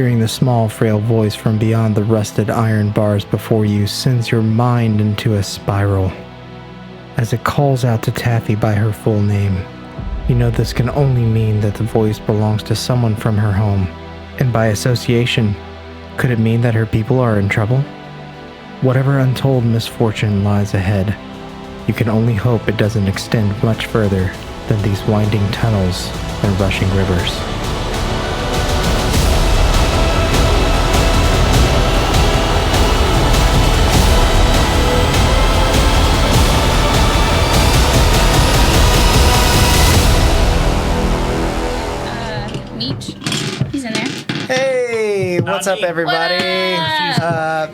Hearing the small, frail voice from beyond the rusted iron bars before you sends your mind into a spiral. As it calls out to Taffy by her full name, you know this can only mean that the voice belongs to someone from her home. And by association, could it mean that her people are in trouble? Whatever untold misfortune lies ahead, you can only hope it doesn't extend much further than these winding tunnels and rushing rivers. He's in there. Hey, what's up, everybody? What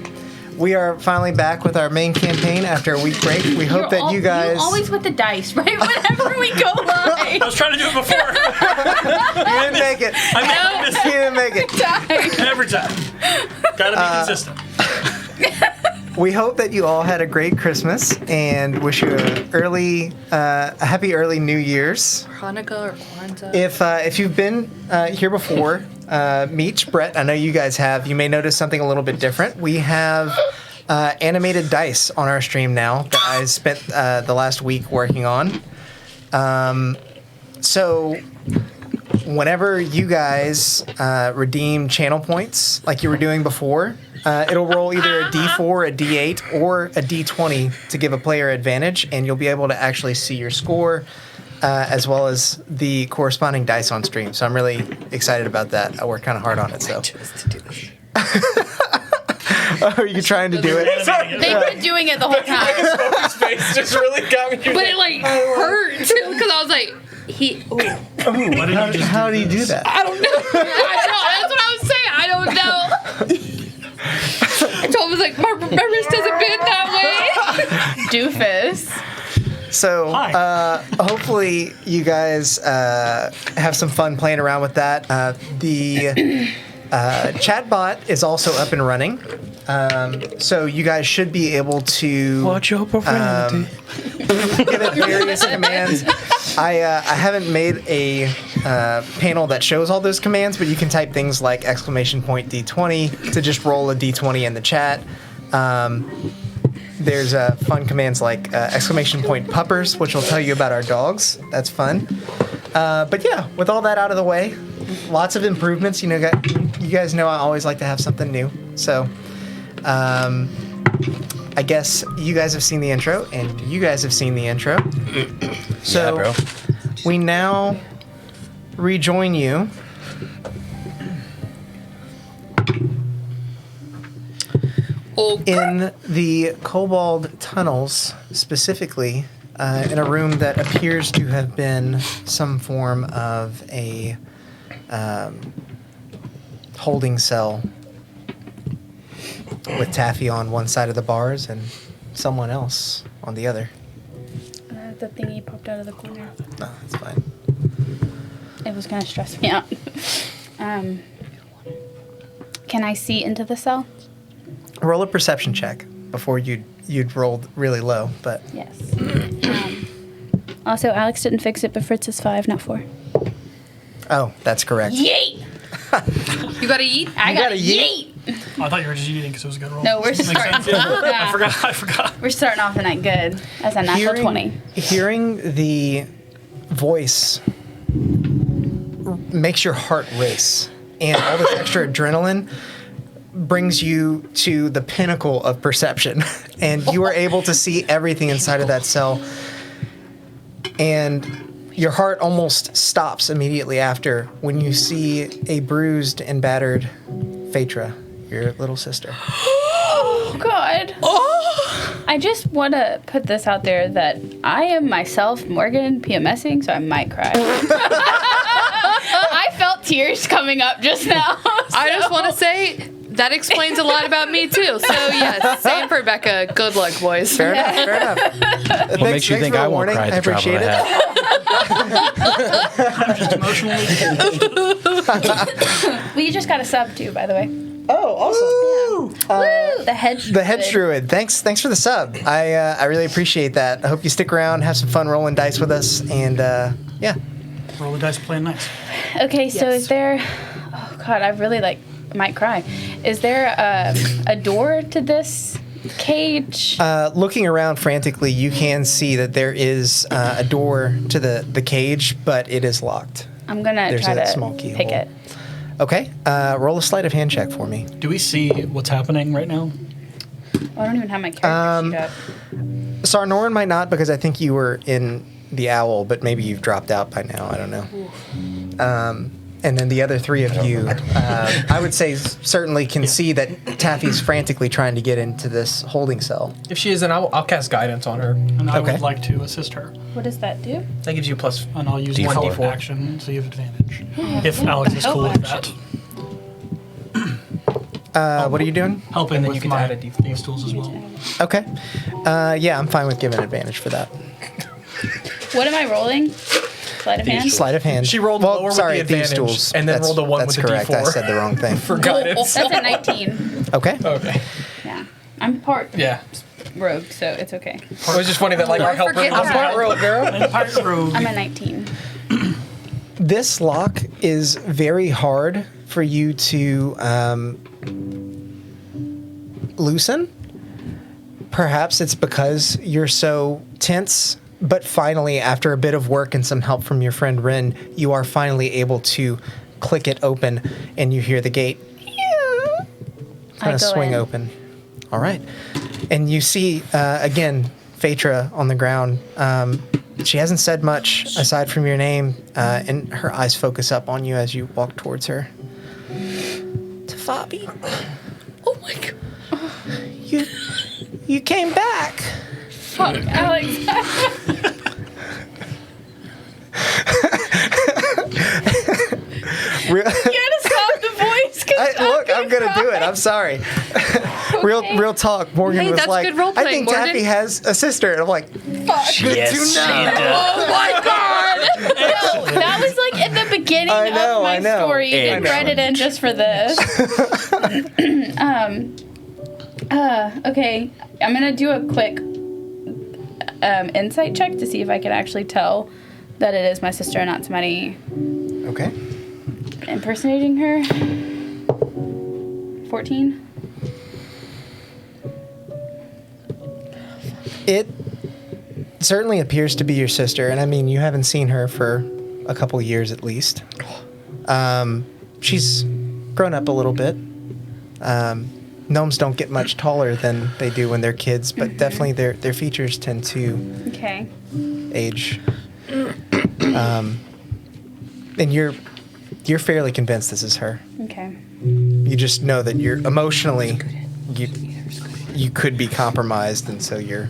We are finally back with our main campaign after a week break. We hope that you guys... You're always with the dice, right? Whenever we go live. I was trying to do it before. You didn't make it. You didn't make it. Every time. Gotta be consistent. We hope that you all had a great Christmas and wish you a happy early New Year's. Hanukkah or Kwanzaa. If you've been here before, Meech, Brett, I know you guys have. You may notice something a little bit different. We have animated dice on our stream now that I spent the last week working on. So whenever you guys redeem channel points like you were doing before, it'll roll either a D4, a D8, or a D20 to give a player advantage, and you'll be able to actually see your score as well as the corresponding dice on stream. So I'm really excited about that. I worked kind of hard on it. So. I chose to do this. Are you trying to do it? They've been doing it the whole time. His face just really got me. But it like hurt because I was like, How do you do that? I don't know. That's what I was saying. I don't know. I told him, I was like, my wrist doesn't bend that way. Doofus. So, hopefully you guys have some fun playing around with that. The chatbot is also up and running. So you guys should be able to Watch your profanity. give it various commands. I haven't made a panel that shows all those commands, but you can type things like !D20 to just roll a D20 in the chat. There's fun commands like !puppers, which will tell you about our dogs. That's fun. But yeah, with all that out of the way, lots of improvements. You know, you guys know I always like to have something new. So I guess you guys have seen the intro, and you guys have seen the intro. So Yeah, bro. we now rejoin you. In the Kobold tunnels, specifically, in a room that appears to have been some form of a holding cell with Taffy on one side of the bars and someone else on the other. The thingy popped out of the corner. No, that's fine. It was going to stress me out. Can I see into the cell? Roll a perception check before you'd rolled really low, but Yes. Also, Alex didn't fix it, but Fritz is 5, not 4. oh, that's correct. Yeet! You gotta eat? I got got a a yeet. yeet! I thought you were just eating because it was a good roll. No, we're Makes starting. sense, yeah. Yeah. I forgot. We're starting off the night good as a natural 20. Hearing the voice makes your heart race, and all this extra adrenaline brings you to the pinnacle of perception, and you are able to see everything inside of that cell, and your heart almost stops immediately after when you see a bruised and battered Phaedra, your little sister. Oh, God. Oh! I just want to put this out there that I am myself, Morgan, PMSing, so I might cry. I felt tears coming up just now. I just want to say that explains a lot about me too. So yes, same for Becca. Good luck, boys. Fair enough. What makes you think I won't cry at the drop of a hat? We just got a sub too, by the way. Oh, awesome. Woo! The hedge. The hedge druid. Thanks for the sub. I really appreciate that. I hope you stick around, have some fun rolling dice with us, and yeah. Roll the dice, playing nice. Okay, so is there? Oh God, I really like might cry. Is there a door to this cage? Looking around frantically, you can see that there is a door to the cage, but it is locked. I'm gonna There's try a to small keyhole. pick it. Okay. Roll a sleight of hand check for me. Do we see what's happening right now? Oh, I don't even have my character sheet up. Sarnoran might not, because I think you were in the owl, but maybe you've dropped out by now. I don't know. And then the other three of you, I would say, certainly can see that Taffy's frantically trying to get into this holding cell. If she isn't, I'll cast guidance on her. And I Okay. would like to assist her. What does that do? That gives you plus. And I'll use D4. 1d4 action, so you have advantage. If Alex is cool with that. What are you doing? Helping And then with you can my add a D4. these tools as well. Okay. Yeah, I'm fine with giving advantage for that. What am I rolling? Sleight of hand? Sleight of hand. She rolled well, lower with sorry, the thieves' advantage, tools. and then rolled a 1 that's with the correct. D4. I said the wrong thing. For guidance. That's a 19. Okay. Okay. Yeah. I'm part Yeah. rogue, so it's okay. It was just funny that like our helper forget was that. part rogue, girl. And pirate rogue. I'm a 19. This lock is very hard for you to loosen. Perhaps it's because you're so tense, but finally, after a bit of work and some help from your friend Rin, you are finally able to click it open, and you hear the gate kind of go swing in. open. All right. And you see, again, Phaedra on the ground. She hasn't said much aside from your name, and her eyes focus up on you as you walk towards her. Taffy, Oh my god. you came back. Fuck, Alex. Real, You gotta stop the voice. 'Cause look, I'm gonna do it. I'm sorry. Real talk. Morgan Hey, was that's like, good role I playing, think Taffy Morgan." has a sister, and I'm like, Fuck. good to know. Oh my god. No, that was like in the beginning I know, of my I know. story. You didn't write it in just for this. Okay. I'm gonna do a quick insight check to see if I can actually tell that it is my sister and not somebody Okay. impersonating her. 14. It certainly appears to be your sister, and I mean, you haven't seen her for a couple years at least. She's grown up a little bit. Gnomes don't get much taller than they do when they're kids, but definitely their features tend to Okay. age. And you're fairly convinced this is her. Okay. You just know that you're emotionally you could be compromised, and so you're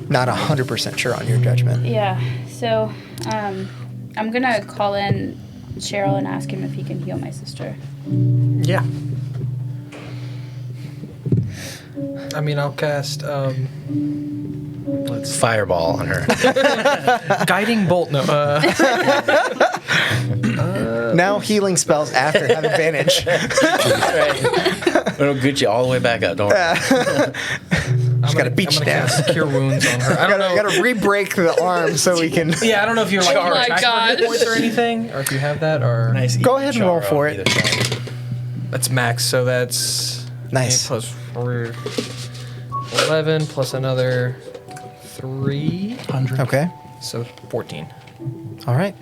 not 100% sure on your judgment. Yeah. So, I'm gonna call in Cheryl and ask him if he can heal my sister. Yeah. I mean, I'll cast let's Fireball on her. guiding bolt. No. Now healing spells after have advantage. It'll get you all the way back up. Don't worry. Just gotta beat you down. Cast Cure wounds on her. I don't know. Gotta re-break the arm so we can. Yeah, I don't know if you're like Oh my track God. points or anything, or if you have that, or Nice. Go ahead and roll for it. that's max. So that's Nice. 8 plus 4, 11 plus another 3, 100. Okay. so 14. All right.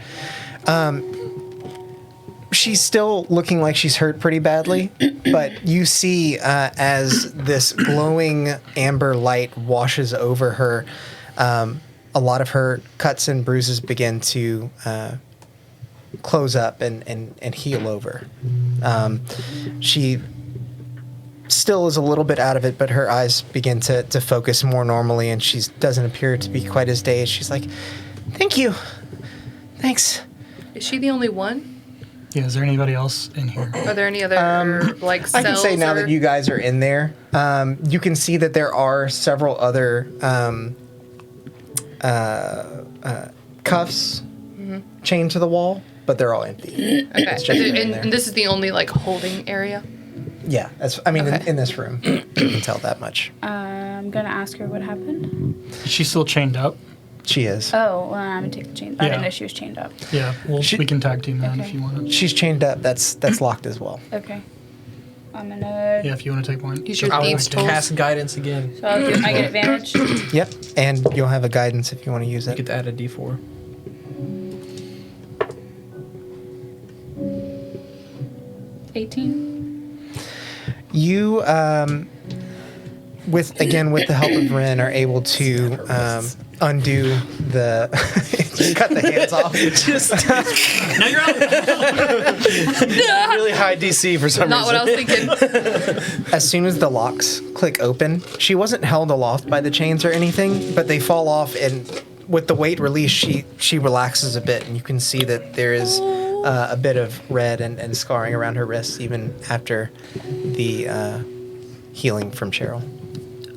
She's still looking like she's hurt pretty badly, but you see as this glowing amber light washes over her, a lot of her cuts and bruises begin to close up and heal over. She still is a little bit out of it, but her eyes begin to focus more normally, and she doesn't appear to be quite as dazed. She's like, "Thank you. Thanks." Is she the only one? Yeah, is there anybody else in here? Are there any other like I cells? can say now or- that you guys are in there, you can see that there are several other cuffs chained to the wall, but they're all empty. Okay. just in And, there. and this is the only like holding area. Yeah, that's. I mean, Okay. in this room, you can tell that much. I'm gonna ask her what happened. She's still chained up. She is. Oh, well, I'm gonna take the chain. I didn't Yeah. know she was chained up. Yeah, well, we can tag team that if Okay. you want to. She's chained up. That's locked as well. Okay. I'm gonna. Yeah, if you want to take one. Use your I will thieves' tools. cast guidance again. So I get advantage. Yep. And you'll have a guidance if you want to use You it. get to add a D4. 18. You, with the help of Ren, are able to undo the. Just cut the hands off. Now you're out. Really high DC for some Not reason. what I was thinking. As soon as the locks click open, she wasn't held aloft by the chains or anything, but they fall off, and with the weight release, she relaxes a bit, and you can see that there is a bit of red and scarring around her wrists, even after the healing from Cheryl.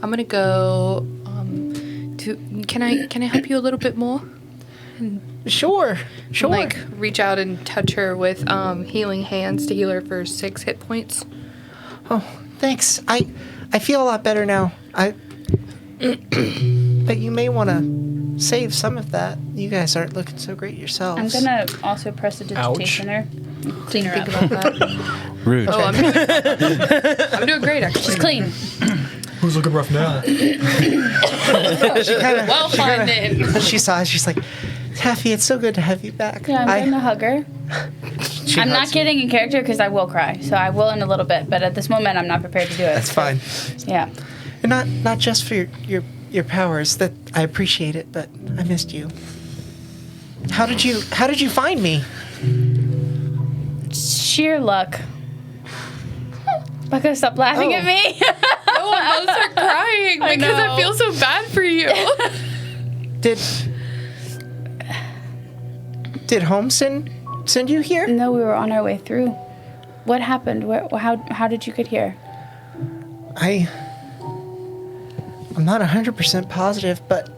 I'm gonna go. Can I help you a little bit more? Sure. Like reach out and touch her with healing hands to heal her for 6 hit points. Oh, thanks. I feel a lot better now. But you may want to save some of that. You guys aren't looking so great yourselves. I'm gonna also press a digitation her. Clean her Think up. about that. Rude. Oh, I'm doing great actually. She's clean. Who's looking rough now? Well, fine then. She sighs. She's like, Taffy, it's so good to have you back. Yeah, I'm gonna hug her. She I'm not hugs you. getting in character because I will cry. So I will in a little bit, but at this moment, I'm not prepared to do it. That's fine. Yeah. And not just for your powers. That I appreciate it, but I missed you. How did you find me? Sheer luck. Becca, stop laughing at me. Oh, I'm about to start crying I because I know. feel so bad for you. Did Home send you here? No, we were on our way through. What happened? How did you get here? I'm not 100% positive, but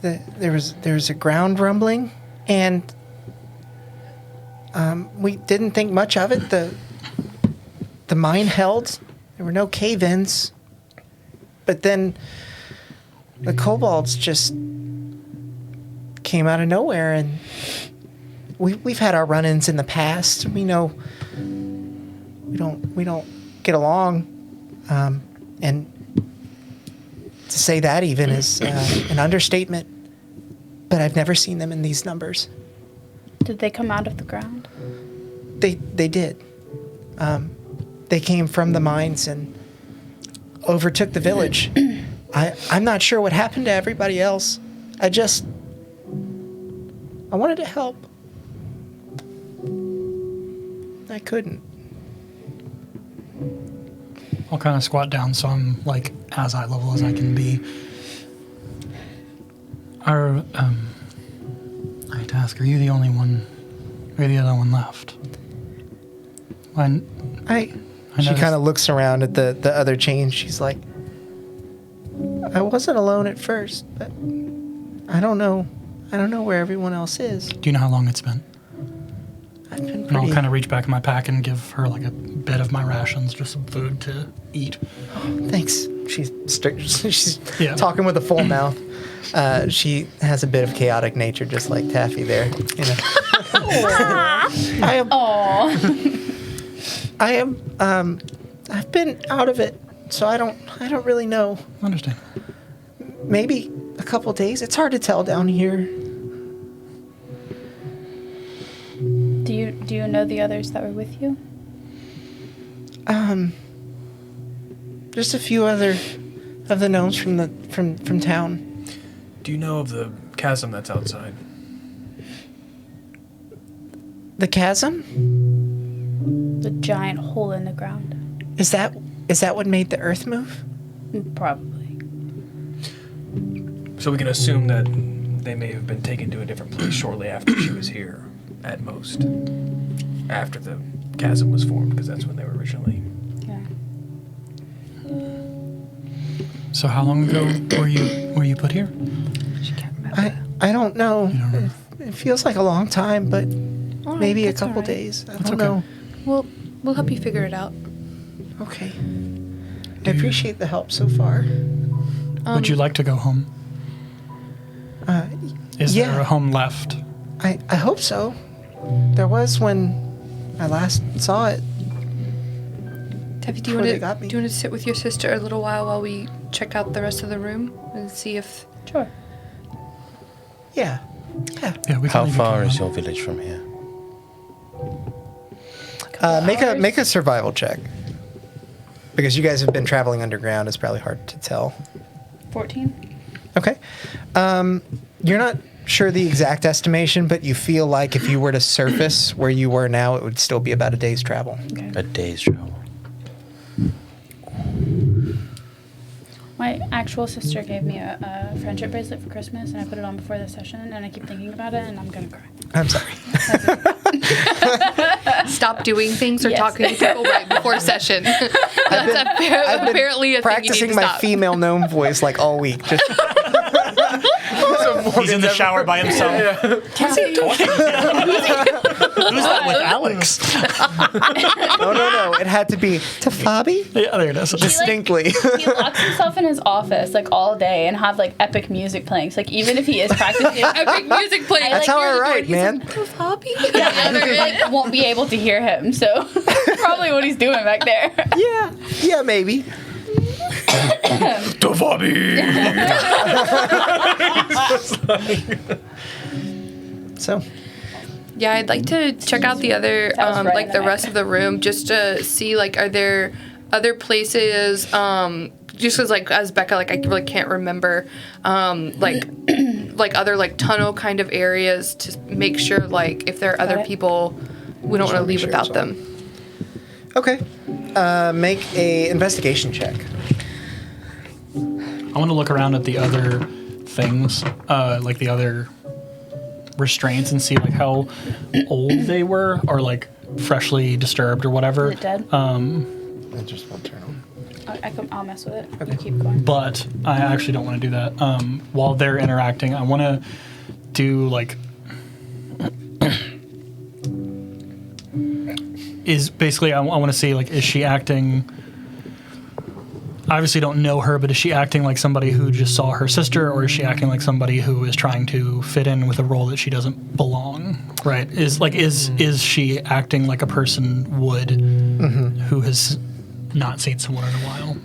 there was a ground rumbling, and we didn't think much of it. The mine held. There were no cave-ins, but then the kobolds just came out of nowhere, and we've had our run-ins in the past. We know we don't get along, and to say that even is an understatement. But I've never seen them in these numbers. Did they come out of the ground? They did. They came from the mines and overtook the village. I'm not sure what happened to everybody else. I wanted to help. I couldn't. I'll kind of squat down so I'm like as eye level as I can be. I hate to ask, are you the only one? Are you the other one left? She noticed- kind of looks around at the other chains. She's like, I wasn't alone at first, but I don't know where everyone else is. Do you know how long it's been? I've been And I'll pretty. kind of reach back in my pack and give her like a bit of my rations, just some food to eat. Thanks. She's Yeah. talking with a full mouth. She has a bit of chaotic nature, just like Taffy there. You know. I've been out of it, so I don't really know. Understand. Maybe a couple days. It's hard to tell down here. Do you know the others that were with you? Just a few other of the gnomes from town. Do you know of the chasm that's outside? The chasm? The giant hole in the ground. Is that what made the earth move? Probably. So we can assume that they may have been taken to a different place shortly after she was here, at most. After the chasm was formed, because that's when they were originally. Yeah. So how long ago were you put here? She can't remember. I don't know. You don't remember? It feels like a long time, but All right, maybe a that's all couple right. days. I don't okay. know. We'll help you figure it out. Okay. I appreciate the help so far. Would you like to go home? Is yeah. there a home left? I hope so. There was when I last saw it. Taffy, do you Before they want got me. to sit with your sister a little while we check out the rest of the room and see if... Sure. Yeah. Yeah, we can How leave far you is to your village from here? Make a survival check. Because you guys have been traveling underground, it's probably hard to tell. 14. Okay. You're not sure the exact estimation, but you feel like if you were to surface where you were now, it would still be about a day's travel. Okay. A day's travel. My actual sister gave me a friendship bracelet for Christmas, and I put it on before the session, and I keep thinking about it, and I'm gonna cry. I'm sorry. Stop doing things or Yes. talking to people right before session. That's I've been apparently a thing you need practicing to my stop. female gnome voice like all week. Just He's in the shower by himself. Who's that with Alex? no. It had to be Taffy Yeah, there it is. distinctly. He locks himself in his office like all day and have like epic music playing. So like even if he is practicing, Epic music playing. That's how I write, man. Hobby. yeah, the other like won't be able to hear him. So probably what he's doing back there. Yeah, maybe. So, Yeah, I'd like to check out the other, Sounds right like in the the rest night. of the room, just to see, like, are there other places, just because, like, as Becca, like, I really can't remember, like other, like, tunnel kind of areas to make sure, like, if there are other Got it. people, we don't want to leave sure without it's on. them. okay. Make a investigation check. I want to look around at the other things, like the other restraints, and see like how old they were, or like freshly disturbed or whatever. Is it dead? It just won't turn on. I'll mess with it. You keep going. But I actually don't want to do that. While they're interacting, I want to do like is basically I want to see like, is she acting? I obviously don't know her, but is she acting like somebody who just saw her sister, or is she acting like somebody who is trying to fit in with a role that she doesn't belong? Right? Is she acting like a person would who has not seen someone in a while,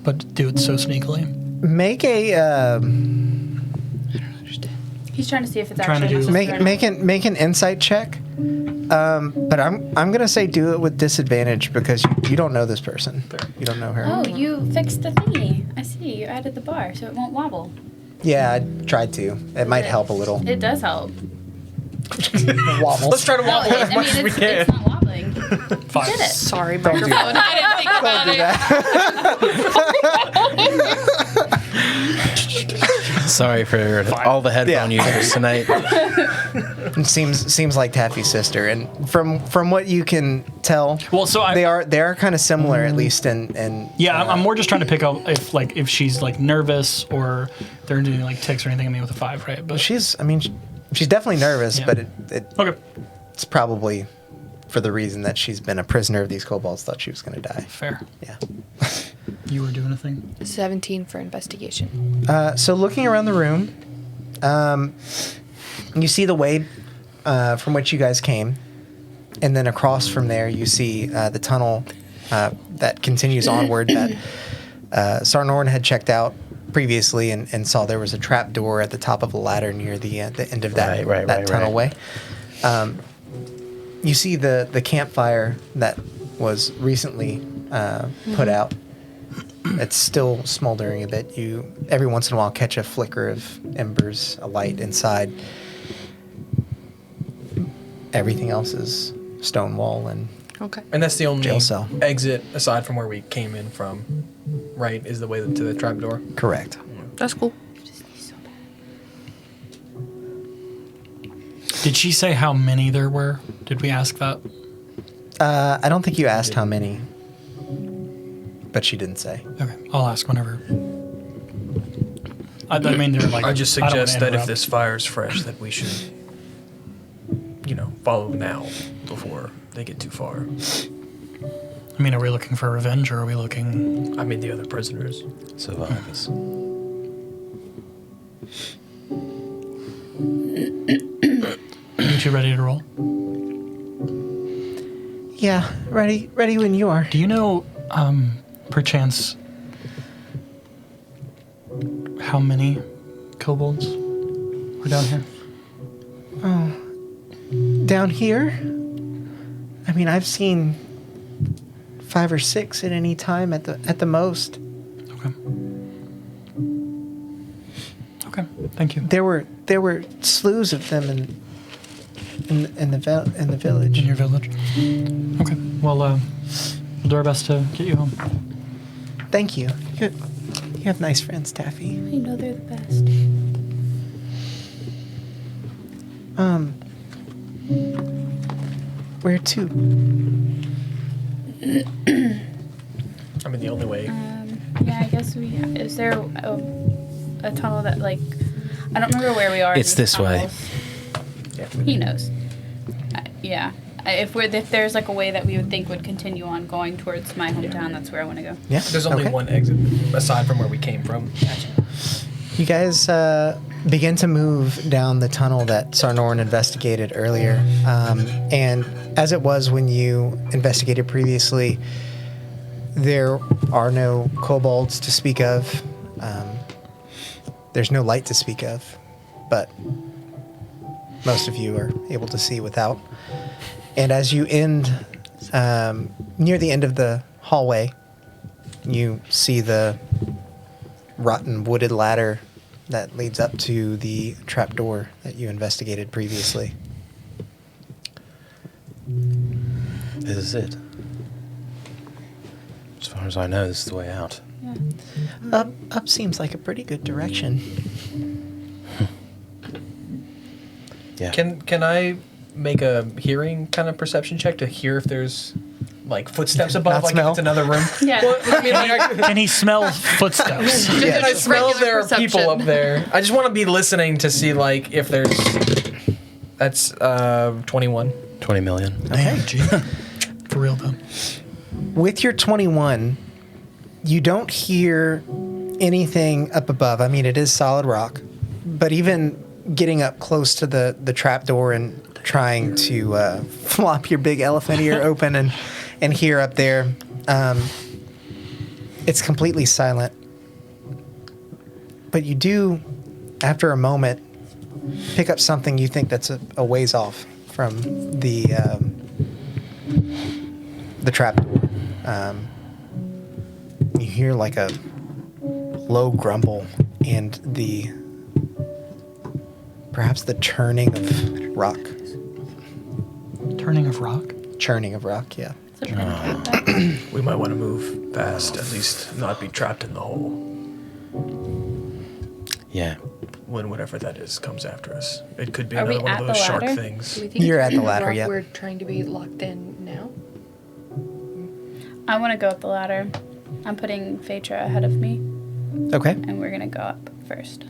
but do it so sneakily? Make a He's trying to see if it's Trying to actually do- my sister or not. make an insight check. But I'm gonna say do it with disadvantage because you don't know this person. You don't know her. Oh, you fixed the thingy. I see. You added the bar so it won't wobble. Yeah, I tried to. It might help a little. It does help. Wobble. Let's try to wobble No, as much as we it's can. not wobbling. Fine. Did it? Sorry, Don't do microphone. that. I didn't think about Don't do it. that. Sorry for all the headphone users tonight. It seems like Taffy's sister, and from what you can tell, Well, so they are kind of similar, at least in Yeah, I'm more just trying to pick up if she's like nervous or there are any like tics or anything. I mean, with a 5, right? But she's definitely nervous, Yeah. but okay, it's probably for the reason that she's been a prisoner of these kobolds, thought she was going to die. fair. Yeah. You were doing a thing. 17 for investigation. So looking around the room, you see the way from which you guys came, and then across from there you see the tunnel that continues onward that Sarnorn had checked out previously and saw there was a trap door at the top of a ladder near the end of that Right, tunnel way. You see the campfire that was recently put out. It's still smoldering a bit. You every once in a while catch a flicker of embers, a light inside. Everything else is stone wall and Okay. And that's the only Jail cell. exit aside from where we came in from, right? Is the way to the trapdoor. correct. That's cool. Did she say how many there were? Did we ask that? I don't think you asked how many, but she didn't say. Okay, I'll ask whenever. I mean, they're like. I just don't wanna suggest that if interrupt. this fire's fresh, that we should, follow now before they get too far. I mean, are we looking for revenge, or are we looking? I mean, the other prisoners. Survivors. two ready to roll? Yeah, ready when you are. Do you know, perchance, how many kobolds are down here? Down here? I mean, I've seen 5 or 6 at any time at the most. Okay. Okay, thank you. There were slews of them in the village. In your village? Okay, well, we'll do our best to get you home. Thank you. You have nice friends, Taffy. You know they're the best. Where to? I mean, the only way. Yeah, I guess we. Is there a tunnel that like? I don't remember where we are. in It's these this way. tunnels. He knows. Yeah. If there's like a way that we would think would continue on going towards my hometown, that's where I want to go. Yeah. There's only okay. one exit aside from where we came from. You guys begin to move down the tunnel that Sarnorn investigated earlier. And as it was when you investigated previously, there are no kobolds to speak of. There's no light to speak of, but most of you are able to see without. And as you end near the end of the hallway, you see the rotten wooded ladder that leads up to the trapdoor that you investigated previously. This is it. As far as I know, this is the way out. Yeah. Up seems like a pretty good direction. Yeah. Can I make a hearing kind of perception check to hear if there's like footsteps above, Not like smell? if it's another room? Yeah. Well, I mean, like, Can he smell footsteps? Yes. I smell regular there are perception. people up there. I just want to be listening to see like if there's. That's 21. 20 million. Damn, G. For real, though. With your 21, you don't hear anything up above. I mean, it is solid rock, but even getting up close to the trapdoor and trying to flop your big elephant ear open and hear up there, it's completely silent. But you do, after a moment, pick up something you think that's a ways off from the trapdoor. You hear like a low grumble and perhaps the churning of rock. Turning of rock? Churning of rock, yeah. So we're gonna take that. We might want to move fast, at least not be trapped in the hole Yeah. when whatever that is comes after us. It could be Are we another one at of the those shark ladder? things. Do we think You're it's at the the ladder, rock yeah. We're trying to be locked in now. I want to go up the ladder. I'm putting Phaedra ahead of me, Okay. and we're gonna go up first.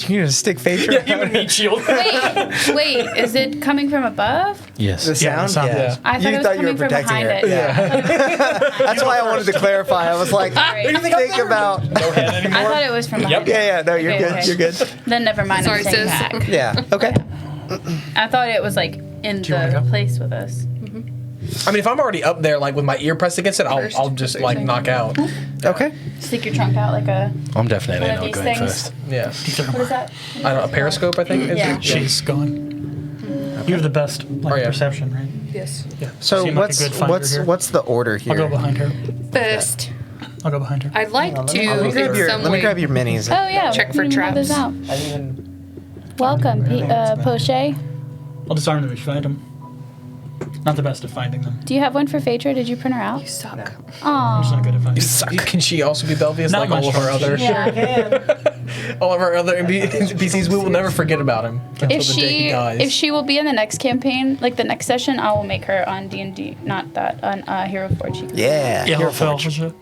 You're gonna stick Phaedra? Meat shield. Wait, is it coming from above? Yes. The sound? sound Yeah. is. I thought You it was thought you were coming from protecting behind her. it. Yeah. That's why I wanted to clarify. I was like, Sorry. think about. No head anymore. I thought it was from behind it. Yeah, no, you're Okay, good. okay. You're good. Then never mind. Sorry, I'm staying sis. back. Yeah. Okay. I thought it was like in Do you wanna the go? place with us. I mean, if I'm already up there, like with my ear pressed against it, First, I'll just that's what like you're knock out. Okay. Stick your trunk out like a. I'm definitely One of not these going things. first. Yeah. What is that? I don't know, a periscope, I think. Is Yeah. it? She's going. You have the best like, yeah. perception, right? Yes. Yeah. So Seem like a good finder here. what's the order here? I'll go behind her. First, I'll go behind her. I'd like Let to me grab in some way your minis. Oh yeah. Check we for didn't have those traps. out. I didn't even. Welcome, Poche. I'll disarm them if you find them. Not the best at finding them. Do you have one for Phaedra? Did you print her out? You suck. I'm just Aw. not good at finding them. Can she also be Belvius Not like all much of our fun. other Yeah. all of our other NPCs? We will never forget about him until If the day he dies. she will be in the next campaign, like the next session, I will make her on D&D, not that on Hero Forge. Yeah. Yeah, Forge. Forge. What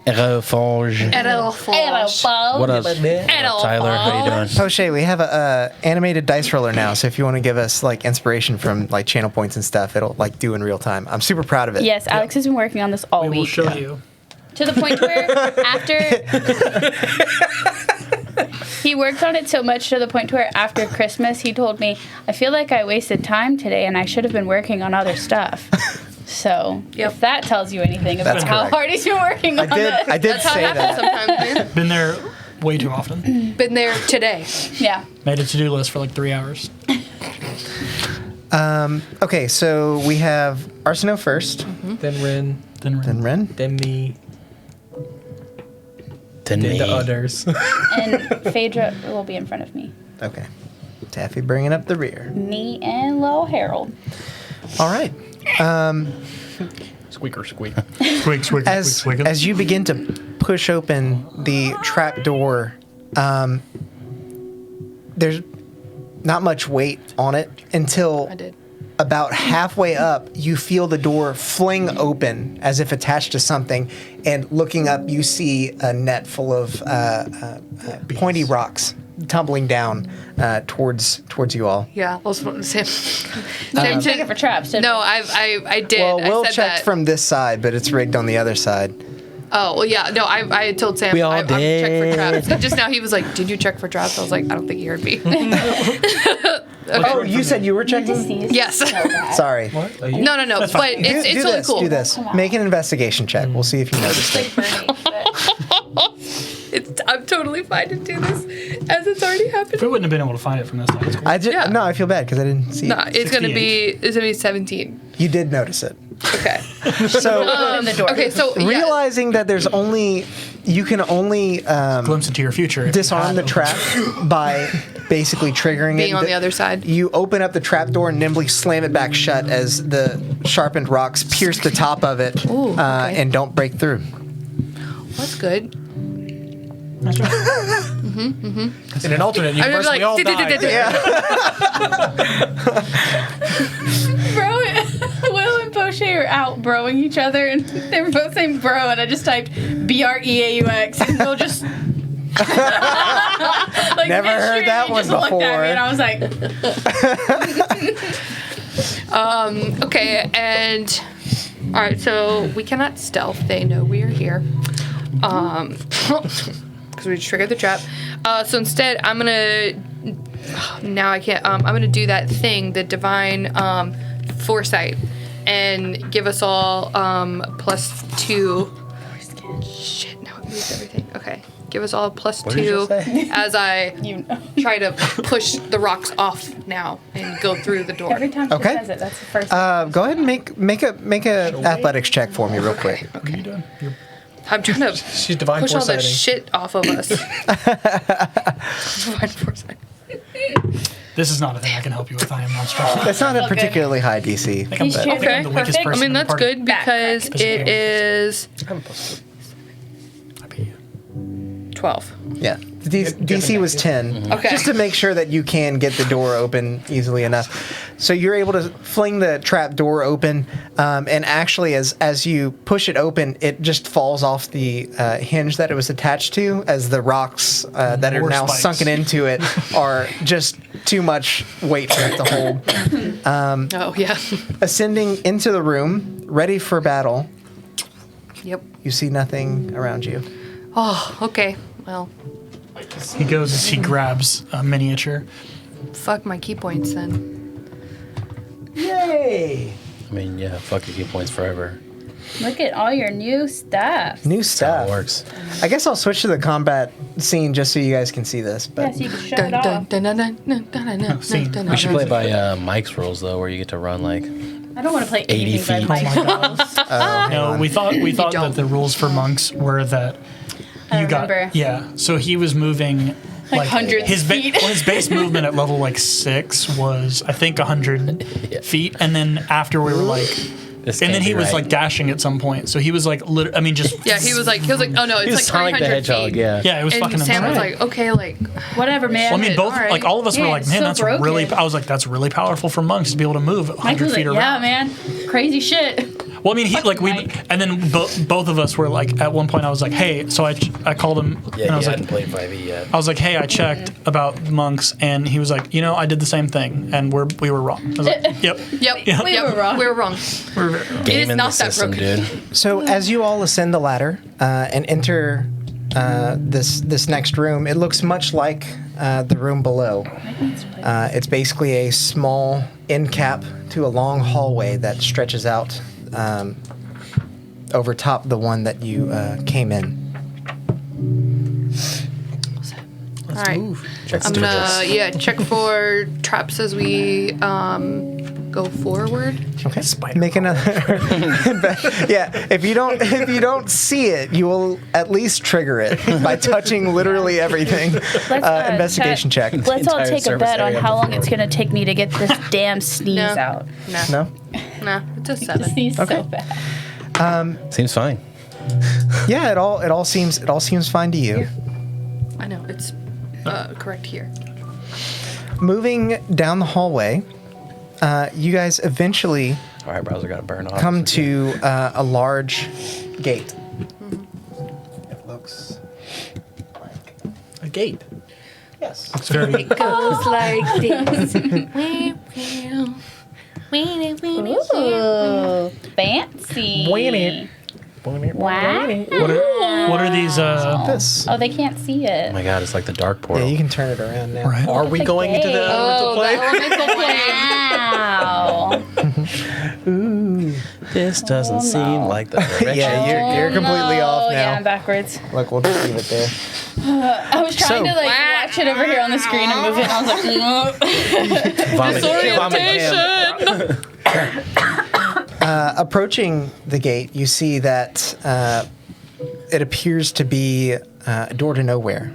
up, Tyler? How you doing? Poche, we have a animated dice roller now, so if you want to give us like inspiration from like channel points and stuff, it'll like do in real time. I'm super proud of it. Yes, Alex has been working on this all We will week. show you. To the point where after He worked on it so much to the point where after Christmas he told me, I feel like I wasted time today and I should have been working on other stuff. So if that tells you anything about how correct. hard he's been working on it. I did That's how say it happens that. sometimes, man. Been there way too often. Been there today. Yeah. Made a to-do list for like 3 hours. Okay, so we have Arsino first, Then Rin. then Ren. Then me. Then Then me. the others. And Phaedra will be in front of me. Okay. Taffy bringing up the rear. Me and Lil Harold. All right. Squeaker, squeak. Squeak, squeak, As squeak, squeak. as you begin to push open the trap door, there's not much weight on it until I did. about halfway up, you feel the door fling open as if attached to something, and looking up, you see a net full of pointy rocks tumbling down towards you all. Yeah, Sam. You didn't check it for traps, did No, I did. Well, Will I said checked that. from this side, but it's rigged on the other side. Oh, well, yeah. No, I told Sam We all I've checked for did. traps. And just now he was like, did you check for traps? I was like, I don't think he heard me. Oh, you said you were checking? Yes. Sorry. What? Are you? No, but it's do really this, cool. Do this. Make an investigation check. We'll see if you noticed it. I'm totally fine to do this as it's already happened. We wouldn't have been able to find it from this side. It's cool. I Yeah. no, I feel bad because I didn't see No, it. it's gonna be 17. You did notice it. Okay. So in the door. Okay, so yeah. realizing that you can only Glimpse into your future. if you disarm had the it. trap by basically triggering it. Being on the other side. You open up the trap door and nimbly slam it back shut as the sharpened rocks pierce the top of it Ooh, okay. and don't break through. That's good. In an alternate I universe, was we all died. Bro, Will and Poche are out broing each other, and they were both saying bro, and I just typed BREAUX, and Will just. like, Never heard mid-shit, that he one just looked at before. me, and I was like, Okay, and all right, so we cannot stealth. They know we are here. Because we triggered the trap. So instead, I'm gonna. Now I can't. I'm gonna do that thing, the divine foresight, and give us all +2. Shit! Now it moves everything. Okay, give us all +2 as I you know. try to push the rocks off now and go through the door. Every time she Okay. says it, that's the first Go ahead and make a athletics check for me real quick. What are you doing? You're I'm trying to She's divine push all that foresighting. shit off of us. Divine foresight. This is not a thing I can help you with. I am not strong. It's not a Okay. particularly high DC. I think I'm He's the- I think choosing I'm the weakest perfect. person I mean, in the that's party. good because Backtrack. it is I'm plus I beat you. 12. Yeah. DC was 10. Okay. Just to make sure that you can get the door open easily enough. So you're able to fling the trap door open, and actually, as you push it open, it just falls off the hinge that it was attached to, as the rocks that are More now spikes. sunken into it are just too much weight for it to hold. Oh, yeah. Ascending into the room, ready for battle, Yep. you see nothing around you. Oh, okay. Well, He goes as he grabs a miniature. fuck my key points then. Yay! I mean, yeah, fuck your key points forever. Look at all your new stuff. New That's how stuff. it works. I guess I'll switch to the combat scene just so you guys can see this. But Yes, you can shut it off. scene. We should play by Mike's rules though, where you get to run like. I don't want to play 80 anything by feet. Mike's rules. No, we thought that don't. the rules for monks were that I you got remember. So he was moving like hundreds his of feet. his base movement at level like 6 was I think 100 feet, and then after we were like. This And then can't he be was right. like dashing at some point, so he was like, I mean, just Yeah, he was like, oh no, He it's was like Sonic the 300 Hedgehog, feet. yeah. yeah, it was And fucking Sam insane. was like, okay, like, Whatever, man. Well, I mean, both all right. like all of us were Yeah, like, it's man, so that's broken. really. I was like, that's really powerful for monks to be able to move Mike 100 was feet like, around. yeah, man. Crazy shit. Well, I mean, he like we, Mike. and then both of us were like, at one point, I was like, hey, so I called him, Yeah, and I he was hadn't like, played 5e yet. I was like, hey, I checked about monks, and he was like, I did the same thing, and we were wrong. I was like, yep. yep, Yeah. We were wrong. We were wrong. We're very wrong. It is Game in not the that system, broken. dude. so as you all ascend the ladder and enter this next room. It looks much like the room below. It's basically a small end cap to a long hallway that stretches out over top the one that you came in. All right. I'm gonna check for traps as we go forward. Okay. Make another. Yeah. If you don't see it, you will at least trigger it by touching literally everything. Investigation check. Let's all take a service bet on area how long before. it's gonna take me to get this damn sneeze out. No. No, it's a The 7. sneeze so Okay. bad. Seems fine. Yeah. It all seems fine to you. I know it's correct here. Moving down the hallway, you guys eventually All right, browser got to burn off. come to a large gate. It looks like A gate. yes. It's very Goes like this. Ooh, fancy. Wow. what are these? This. Oh, they can't see Oh it. my god, it's like the dark portal. Yeah, you can turn it around now. Right. Are we going into the Oh, elemental plane? Wow. This doesn't seem like the direction. Yeah, you're completely off Yeah, now. I'm backwards. Look, we'll just leave it there. I was trying to watch it over here on the screen and move it, and I was like, Vomit cam. Approaching the gate, you see that it appears to be a door to nowhere.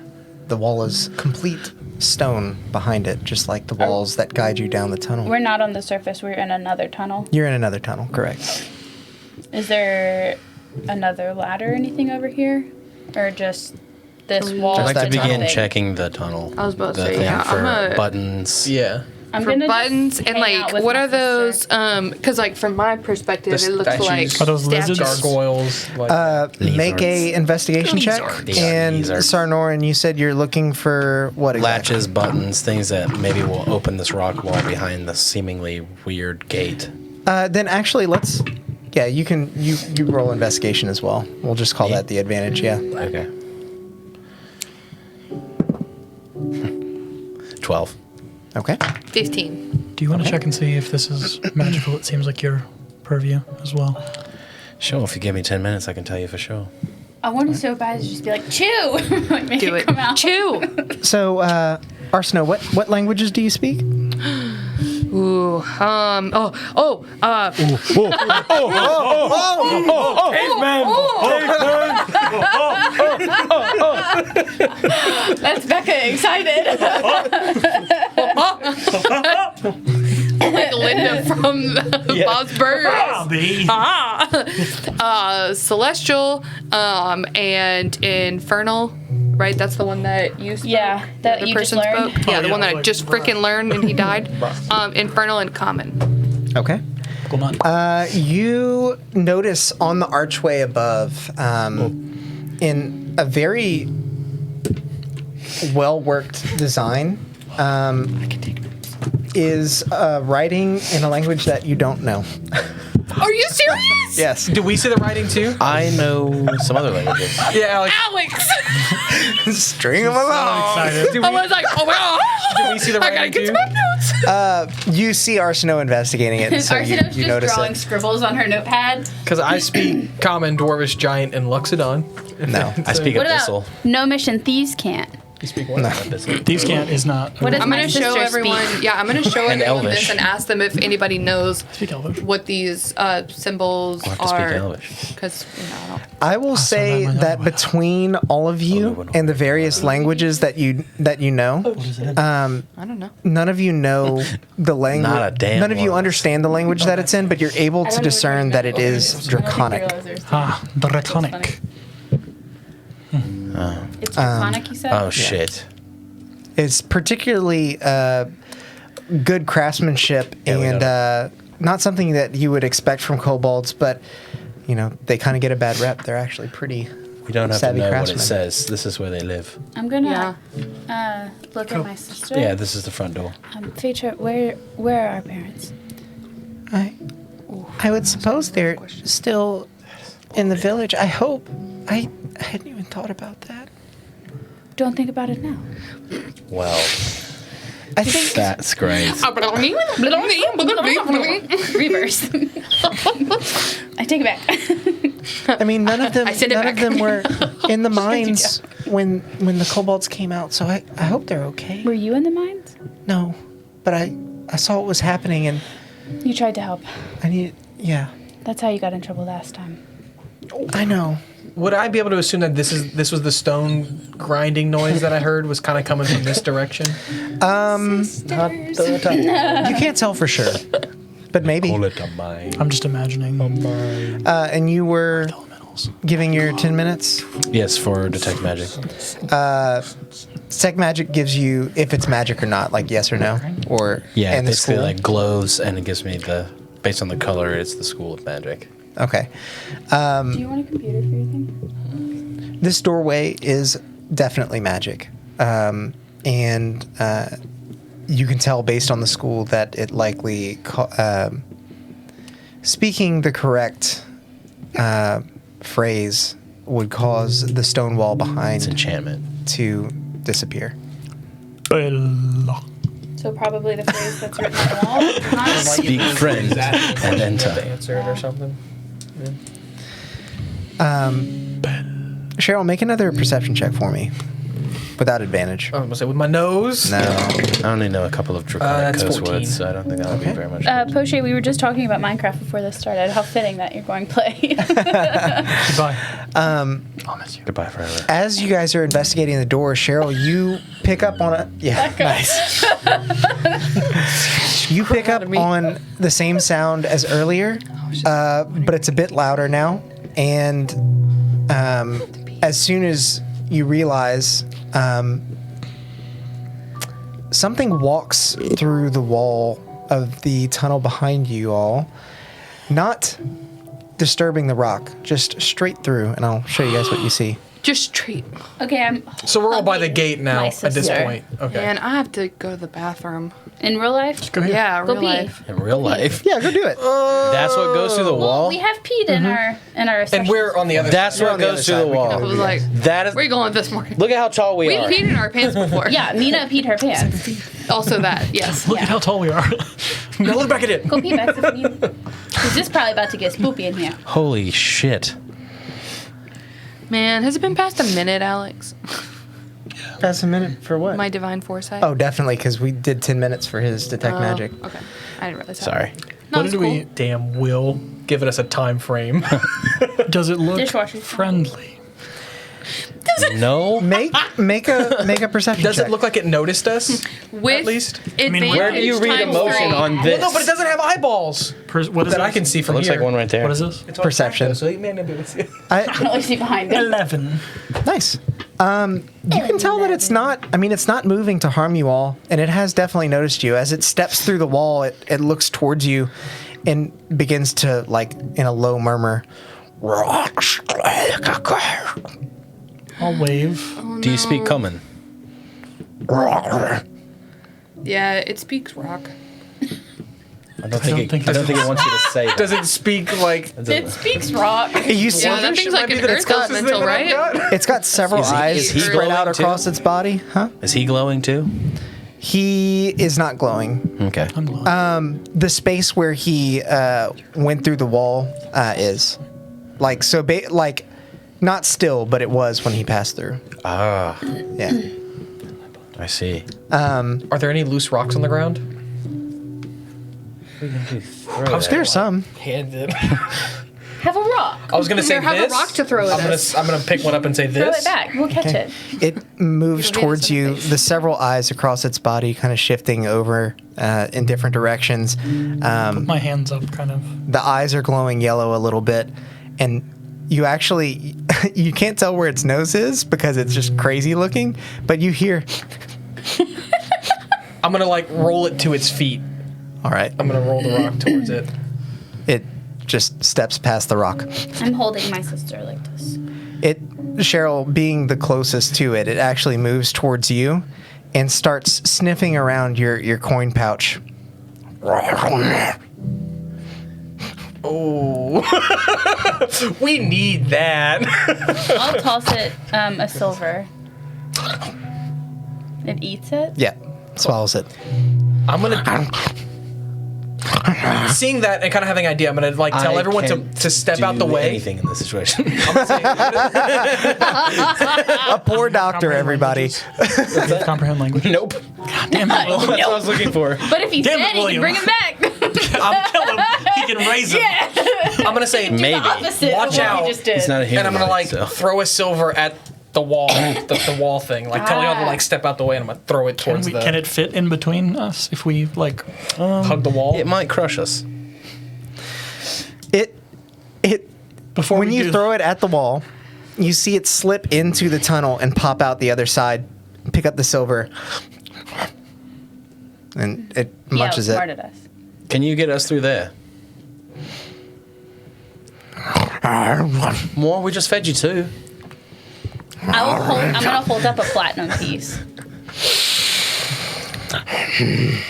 The wall is complete stone behind it, just like the walls that guide you down the tunnel. we're not on the surface. We're in another tunnel. You're in another tunnel, correct? Is there another ladder or anything over here, or just this wall? I'd like to that begin tunnel? checking the tunnel. I was about to the say, thing yeah, for I'm a- buttons. Yeah. I'm For gonna buttons just and hang out like with what my are those sister. because like from my perspective The it looks like statues. Are those lizards? statues. Gargoyles. Like, Make a investigation check. Lizards. And Lizards. Sarnorin, you said you're looking for what exactly? Latches, buttons, things that maybe will open this rock wall behind the seemingly weird gate. Then actually, let's. Yeah, you can. You roll investigation as well. We'll just call that the advantage. Yeah. Okay. 12. Okay. 15. Do you want to check and see if this is magical? It seems like your purview as well. Sure, if you give me 10 minutes, I can tell you for sure. I want to so bad to just be like, chew! Like, make Do it. come out. Chew. So, Arsino, what languages do you speak? Ooh. That's Becca excited. Like Linda from Bob's Burgers. Celestial, and Infernal. Right, that's the one that you spoke. Yeah, that the you just person learned. spoke. Yeah, Oh, the yeah, one that I like- just freaking learned and he died. Infernal and Common. Okay. Cool, man. You notice on the archway above, in a very well-worked design, is writing in a language that you don't know. Are you serious? Yes. do we see the writing too? I know some other languages. Yeah, like, Alex! String them along. Excited. I was like, oh my god! do we see the I gotta writing get to too? my notes. You see Arsino investigating it, so you Arsino's just notice drawing it. scribbles on her notepad. Because I speak Common, Dwarvish, Giant, and Luxodon. No. I speak What Abyssal. about Gnomish and Thieves can't? You speak what? Abyssal. These can't is not. What does I'm my gonna show sister everyone. speak? Yeah, I'm gonna show And everyone Elvish. this and ask them if anybody knows Speak Elvish. what these symbols I'll have to speak are. Elvish. Because I don't. I will say that might that not- between all of you and the various languages that you know, I don't know. none of you know the language. Not a damn None of you one. understand the language that it's in, but you're able to discern that it is Draconic. Ah, Draconic. It's Draconic, you said? Oh, shit. It's particularly good craftsmanship Yeah, we and not something that you would expect from kobolds, but you know they kind of get a bad rep. They're actually pretty. We don't have to Savvy know what craftsman. it says. This is where they live. I'm gonna look at my sister. Yeah, this is the front door. Phaedra, where are our parents? I would suppose they're still in the village. I hope. I hadn't even thought about that. don't think about it now. Well, I think that's great. Reverse. I take it back. I mean, none of them I send it back. were in the mines when the kobolds came out, so I hope they're okay. Were you in the mines? No, but I saw what was happening and You tried to help. yeah. That's how you got in trouble last time. I know. Would I be able to assume that this was the stone grinding noise that I heard was kind of coming from this direction? You can't tell for sure, but maybe. Call it a mine. I'm just imagining. And you were giving your 10 minutes. Yes, for detect magic. Detect magic gives you if it's magic or not, like yes or no, or Yeah, and the basically school. like glows, and it gives me based on the color, it's the school of magic. Okay. Do you want a computer for your thing? This doorway is definitely magic, and you can tell based on the school that it likely, speaking the correct phrase, would cause the stone wall It's behind enchantment. to disappear. Bella. So probably the phrase that's written on the wall. Not Speak friend and enter. Answer it or something. Cheryl, make another perception check for me, without advantage. I was gonna say with my nose. No. I only know a couple of draconic that's curse 14. words, so I don't think that'll be very much. Poche, we were just talking about Minecraft before this started. How fitting that you're going to play. Goodbye. I'll miss you. Goodbye forever. As you guys are investigating the door, Cheryl, you pick up on nice. You pick up on the same sound as earlier, but it's a bit louder now. And as soon as you realize something walks through the wall of the tunnel behind you all, not disturbing the rock, just straight through, and I'll show you guys what you see. Just treat. Okay, I'm. So we're all by the gate now My at this sister. point. Okay. And I have to go to the bathroom. In real life? Go ahead. Yeah, Go real pee. life. In real life, Yeah, go do it. that's what goes through the wall. We have peed in our and sessions. we're on the other That's side. what goes through the I wall. was like, That is. where are you going this morning? Look at how tall we We are. peed in our pants before. Yeah, Mina peed her pants. Also that, yes. Look at how tall we are. Now look back at it. Go pee, Max, if you need. Because this is probably about to get spoopy in here. Holy shit! Man, has it been past a minute, Alex? Pass a minute for what? My divine foresight? Oh, definitely, because we did 10 minutes for his detect magic. Okay. I didn't realize that. Sorry. No, What it's did cool. we? Damn, Will, giving us a time frame. Does it look Dishwasher. friendly? No. Make a perception Does check. it look like it noticed us? With At least? advantage Where do you read times emotion 3. on this? Well, no, but it doesn't have eyeballs What is that I this? can see from Looks here. like one right there. What is this? It's on Perception. track, though, so you may not be able to see it. I don't really see behind it. 11. Nice. You can tell that it's not. I mean, it's not moving to harm you all, and it has definitely noticed you. As it steps through the wall, it looks towards you, and begins to, like, in a low murmur. I'll wave. Do you speak common? Yeah, it speaks rock. I don't think it wants you to say that. Does it speak like? It speaks rock. You see, Yeah, that thing's like an Maybe earth elemental, right? it's got several Is he eyes spread glowing out too? across its body. Huh? Is he glowing too? He is not glowing. Okay. I'm glowing. The space where he went through the wall is, like, so like, not still, but it was when he passed through. Ah, Yeah. I see. Are there any loose rocks on the ground? There's some. Handed. Have a rock. I was gonna say Here, have a this. rock to throw at us. I'm gonna pick one up and say Throw this. it back. We'll catch it. It moves It'll hit us towards in the you, face. the several eyes across its body kind of shifting over in different directions. My hands up, kind of. The eyes are glowing yellow a little bit, and you actually, you can't tell where its nose is because it's just crazy looking, but you hear, I'm gonna like roll it to its feet. all right, I'm gonna roll the rock towards it. it just steps past the rock. I'm holding my sister like this. Cheryl, being the closest to it, it actually moves towards you and starts sniffing around your coin pouch. Oh, we need that. I'll toss it a silver. It eats it? Yeah, swallows it. I'm gonna. Seeing that and kind of having an idea, I'm gonna like tell everyone to step out the way. Anything in this situation? A poor doctor, everybody. Comprehend language. Nope. Damn it. That's what I was looking for. But if he's Damn it, dead, he William. can bring him back. I'll kill him. He can raise him. I'm gonna say Maybe. Opposite Watch of what out. you just did. He's not a human. and I'm gonna like so. throw a silver at the wall, the wall thing, like telling y'all to like step out the way, and I'm gonna throw it towards the. Can it fit in between us if we like? hug the wall? It might crush us. It Before when we you do- throw it at the wall, you see it slip into the tunnel and pop out the other side, pick up the silver, and it munches smart it. at us. Can you get us through there? More? We just fed you two. I'm gonna hold up a platinum piece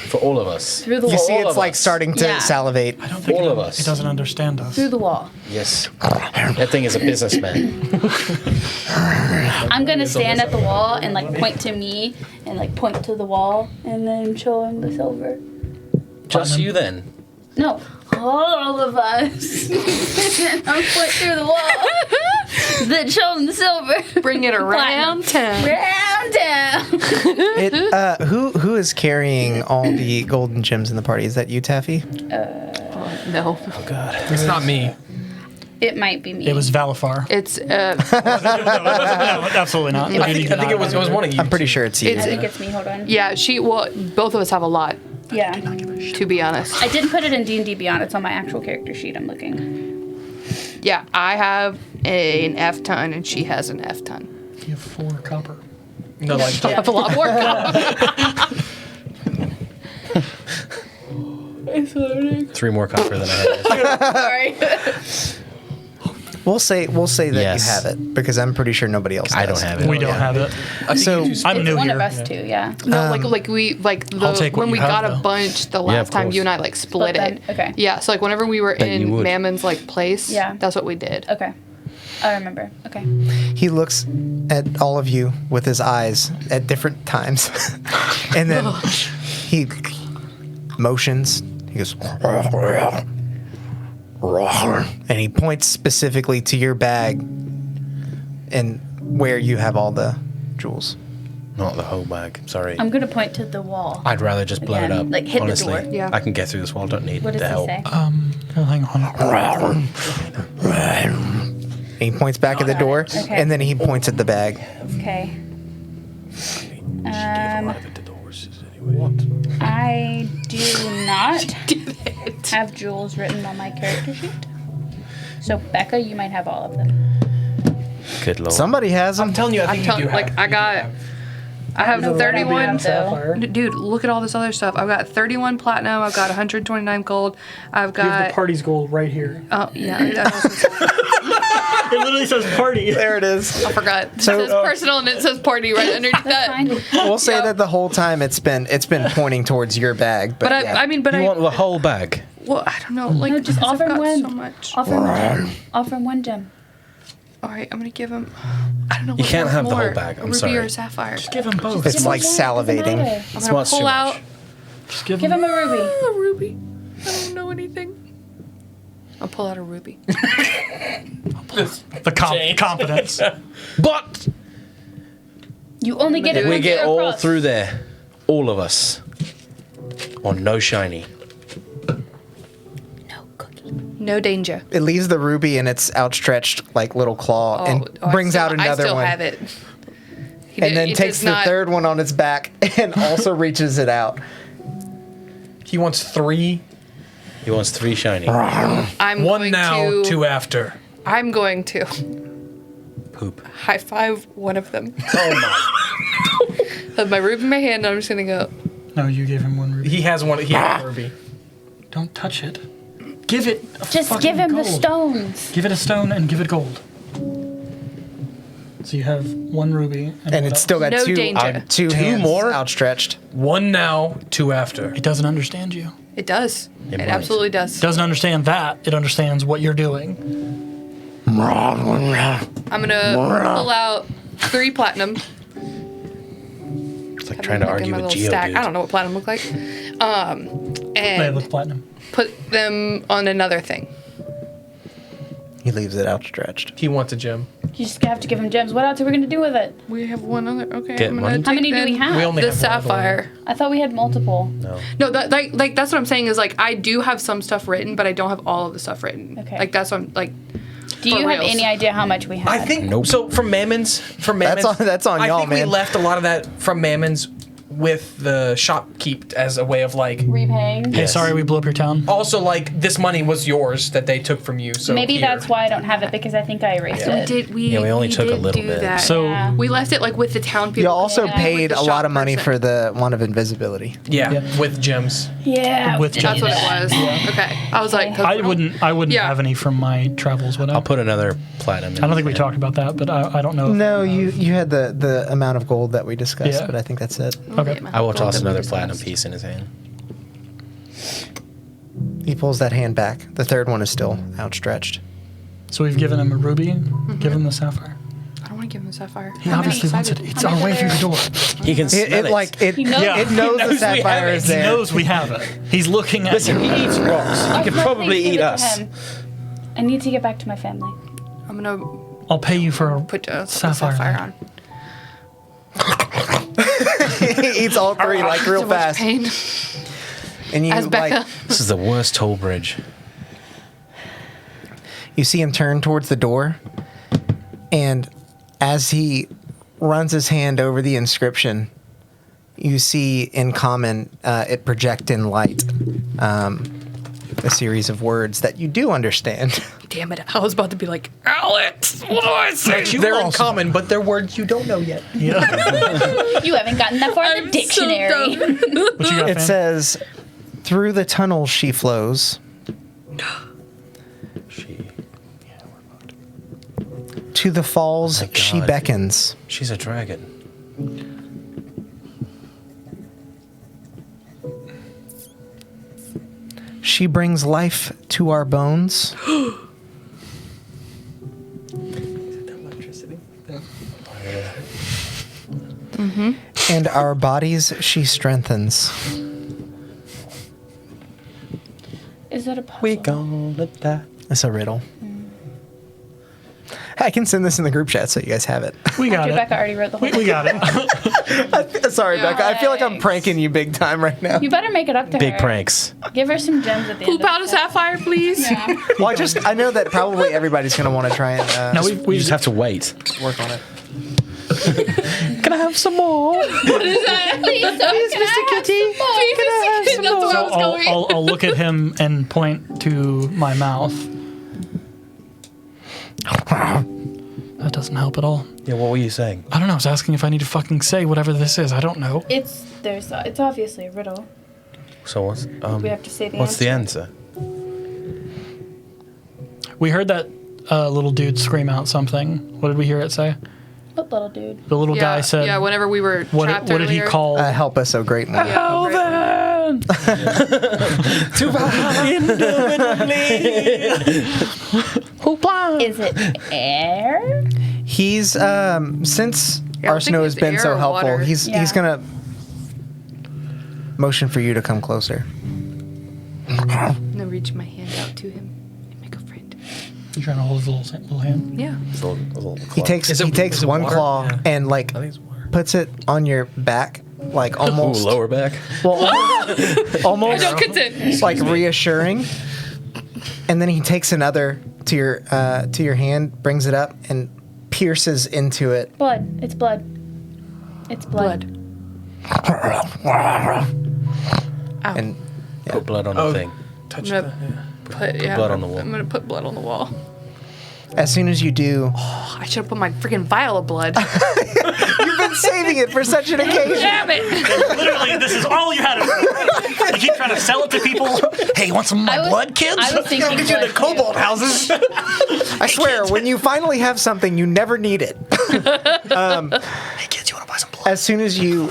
For all of us. through the You wall. see all it's of like us. starting to Yeah. salivate. I don't think all it, of us. It doesn't understand us. Through the wall. Yes. That thing is a businessman. I'm gonna stand at the wall and like point to me and like point to the wall and then show him the silver. Just you then. No, all of us. I'll point through the wall. Then show him the silver. Bring it around town. Round down. Who is carrying all the golden gems in the party? Is that you, Taffy? No, Oh God. It's not me. It might be me. It was Valifar. it's No, absolutely not. I think it was one of you. I'm pretty sure it's you. I think it's me. Hold on. yeah. Well, both of us have a lot, Yeah. to be honest. I didn't put it in D&D Beyond. It's on my actual character sheet. I'm looking. Yeah, I have an F ton and she has an F ton. You have 4 copper. No, like I have a lot more. Three more copper than I had. Sorry. We'll say that Yes. you have it because I'm pretty sure nobody else does. I don't have it. We don't have it. So I'm new One here. of us two. Yeah. No, Um, I'll take what when you we have, got though. a bunch the of last time course. you and I like split Split it. them? Okay. Yeah, so like whenever we were Bet you in would. Mammon's like place, Yeah. that's what we did. Okay. I remember. Okay. he looks at all of you with his eyes at different times, and then he motions. He goes, and he points specifically to your bag and where you have all the jewels. Not the whole bag. Sorry. I'm gonna point to the wall. I'd rather just blow Again, it up. like, hit the honestly. door. Yeah. I can get through this wall. Don't need What does the he help. say? Oh, hang on. And he points back at the door, Okay. and then he points at the bag. Okay. a lot of it to the horses anyway. I do not have jewels written on my character sheet. So Becca, you might have all of them. Good lord. Somebody has them. I'm telling you, I think I'm you do telling, have. like I have know what I 31. have, though. Dude, look at all this other stuff. I've got 31 platinum. I've got 129 gold. I've You have got. the party's gold right here. Oh yeah, I It literally says party. There it is. forgot. So- it says personal and it says party right underneath That's that. fine. We'll say Yeah. that the whole time it's been pointing towards your bag. But, But yeah. I mean, but You I. want the whole bag? Well, I don't know. Like, No, just because offer I've him got one. so much. Offer him a gem. Offer him one gem. All right, I'm gonna give him. I don't know. You what can't one's have the whole more, bag, a I'm ruby sorry. or a sapphire. Give him both. It's Give him like one, doesn't salivating. matter. I'm It's gonna much too pull much. out Just give Give him. him a ruby. a ruby. I don't know anything. I'll pull out a ruby. The confidence. But You only get it we once get you're all across. through there. All of us. On no shiny. No cookie. No danger. It leaves the ruby in its outstretched like little claw and brings out another I still one. have it. And then takes the third one on its back and also reaches it out. He wants 3. He wants 3 shiny. I'm 1 going now, to, 2 after. I'm going to Poop. high five one of them. Oh my. I have my ruby in my hand, and I'm just gonna go. No, you gave him one ruby. He has one. He has a Ruby. Don't touch it. Give it a Just fucking give him gold. the stones. Give it a stone and give it gold. So you have 1 ruby. And what it's else? still got No two danger. two Two hands more? outstretched. 1 now, 2 after. It doesn't understand you. It does. It might. absolutely does. It doesn't understand that. It understands what you're doing. I'm gonna pull out 3 platinum, It's like trying to Like in argue my with little stack. Geodude. I don't know what platinum look like. They look And platinum. put them on another thing. He leaves it outstretched. He wants a gem. You just have to give him gems. What else are we going to do with it? We have one other. Okay. Get I'm gonna one? take How many do then we have? We only the have one other one. sapphire. I thought we had multiple. No. No, that, like that's what I'm saying is like I do have some stuff written, but I don't have all of the stuff written. Okay. Like that's what I'm like. Do you For have reals. any idea how much we had? I think Nope. so. From Mammon's, That's on I y'all, think man. we left a lot of that from Mammon's with the shopkeep as a way of like. repaying. Hey, Yes. sorry we blew up your town. Also, like this money was yours that they took from you. So Maybe here. that's why I don't have it because I think I erased it. Yeah, we only took a did little do bit. That. So- Yeah. We left it like with the town people. You also Yeah. paid With a the lot shop of money person. for the one of invisibility. Yeah, with gems. Yeah. With did That's what that. it was. Okay. I was like, Okay. I wouldn't Yeah. have any from my travels, would I? I'll put another platinum in. I don't think we his talked about that, but I don't know. if- No, you had the amount of gold that we discussed, Yeah. but I think that's it. Okay. I will toss another platinum piece in his hand. He pulls that hand back. The third one is still outstretched. So we've given him a ruby, given him the sapphire. I don't want to give him a sapphire. He obviously wants it. It's on the way through the door. He can smell it. He knows- Yeah. it knows the knows we sapphire have is He there. knows we have it. He's looking at Listen, you. he eats rocks. He Oh, could no, probably please give eat it to us. him. I need to get back to my family. I'm gonna I'll pay you for a put a sapphire. sapphire on. He eats all three like real So much fast. pain. And you As Becca. like This is the worst toll bridge. you see him turn towards the door, and as he runs his hand over the inscription, you see in common it project in light a series of words that you do understand. Damn it! I was about to be like, Alex, what do I say? They're in common, but they're words you don't know yet. You haven't gotten that far in the dictionary. What you got, It Fan? says, "Through the tunnel she flows, to the falls My she God. beckons. She's a dragon. She brings life to our bones." And our bodies she strengthens. Is that a puzzle? We gonna die. It's a riddle. I can send this in the group chat so you guys have it. We got it. Rebecca already wrote the whole We got it. Sorry, Becca. I feel like I'm Thanks. pranking you big time right now. You better make it up to Big her. pranks. Give her some gems at the end. Poop out a sapphire, please. Yeah. Well, I know that probably everybody's going to want to try and No, We just have to wait. work on it. Can I have some more? What is that? Please, Mr. Kitty. That's where I So was going. I'll look at him and point to my mouth. That doesn't help at all. Yeah, what were you saying? I don't know. I was asking if I need to fucking say whatever this is. I don't know. It's obviously a riddle. So what's We have to say the what's answer. the answer? We heard that little dude scream out something. What did we hear it say? What little dude? The little guy said. Yeah, whenever we were What, trapped what did he earlier. call? Help us, oh great one. Yeah, right. Is it air? He's since Yeah, I Arsino think has it's been air so or helpful, water. he's Yeah. gonna motion for you to come closer. And then reach my hand out to him and make a friend. You trying to hold his little hand? Yeah. It's a little He club. takes Is it one water? claw Yeah. and like I think it's water. puts it on your back, like Ooh, almost lower back. well, almost No, continue. like reassuring. And then he takes another to your hand, brings it up, and pierces into it. Blood. It's blood. It's blood. Ow. And Put blood on the thing. Touch I'm the. gonna put blood on the wall. I'm gonna put blood on the wall. as soon as you do, I should have put my freaking vial of blood. you've been saving it for such an occasion. Damn it! Literally, this is all you had. You keep trying to sell it to people. Hey, you want some of my blood, kids? I was thinking Get you blood, the cobalt too. houses. I swear, when you finally have something, you never need it. Hey, kids, you want to buy some blood? As soon as you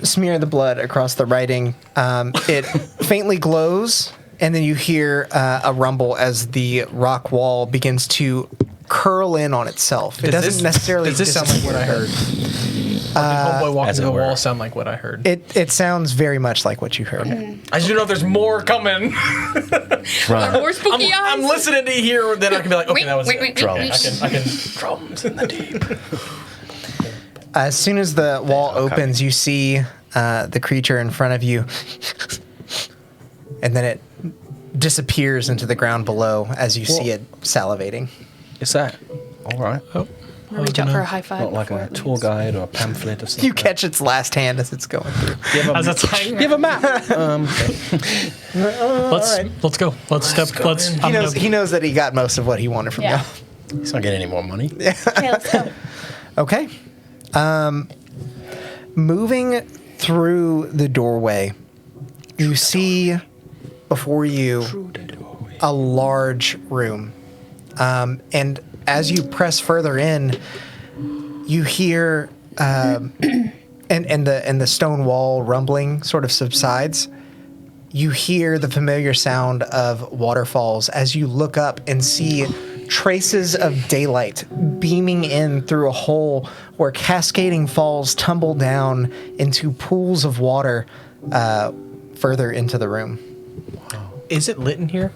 smear the blood across the writing, it faintly glows, and then you hear a rumble as the rock wall begins to curl in on itself. It doesn't necessarily. Does this sound like what I heard? Homeboy walking as to it the were. wall sound like what I heard. It sounds very much like what you heard. I just don't know if there's more coming. Run. More spooky eyes. I'm listening to hear, then I can be like, okay, that was it. Drums. I can. Drums in the deep. As soon as the wall opens, you see the creature in front of you, and then it disappears into the ground below as you see it salivating. Is that all right? Oh, Reach out for a high five. Not like before a it tour leaves. guide or a pamphlet or something. You catch its last hand as it's going through. as it's like, Give a map. let's go. Let's step. Let's. He knows that he got most of what he wanted from Yeah. He's not getting any more money. Okay, let's go. you. Okay. Moving through the doorway, you see before you a large room. And as you press further in, you hear and the stone wall rumbling sort of subsides. You hear the familiar sound of waterfalls as you look up and see traces of daylight beaming in through a hole where cascading falls tumble down into pools of water further into the room. Is it lit in here?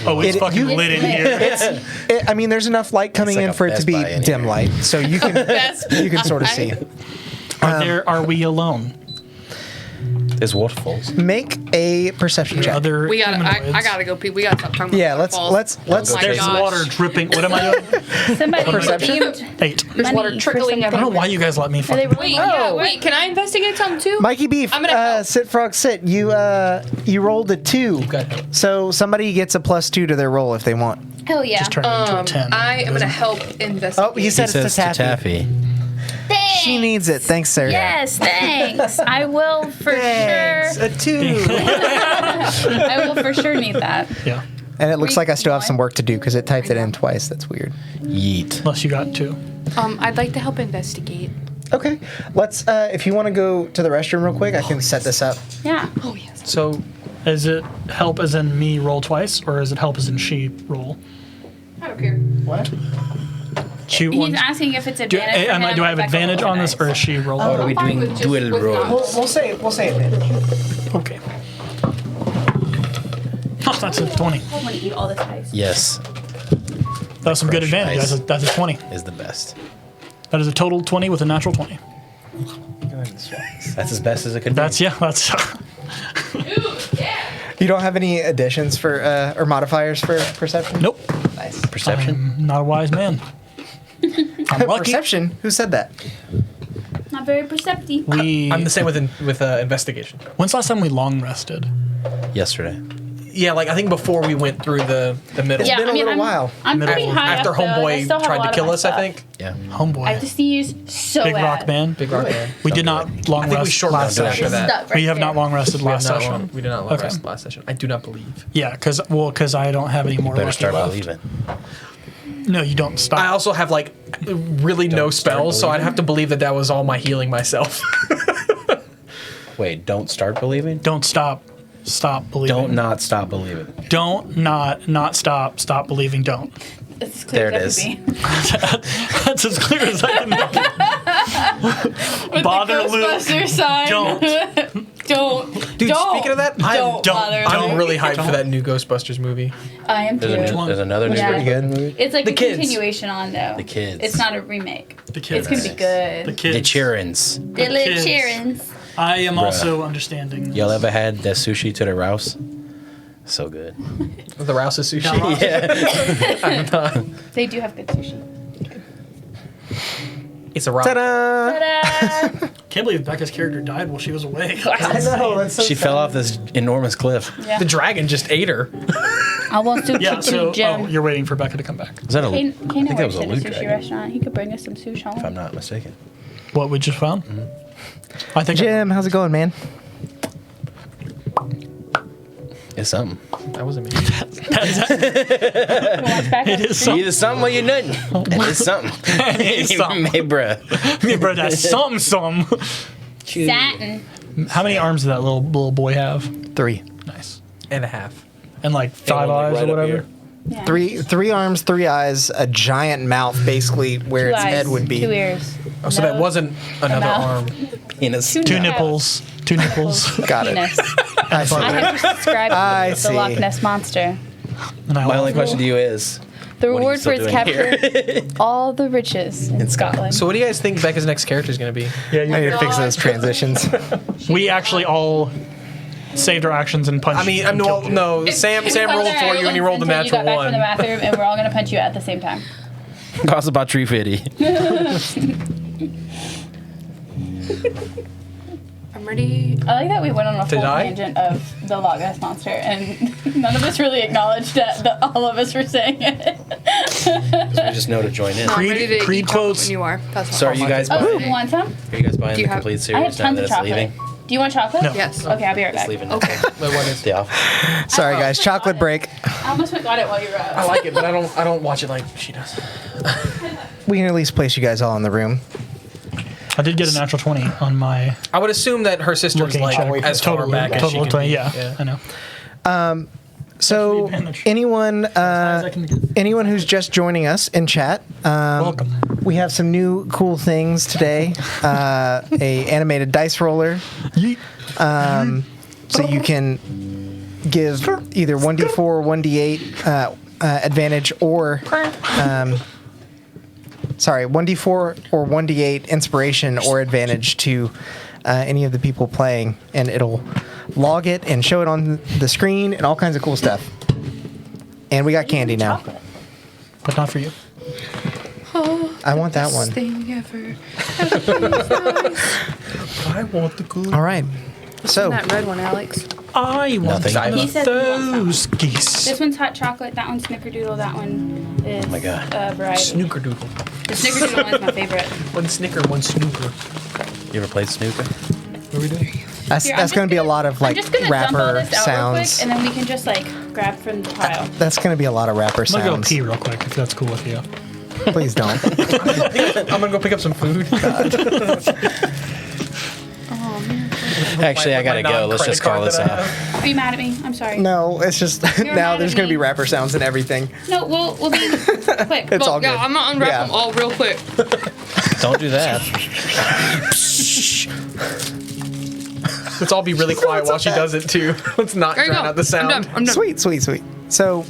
Oh, it's It- fucking you- lit in here. I mean, there's enough light coming like in a for it to Best be Buy in dim here. light, so you can sort of see. Are we alone? There's waterfalls. Make a perception check. Other We gotta. humanoids? I gotta go pee. We gotta stop talking about Yeah, let's waterfalls. let's Oh my There's gosh. water dripping. What am I doing? Somebody Perception? themed 8. There's water money trickling for I don't know something. why you guys let me Are they fucking. really? Wait, yeah, wait. Can I investigate something too? Mikey Beef, I'm gonna help. sit frog sit. You rolled a 2. Got help. So somebody gets a +2 to their roll if they want. Hell yeah. Just turn it into a 10. I am gonna help investigate. Oh, he said He it's says to to Taffy. Taffy. Thanks. She needs it. Thanks, sir. Yes, thanks. I will for Thanks. sure. A 2. I will for sure need that. Yeah. And it looks like I still have some work to do because it typed it in twice. That's weird. Yeet. Unless you got 2. I'd like to help investigate. Okay. Let's, if you want to go to the restroom real quick, I can set this up. Yeah. Oh yes. So, Is it help as in me roll twice, or is it help as in she roll? I don't care. What? She He's wants. asking if it's Do, advantage. for him do I have or if advantage roll on the this, or dice. is she rolling? Or are we Fine doing with just- dual with roll? not- We'll say advantage. Okay. Oh, that's a 20. I want to eat all this ice. Yes, That's some good Fresh advantage. ice. That's a 20. is the best. That is a total 20 with a natural 20. That's as best as it could be. That's that's. You don't have any additions for, or modifiers for perception? Nope. Nice. Perception. I'm not a wise man. I'm lucky. Perception? Who said that? Not very perceptive. We. I'm the same with investigation. When's the last time we long rested? Yesterday. Yeah, like I think before we went through the middle. Yeah, been a little I'm, while. I'm pretty Middle- high After up, though. I still Homeboy have a tried lot to of kill my us, I stuff. think. Yeah. Homeboy. I just use so Big bad. Rock Man. Big Rock Man. We did not long I think we rest short last rested after session. that. Stuck right We have there. not long rested last We session. did not long Okay. rest last session. I do not believe. Yeah, because I don't have any more Better lucky start left. believing. No, you don't stop. I also have like really no Don't start spells, so I'd believing. have to believe that was all my healing myself. Wait, don't start believing? Don't stop. Stop believing. Don't not stop believing. Don't not stop. Stop believing. Don't. It's as clear There it as is. it can be. That's as clear as I can make it. Bother Luke. Ghostbuster sign. Don't. Don't. Dude, don't. speaking of that, don't don't- bother I'm Luke. really hyped Don't. for that new Ghostbusters movie. I am There's, too. there's another new Yeah. Pretty good. movie. It's like The a kids. continuation on though. The kids. It's not a remake. The kids. It's gonna be good. The kids. The Cheerins. The little kids. cheerings. I am Bruh. also understanding. Y'all ever had the sushi to the Rouse? So good. The Rouse's sushi. Yeah. They do have good sushi. It's a rock. Ta-da! Ta-da! Can't believe Becca's character died while she was awake. I know, that's so She sad. fell off this enormous cliff. Yeah. The dragon just ate her. I want to Yeah, so Jim. you're waiting for Becca to come back. Is that a? Kane I think that works was a at a loot sushi dragon, restaurant. He could bring us some sushi home. if I'm not mistaken. What we just found? I think Jim, how's it going, man? It's something. That wasn't me. it is something. Either something or you're nothing. It's something. It's something. Hey, bruh. Me, bro, that's some. Satin. How many arms does that little boy have? 3. Nice. And a half. And like 5 one, like, eyes right or up whatever. here. Yeah. Three arms, 3 eyes, a giant mouth, basically where 2 its eyes, head would be. 2 ears. Oh, so that nose, wasn't another mouth. arm. Penis. Two Two nipples. nipples. Two nipples. Got it. Penis. I see. I have just described I the see. Loch Ness monster. And I My only love- question to you is, The what are you reward still for its doing here? capture all the riches in Scotland. So what do you guys think Becca's next character is going to be? Yeah, I need to fix those transitions. we actually all saved our actions and punched. I mean, and killed you. no. Sam rolled for you and you rolled a Until you natural got back from the one. bathroom, and we're all gonna punch you at the same time. Cost about 350. I'm ready. I like that we went on a full I? tangent of the Loch Ness monster, and none of us really acknowledged that all of us were saying it. We just know to join in. I'm ready to Creed eat chocolate quotes. when you are. That's So are you guys Oh, buying? you want some? Are you guys buying Do you the have- complete I have series now tons that of it's chocolate. leaving? Do you want chocolate? No. Yes. Okay, I'll be right It's back. leaving. Okay. Wait, what is? Yeah. Sorry, guys. Chocolate break. I almost forgot it while you were I out. like it, but I don't watch it like she does. We can at least place you guys all in the room. I did get a natural 20 on my I would assume that her sister's looking like check. as far Total- back as total she can 20, be. yeah, I know. So, advantage. anyone as I can get. anyone who's just joining us in chat, Welcome. we have some new cool things today. A animated dice roller, Yeet. so you can give either 1d4 or 1d8 advantage, or 1d4 or 1d8 inspiration or advantage to any of the people playing, and it'll log it and show it on the screen and all kinds of cool stuff. And we got candy now. But not for you. I want that one. Thing ever. I want the cool. All right. So, That red one, Alex. I want Nothing. some He of says he wants those geese. This one's hot chocolate. That one's snickerdoodle. That one is my God. variety. Snookerdoodle. The snickerdoodle one is my favorite. One snicker, one snooker. You ever played snooker? What are we doing? that's Here, I'm that's just going to be a lot of I'm like just gonna dump all rapper this out real quick, sounds. and then we can just like grab from the pile. That's going to be a lot of rapper I'm gonna go sounds. pee real quick if that's cool with you. Please don't. I'm gonna go pick up some food. Actually, I gotta My go. Let's just call non-credit this card that I out. have. Are you mad at me? I'm sorry. No, it's just You're now mad there's at going to be me. rapper sounds and everything. No, we'll be quick. It's all Yeah, good. I'm gonna unwrap Yeah. them all real quick. Don't do that. Let's all be really quiet while she does it too. Let's not There you drown go. out the sound. I'm done. I'm done. Sweet, sweet, sweet. So,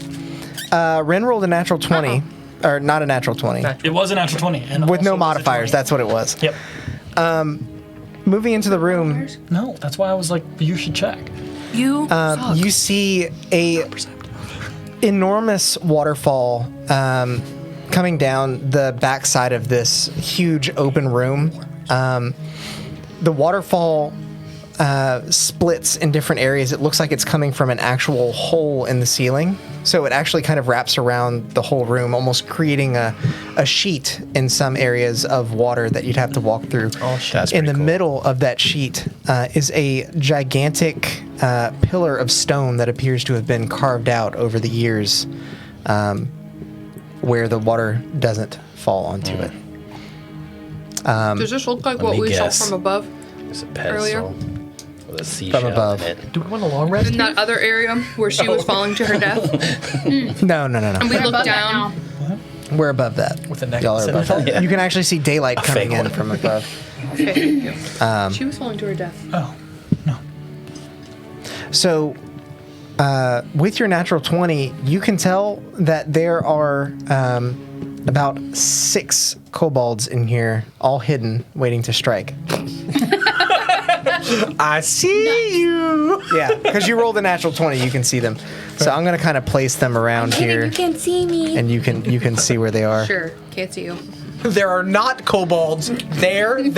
Ren rolled a natural 20, or not a natural 20, It was a natural 20. And with no also was a modifiers. 20. That's what it was. Yep. Moving into the room, No, that's why I was like, you should check. You suck. you see a enormous waterfall coming down the backside of this huge open room. The waterfall splits in different areas. It looks like it's coming from an actual hole in the ceiling. So it actually kind of wraps around the whole room, almost creating a sheet in some areas of water that you'd have to walk through. That's In pretty the cool. middle of that sheet is a gigantic pillar of stone that appears to have been carved out over the years, where the water doesn't fall onto it. Does this look like Let what me we guess. saw from above? It's a Earlier. pedestal with a seashell above. in it. Do we want a long rest? In that other area where she was falling to her death? No. We We're looked above that down. now. We're above that. With a necklace Y'all are in above it. that. Yeah. You can actually see daylight coming fake in one. from above. Okay, thank you. She was falling to her death. Oh, no. So, with your natural 20, you can tell that there are about 6 kobolds in here, all hidden, waiting to strike. I see you. Yeah, because you rolled a natural 20, you can see them. So I'm gonna kind of place them around here, You can't see me. and you can see where they are. Sure, can't see you. There are not kobolds. There. I'm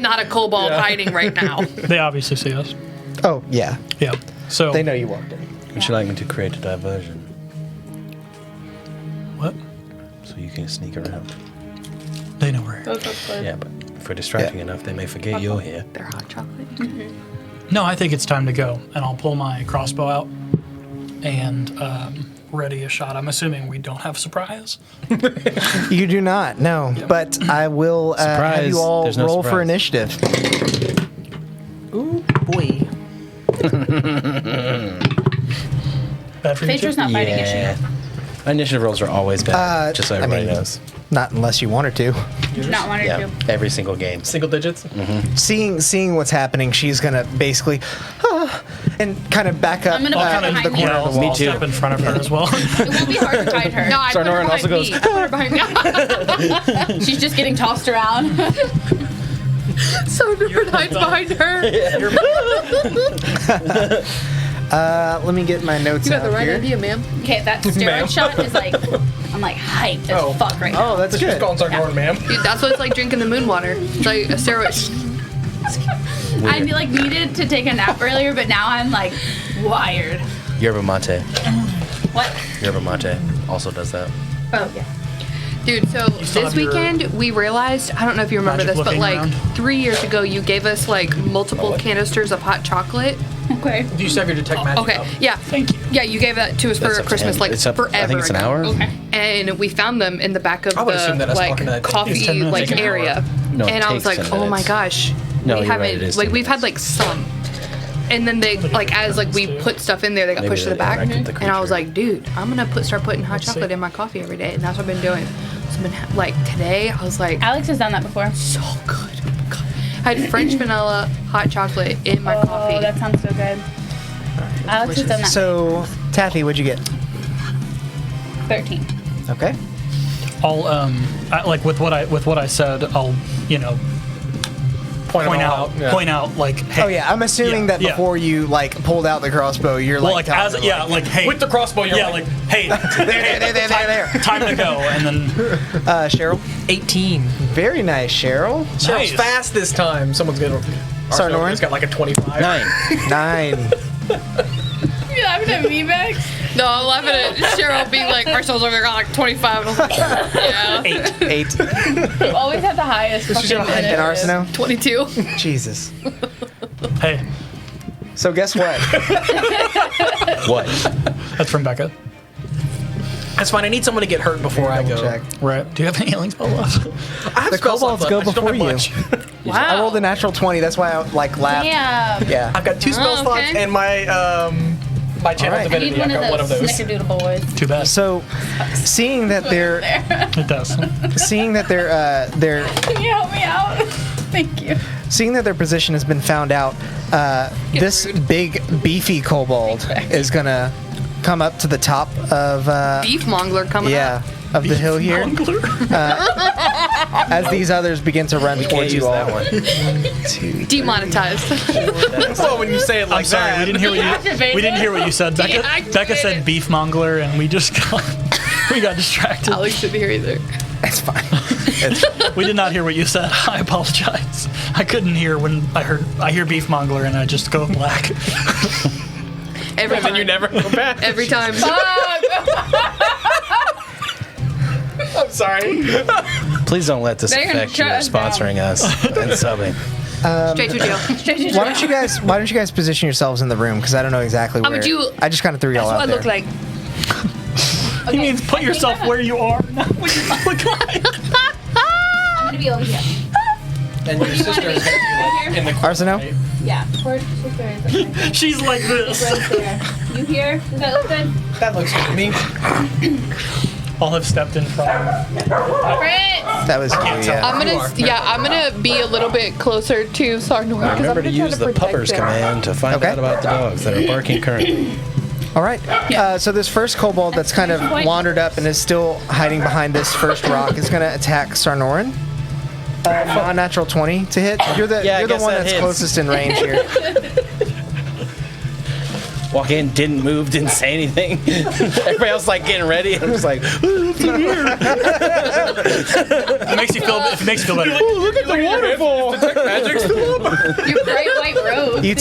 not a kobold hiding right now. They obviously see us. Oh yeah, Yeah. So they know you walked in. Would you like me to create a diversion what? so you can sneak around? They know we're here. Both of us. Yeah, but if we're distracting enough, they may forget you're here. They're hot chocolate. No, I think it's time to go, and I'll pull my crossbow out and ready a shot. I'm assuming we don't have surprise. You do not, no. But I will have Surprise. you all There's no roll for surprise. initiative. Ooh boy. bad for you Phaedra's too? not fighting, is Yeah. she? Initiative rolls are always bad, just so I everybody mean- knows. Not unless you wanted to. Not one or Yeah, two. every single game. Single digits? Seeing what's happening, she's gonna basically and kind of back up I'm gonna put her into the behind corner me. of the Me wall. too. Step in front of her as well. It won't be hard to hide her. No, I put her Sarnoran behind also goes, me. I put her behind me. She's just getting tossed around. Sarnoran hides behind her. Let me get my notes You got out the right here. idea, ma'am. Okay, that steroid shot is like, I'm like hyped as fuck right now. Oh, that's She's good. calling Sarnoran, ma'am. Dude, that's what it's like drinking the moon water. It's like a steroid. I like needed to take a nap earlier, but now I'm like wired. Yerba mate. What? Yerba mate also does that. Oh yeah. Dude, so still this have your weekend we realized, I don't know if you remember this, but magic like looking around? 3 years ago you gave us like multiple canisters of hot chocolate. Okay. Do you still have your detect magic Okay, up? yeah. Thank you. Yeah, you gave that to us That's for up to Christmas him. like It's up- forever I think it's an ago. hour. Okay. And we found them in the back of I would assume that the us like talking about it It's coffee 10 minutes. like Take an hour. area. No, it And I was takes like, 10 oh my minutes. gosh. No, we you're right, haven't it is like 10 we've had minutes. like some. And then they like as like we put stuff in there, they got Maybe pushed to the they back. interacted with the And I was creature. like, dude, I'm gonna start putting hot chocolate in my coffee every day, and that's what I've been doing. So I've been like today, I was like, Alex has done that before. so good. Oh my God. I had French vanilla hot chocolate in my coffee. Oh, that sounds so good. Alex has done that. So, Taffy, what'd you get? 13. Okay. I'll like with what I said, I'll point out like, hey. Oh yeah, I'm assuming Yeah, that yeah. before you like pulled out the crossbow, you're Well, like, like as telling her, yeah, like hey, With the crossbow, you're yeah, like, like hey, there. time to go, and then Cheryl. 18. Very nice, Cheryl. Cheryl's Nice. fast this time. Someone's gonna. Sarnoran? It's got like a 25. 9. 9. You laughing at me, Max? No, I'm laughing at Cheryl being like, Marcel's over there got like 25. And I was like, yeah. 8. You always have the highest fucking And initiative. Arsino. 22. Jesus. hey, So guess what? What? that's from Becca. That's fine. I need someone to get hurt before I go. Check. Right? Do you have any healing spell left? I have The spell kobolds slots go left, I just don't before have you. much. I rolled a natural 20. That's why I like laughed. Damn. Yeah. I've got 2 spell Oh, slots okay. and my channel Alright. I need divinity. one I've got of one of those those. snickerdoodle boys. Too bad. So, seeing that they're It does. seeing that Can you help me out? Thank you. seeing that their position has been found out, this rude. big beefy kobold is gonna come up to the top of Beef mongler coming up. of the hill here as these others begin to run Can't towards use you all. that one. 2, Demonetized. Well, when you say it like I'm sorry, that. we didn't hear what you said. Becca Deactivated. said beef mongler, and we just got distracted. Alex didn't hear either. It's fine. We did not hear what you said. I apologize. I couldn't hear when I hear beef mongler, and I just go black. Every And then time. you never go back. Every time. I'm sorry. Please don't let this They're gonna affect you shut us sponsoring us and subbing. Straight to jail. Straight to Why don't you guys position yourselves in the room? Because I don't know exactly How where. would you- I just kind of threw y'all That's out what I there. look like. He means put yourself where you are, not what you look like. I'm gonna be over here. And your sister is going to be like in the corner. Arsino? right? Yeah. Poor sister is okay. She's like this. Right there. You here? Does that look good? That looks good to me. All have stepped in front. Fritz! That was you, yeah. I'm gonna be a little bit closer to Sarnoran. Remember to use the puppers command to find Okay. out about the dogs that are barking currently. All right. So this first kobold that's kind of wandered up and is still hiding behind this first rock is going to attack Sarnoran. Non-natural 20 to hit. You're the Yeah, I guess one that that's hits. closest in range here. Walk in, didn't move, didn't say anything. Everybody else like getting ready. I'm just like, It makes you feel better. Look at the waterfall. Detect magic's still up. Your bright white robe. You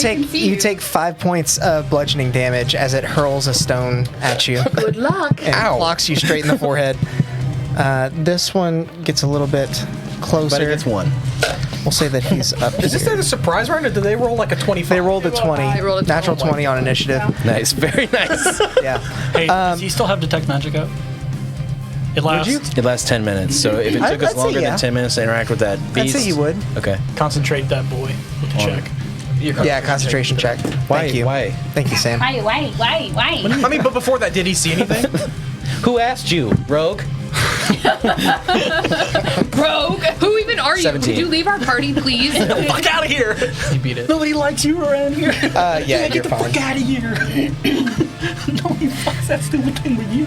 take 5 points of bludgeoning damage as it hurls a stone at you Good luck. and clocks you straight in the forehead. This one gets a little bit closer. but it gets 1. We'll say that he's up. Is this here. the surprise round or did they roll like a 25? They rolled a 20. They rolled a Natural 20. 20 on initiative. Nice, very nice. Yeah. Hey, does he still have detect magic out? It lasts. It lasts 10 minutes, so if it I'd took us say longer yeah. than 10 minutes to interact with that I'd beast, say you would. Okay. Concentrate that boy with the check. Yeah, concentration check. Thank you. Why? Thank you, Sam. Why? I mean, but before that, did he see anything? Who asked you, Rogue? Rogue, who even are you? 17. Would you leave our party, please? Fuck out of here! He beat it. Nobody likes you around here. Yeah, you're fine. Fuck out of here. Nobody fucks that stupid thing with you.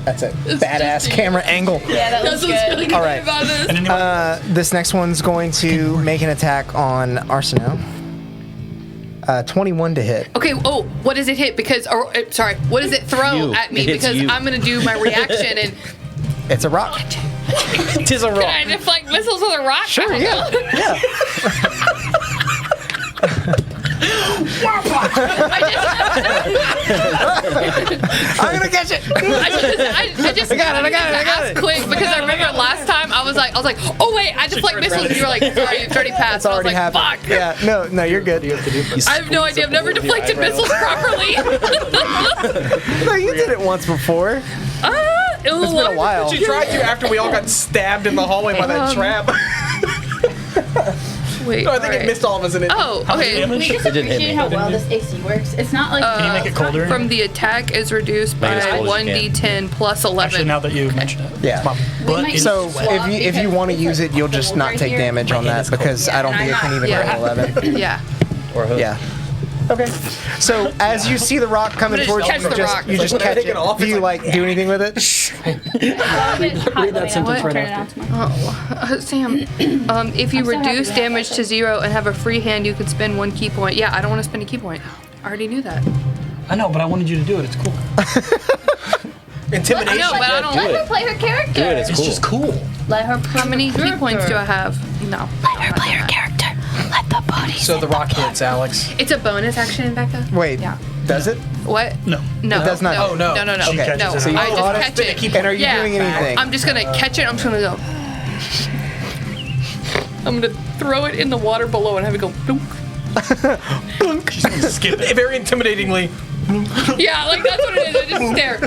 That's a badass camera angle. Yeah, that That's was what's good. really good All right. about this. And anyway, This next one's going to make an attack on Arsenault. 21 to hit. Okay, what does it hit? Because, sorry, what does it throw You. at me? It hits Because you. I'm gonna do my reaction and It's a rock. Tis a can rock. I deflect missiles with a rock? Sure, I don't yeah. know. Yeah. I'm gonna catch it. I just I got it. quick because I remember last time I was like, oh wait, I deflect missiles. And you were like, sorry, it's already passed. It's already I was like, happened. fuck. Yeah, no, you're good. I have no idea. I've never deflected missiles properly. No, you did it once before. It's been a while. She tried to after we all got stabbed in the hallway by that trap. Wait, No, I think it alright. missed all of us in it. Oh, okay. We just didn't hit appreciate me. how well this AC works. It's not like can you make it colder? From the attack is reduced by Make it as cold as you 1d10 plus 11. Actually, now that you mention it. Yeah. My butt might is So swap if you want to use it, you'll just not take damage on that because I don't think it can even Yeah. hit 11. Yeah. Or who? Yeah. Okay. So as you see the rock coming I'm gonna towards catch you, the rock. you just catch Take it. it off, Do it's you like- like do anything with it? Read that sentence right after. Sam, if you I'm so happy reduce to have damage that. to 0 and have a free hand, you could spend 1 key point. Yeah, I don't want to spend a key point. I already knew that. I know, but I wanted you to do it. It's cool. Intimidation. No, but I don't. do let it. her play her character. Do it. It's It's cool. just cool. Let her play How many her key points do I character. have? No. Let her play her character. Let the body. So the rock hits Alex. It's a bonus action, Becca. Wait. Yeah. Does it? What? No. No. It does not. No. Oh, no. No. She Okay. catches No. it. So you I just caught it, catch spin a it. key And are you Yeah. doing anything? I'm just gonna catch it. I'm just gonna go. I'm gonna throw it in the water below and have it go. Bloop. She's gonna skip it. Very intimidating. Yeah, like that's what it is. I just stare.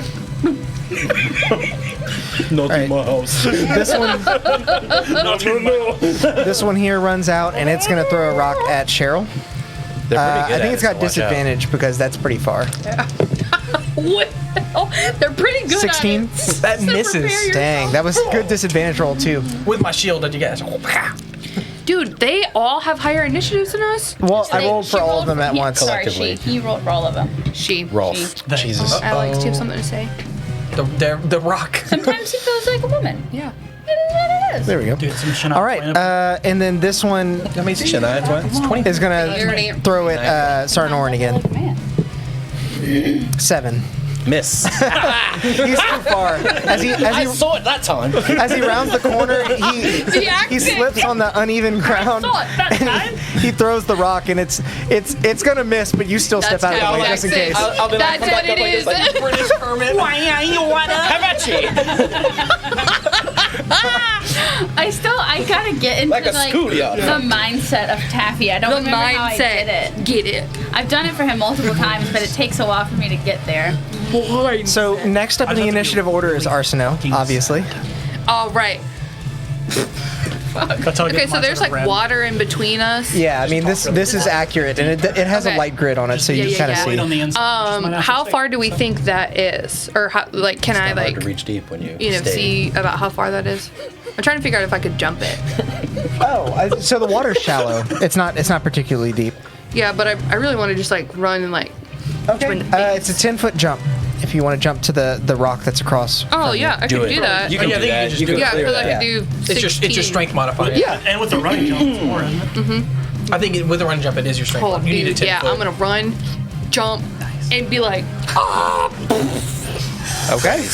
Not Right. in my house. This one, this one here runs out, and it's gonna throw a rock at Cheryl. They're pretty I good think at it's it, got so watch out. disadvantage because that's pretty far. What? the hell? They're pretty good. 16? At it. That So misses. prepare yourself. Dang, that was a good disadvantage roll too. With my shield, did you guys? Dude, they all have higher initiatives than us. Well, I rolled for She all of them at he- once. Sorry, Collectively. he rolled for all of them. She. Rolf. They. Jesus. Alex, do you have something to say? The rock. Sometimes he feels like a woman. Yeah. It is what it is. There we go. Dude, some Shania All right, Twain. and then this one I mean, shit, it's 20. is gonna throw it Sergeant Orin again. Like a man. 7. Miss. He's too far. As he saw it that time. as he rounds the corner, he accent. slips on the uneven ground. saw it that time. He throws the rock, and it's gonna miss, but you still step out of the way just in case. I'll be like, That's what it is. British Kermit. How about you? I gotta get into Like a schoolyard. the mindset of Taffy. I don't The remember how I did it. mindset. Get it. I've done it for him multiple times, but it takes a while for me to get there. So next up in the have to initiative order is Arsenault, obviously. All right. That's how I get Okay, so mine there's sort of like red. water in between us. Yeah, I mean this is accurate, and it has a Okay. light grid on it, so you Yeah, kind of yeah. see. Right on the inside. Just my natural How state. far do we think that is, or how, like, can I It's not hard like, to reach deep when you you know, stay. see about how far that is? I'm trying to figure out if I could jump it. So the water's shallow. It's not particularly deep. Yeah, but I really want to just like run and like. Okay. It's a 10-foot jump. If you want to jump to the rock that's across. Oh yeah, I Do could it. do that. You can Yeah, I do think you that. can just You do can it. Yeah, I clear feel like that. I could do. It's your strength modifier. Yeah. And with the running jump, it's more, isn't it? I think with the run jump, it is your strength. Oh, You need a dude, 10 yeah, foot. I'm gonna run, jump, and be like, Okay.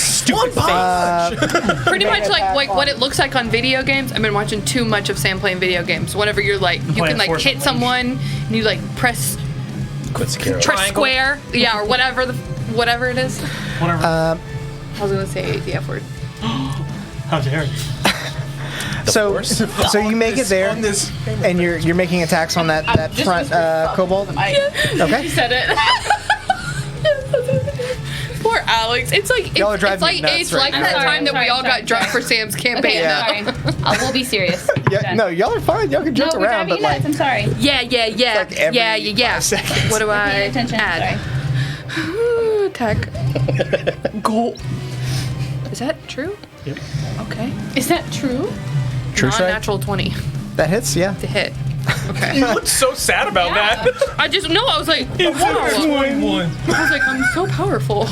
pretty much like what it looks like on video games. I've been watching too much of Sam playing video games. Whenever you're like, you playing can like Force hit Unleashed. someone and you like press Quit secure. square, yeah, or whatever it is. Whatever. I was gonna say the F word. How dare you? So you make it there, and you're making attacks on that front cobalt. Okay. You said it. Poor Alex. Alex. It's like Y'all are it's driving like me nuts it's right like now. that Sorry, time that we all sorry, got drunk sorry. for Sam's campaign. Okay, sorry. We'll be serious. Yeah, Okay. no, y'all are fine. Y'all can No, joke we're around, driving but you nuts. I'm sorry. Yeah. like every Yeah. 5 seconds. What do I Pay attention. add? Sorry. Tech. Goal. Is that true? Yep. Okay. Is that true? True strike? Non-natural 20 That hits, yeah. to hit. Okay. You look so sad about Yeah. that. I was like, wow. 21. I was like, I'm so powerful.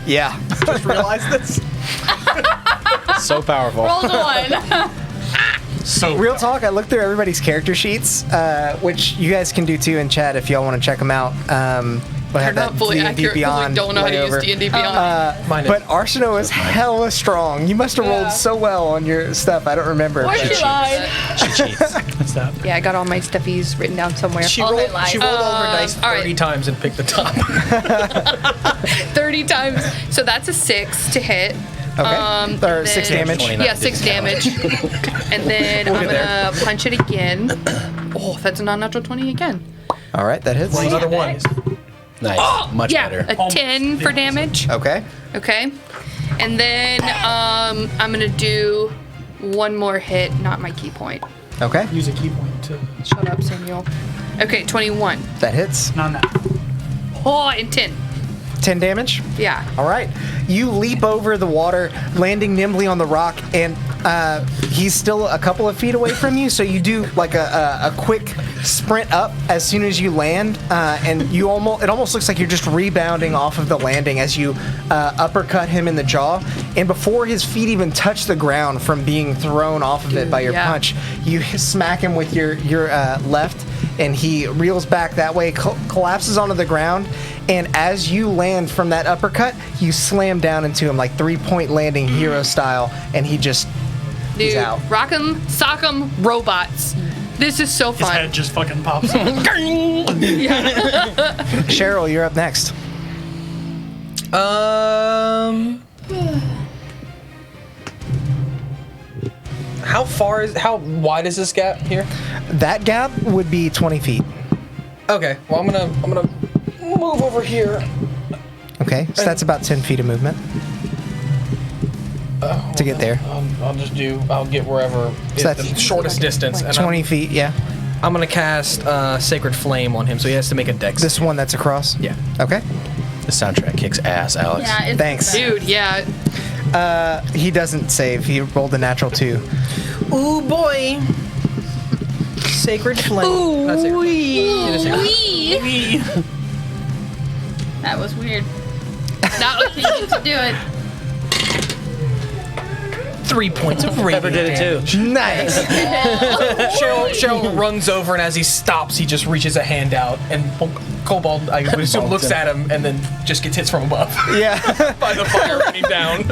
Yeah. Just realized this. So powerful. Roll the one. So Real talk, I looked through everybody's character sheets, which you guys can do too in chat if y'all want to check them out. But I They're have not fully D&D accurate because we Beyond don't know how to layover. use D&D Beyond. Mine is. But Arsenault is hella strong. You must have rolled so well on your stuff. I don't remember. Or she lied. She cheats. That's that. Yeah, I got all my stuffies written down somewhere. She All rolled, her lies. she rolled all her dice all 30 right. times and picked the top. 30 times. So that's a 6 to hit. Okay. Or and 6 then- damage. 29 Yeah, 6 damage. And then I'm there. gonna punch it again. Oh, that's a non-natural 20 again. All right, that hits. Another one. Nice. Much yeah, better. a 10 for damage. Okay. Okay. And then I'm gonna do one more hit, not my key point. Okay. Use a key point to. Shut up, Samuel. Okay, 21. That hits. Not that. Oh, and 10. 10 damage. Yeah. All right. You leap over the water, landing nimbly on the rock, and he's still a couple of feet away from you. So you do like a quick sprint up as soon as you land, and it almost looks like you're just rebounding off of the landing as you uppercut him in the jaw. And before his feet even touch the ground from being thrown off of it by your yeah. punch, you smack him with your left, and he reels back that way, collapses onto the ground. And as you land from that uppercut, you slam down into him like 3-point landing hero style, and he just he's Dude, out. rock'em, sock'em, robots. This is so His fun. head just fucking pops up. Cheryl, you're up next. How wide is this gap here? That gap would be 20 feet. Okay. Well, I'm gonna move over here. Okay, so that's about 10 feet of movement to get there. I'll get wherever is that's the shortest distance. And 20 feet, yeah. I'm gonna cast Sacred Flame on him, so he has to make a dex. This one that's across? Yeah. Okay. The soundtrack kicks ass, Alex. Yeah, it's Thanks. Dude, yeah. He doesn't save. He rolled a natural 2. Ooh boy. Sacred Flame. Ooh, Not Sacred Flame. wee. It is Sacred Flame. That was weird. That was needed to do it. 3 points of radiant Pepper did it too. Nice. Cheryl runs over, and as he stops, he just reaches a hand out, and Kobold, I would assume, looks at him and then just gets hits from above Yeah. by the fire raining down.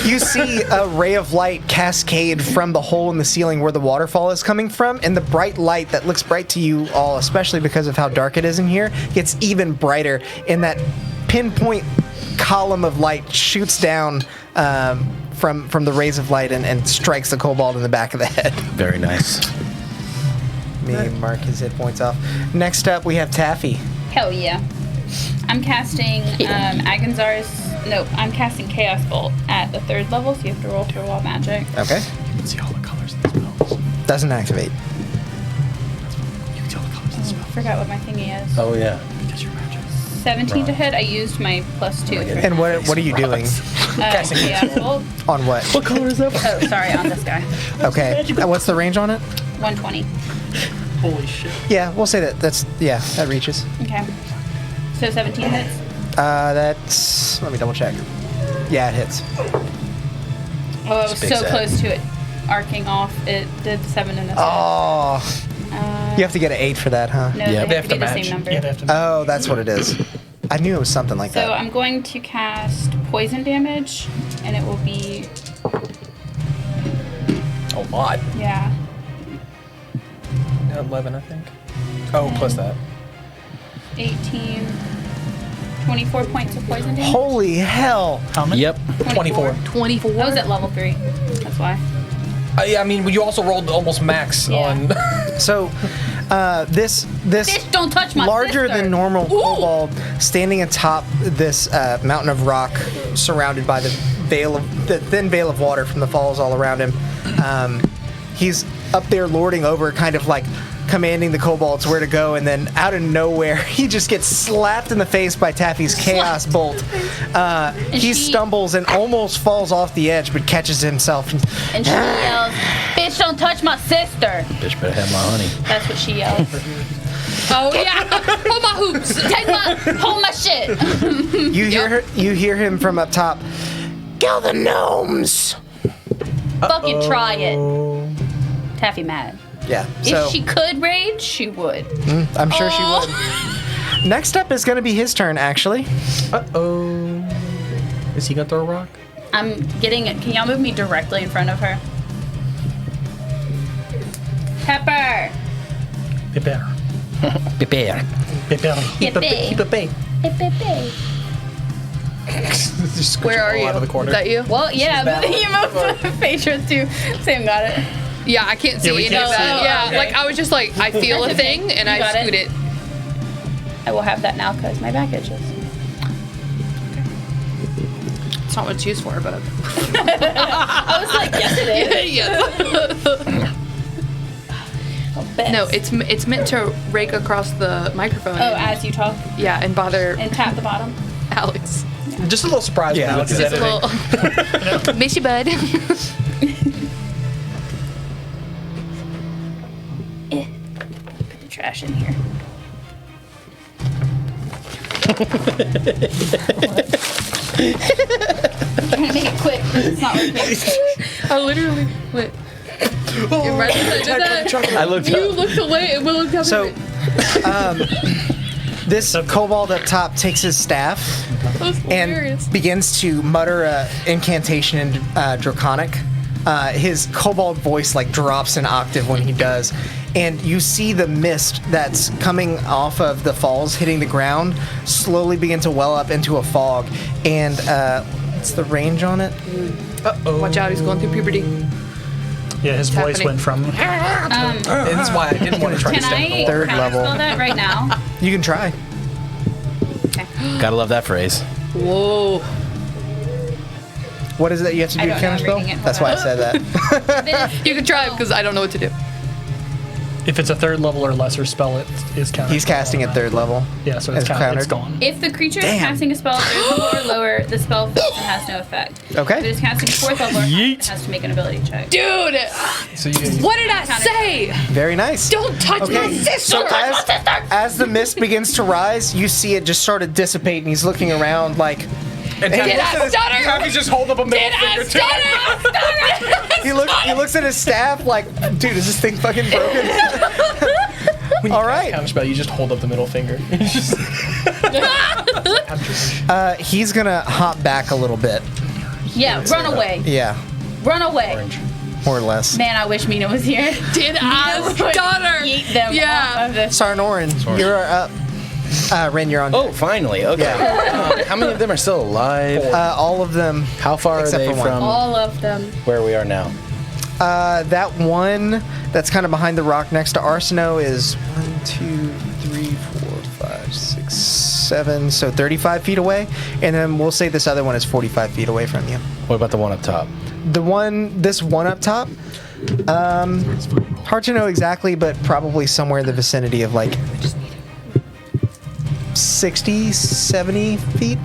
You see a ray of light cascade from the hole in the ceiling where the waterfall is coming from, and the bright light that looks bright to you all, especially because of how dark it is in here, gets even brighter, and that pinpoint column of light shoots down from the rays of light and strikes the kobold in the back of the head. Very nice. Me mark his hit points off. Next up, we have Taffy. Hell yeah. I'm casting I'm casting Chaos Bolt at the 3rd level, so you have to roll for wall magic. Okay. You can see all the colors of the spells. Doesn't activate. You can see all the colors of the I spells. forgot what my thingy is. Oh yeah. Because you're magic. 17 to hit. I used my +2. for And what are you doing? Chaos Bolt. On what? What color is that? Oh, sorry, on this guy. Okay. And what's the range on it? 120. Holy shit. Yeah, we'll say that reaches. Okay. So 17 hits. That's, let me double check. Yeah, it hits. Oh, I was It's a big so set. close to it arcing off. It did 7 and a 7. Oh, you have to get an 8 for that, huh? No, Yeah, they have to be the same number. Yeah, they have to. Oh, that's what it is. I knew it was something like So that. I'm going to cast poison damage, and it will be, A lot. yeah, 11, I think. Oh, plus that. 18, 24 points of poison damage. Holy hell. How many? Yep. 24. 24. I was at level 3. That's why. I mean, you also rolled almost max Yeah. on. So, This Bitch, don't touch my larger sister. than normal Ooh. kobold standing atop this mountain of rock, surrounded by the thin veil of water from the falls all around him. He's up there lording over, kind of like commanding the kobolds where to go, and then out of nowhere, he just gets slapped in the face by Taffy's chaos bolt. He stumbles and almost falls off the edge, but catches himself. And she yells, "Bitch, don't touch my sister!" Bitch better have my honey. That's what she yells. Oh yeah, hold my hoops. Hold my shit. You hear him from up top. Kill the gnomes. Fucking try it. Taffy mad. Yeah. If she could rage, she would. I'm sure she would. Next up is going to be his turn, actually. Is he gonna throw a rock? I'm getting it. Can y'all move me directly in front of her? Pepper. Pepper. Prepare. Pepper. Yippee. Yippee. Where are you? out of the corner. Is that you? Well, yeah, but you moved to Phaedra too. Sam got it. Yeah, I can't see we any can't of that. see it. Yeah, Okay. like I was just like, I feel a thing and You I got it? scoot it. I will have that now because my back itches. It's not what it's used for, but I was like, yes, it is. yes. Oh, best. No, it's meant to rake across the microphone. Oh, as you talk Yeah, and bother and tap the bottom. Alex. Just a little surprise Yeah, when Alex is Just a editing. little. Miss you, bud. Put the trash in here. I'm trying to make it quick, but it's not working. I literally went. Right as I did that, I looked you up. looked away and we looked up. So, this kobold up top takes his staff That was hilarious. and begins to mutter an incantation in Draconic. His kobold voice like drops an octave when he does, and you see the mist that's coming off of the falls hitting the ground slowly begin to well up into a fog. And what's the range on it? Watch out, he's going through puberty. Yeah, his voice happening. went from. And that's why I didn't want to try to Can step in the I water. Third level. spell that right now? You can try. Gotta love that phrase. Whoa. What is it you have to I do to don't know, I'm counterspell? reading it. That's why I said that. You can try it because I don't know what to do. If it's a third level or lesser spell, it is countered. He's casting at third level. Yeah, so it's It's countered. It's countered. gone. If the creature is Damn. casting a spell at third level or lower, the spell fails and has no effect. Okay. If it is casting fourth level or higher, it Yeet. has to make an ability check. Dude, So you what did I say? Very nice. Don't touch my Okay, sister. so as the mist begins to rise, you see it just sort of dissipate, and he's looking around like and Did I stutter? Taffy's just holding up a middle Did I finger too. stutter? he looks at his staff like, dude, is this thing fucking broken? When you All cast right. Counterspell, you just hold up the middle finger. It's just He's gonna hop back a little bit. Yeah, run away. Yeah, Run away. more or less. Man, I wish Mina was here. Did I stutter? Yeet them Yeah. off of this. Sarnorin, you're up. Ren, you're on. Oh, finally. Okay. How many of them are still alive? All of them. How far are except they for one. from All of them. where we are now? That one that's kind of behind the rock next to Arsino is 1, 2, 3, 4, 5, 6, 7, so 35 feet away. And then we'll say this other one is 45 feet away from you. What about the one up top? This one up top, hard to know exactly, but probably somewhere in the vicinity of like 60, 70 feet.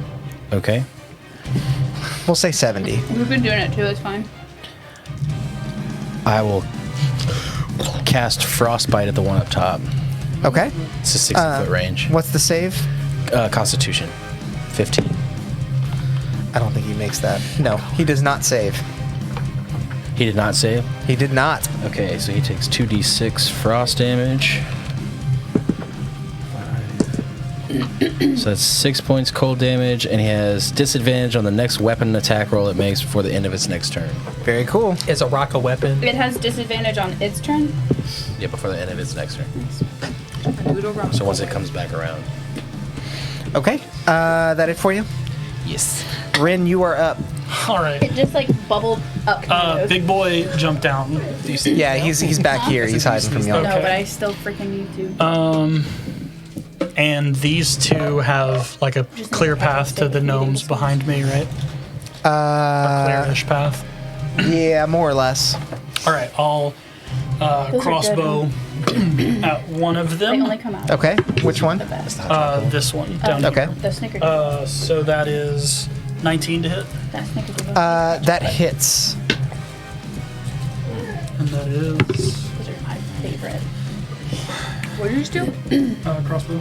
Okay. We'll say 70. We've been doing it too, it's fine. I will cast Frostbite at the one up top. Okay. It's a 60-foot range. What's the save? Constitution. 15. I don't think he makes that. No, he does not save. He did not save. He did not. Okay, so he takes 2d6 frost damage. So that's 6 points cold damage, and he has disadvantage on the next weapon attack roll it makes before the end of its next turn. Very cool. is a rock a weapon? It has disadvantage on its turn. Yeah, before the end of its next turn. Noodle rock. So once it comes back around. Okay. That it for you? Yes. Rin, you are up. All right. It just like bubbled up. my nose. Big boy jumped down. Do you see Yeah, he's back here. He's hiding from y'all. No, okay. but I still freaking need to. And these two have like a clear path to the gnomes behind me, right? A clearish path. Yeah, more or less. All right, I'll are crossbow at one of They them. only come out. Okay, which one? The best. This one down Okay. here. The snickerdoodle. So that is 19 to hit, That snickerdoodle. That hits. and that is Those are my favorite. What did you just do? crossbow.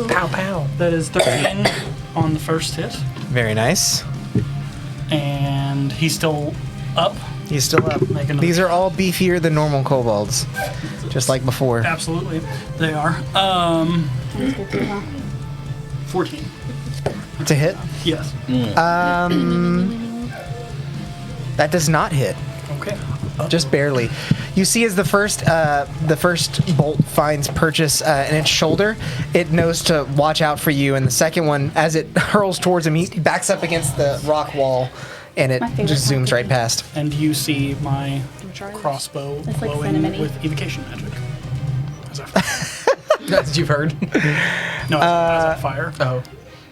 Pow pow. That is 13 on the first hit, Very nice. and he's still up. He's still up. Make another These are all beefier than normal kobolds, just like before. Absolutely, they are. That's good too, huh? 14. To hit? Yes. That does not hit. Okay. Just barely. You see, as the first bolt finds purchase in its shoulder, it knows to watch out for you, and the second one, as it hurls towards him, he backs up against the rock wall, and it My favorite just zooms one. right past. And you see my crossbow It's like glowing cinnamon-y. with evocation magic. As I That's what you've heard. no, as I fire. Oh.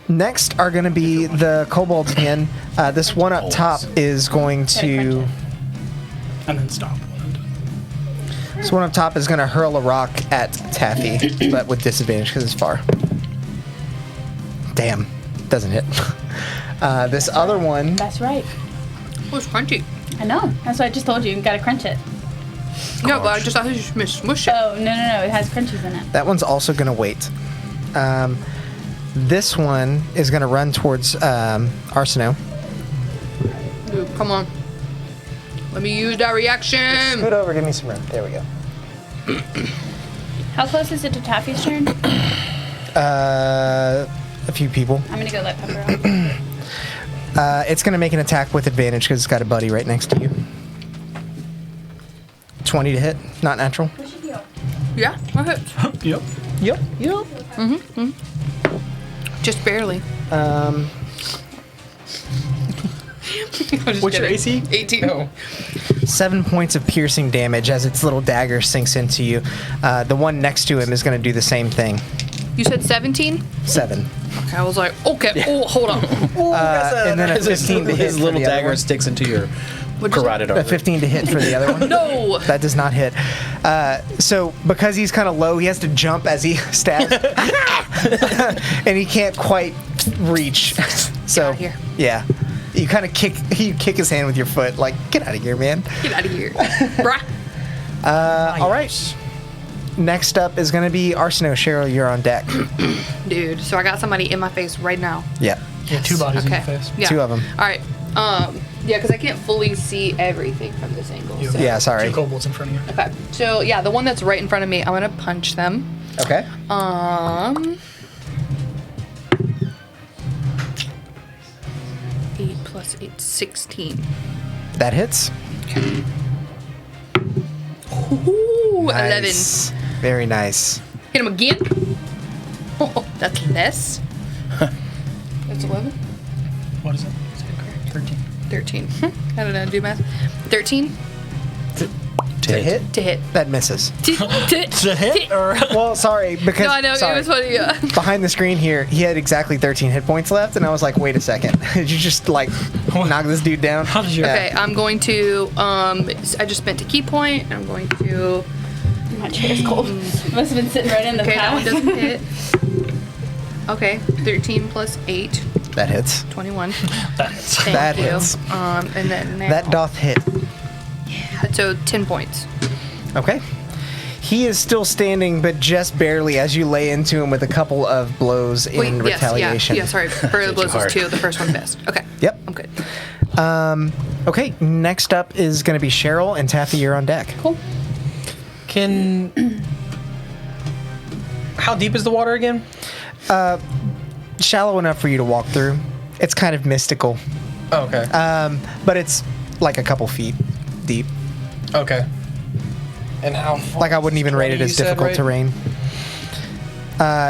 Next are going to be the kobolds again. This one up top is going to. And then stop. This one up top is going to hurl a rock at Taffy, but with disadvantage because it's far. Damn, doesn't hit. This other one. That's right. Oh, it's crunchy. I know. That's what I just told you. You gotta crunch it. No, but I just thought you just smush it. Oh, no. It has crunchies in it. That one's also going to wait. This one is going to run towards Arsino. Dude, come on. Let me use that reaction. Scoot over, give me some room. There we go. How close is it to Taffy's turn? A few people. I'm gonna go let Pepper out. It's going to make an attack with advantage because it's got a buddy right next to you. 20 to hit, not natural. Yeah, that hits. Yep. Yep. Just barely. What's your AC? 18. No. 7 points of piercing damage as its little dagger sinks into you. The one next to him is going to do the same thing. You said 17? 7. Okay, I was like, okay, oh, hold on. And then a 15 to hit. His for little the other dagger one. sticks into your carotid A artery. 15 to hit for the other one. No! That does not hit. So because he's kind of low, he has to jump as he stabs, and he can't quite reach. So outta here. yeah, you kind of kick his hand with your foot, like get out of here, man. Get out of here. Bruh. All right. Next up is going to be Arsino. Cheryl, you're on deck. Dude, so I got somebody in my face right now. Yeah, Yeah, two bodies in Okay. your face. Yeah. 2 of them. All right. Yeah, because I can't fully see everything from this angle. So. Yeah, sorry. Two kobolds in front of you. Okay. So yeah, the one that's right in front of me, I'm gonna punch them. Okay. 8 plus 8, 16. That hits. Ooh, Nice. 11. Very nice. Hit him again. Oh, that's less. That's 11. What is it? 13. 13. I don't know, do math. 13 To hit? to hit. That misses. To hit or Well, sorry, because No, I know, sorry. it was funny, yeah. Behind the screen here, he had exactly 13 hit points left, and I was like, wait a second. Did you just, like, knock this dude down? how did you? Okay, I'm going to, I just spent a key point, and I'm going to, My chair's cold. Must have been sitting right in the okay, that one path. doesn't hit. Okay, 13 plus 8, That hits. 21. That's Thank That you. hits. And then now, That doth hit. so 10 points. Okay. He is still standing, but just barely as you lay into him with a couple of blows in Wait, yes, retaliation. yeah, sorry. For the blows was hard. 2, the first one missed. Okay. Yep. I'm good. Okay, next up is going to be Cheryl, and Taffy, you're on deck. Cool. How deep is the water again? Shallow enough for you to walk through. It's kind of mystical, Oh, okay. but it's like a couple feet deep. Okay. And how far? Like I wouldn't even rate it 20 as you said, difficult right? terrain.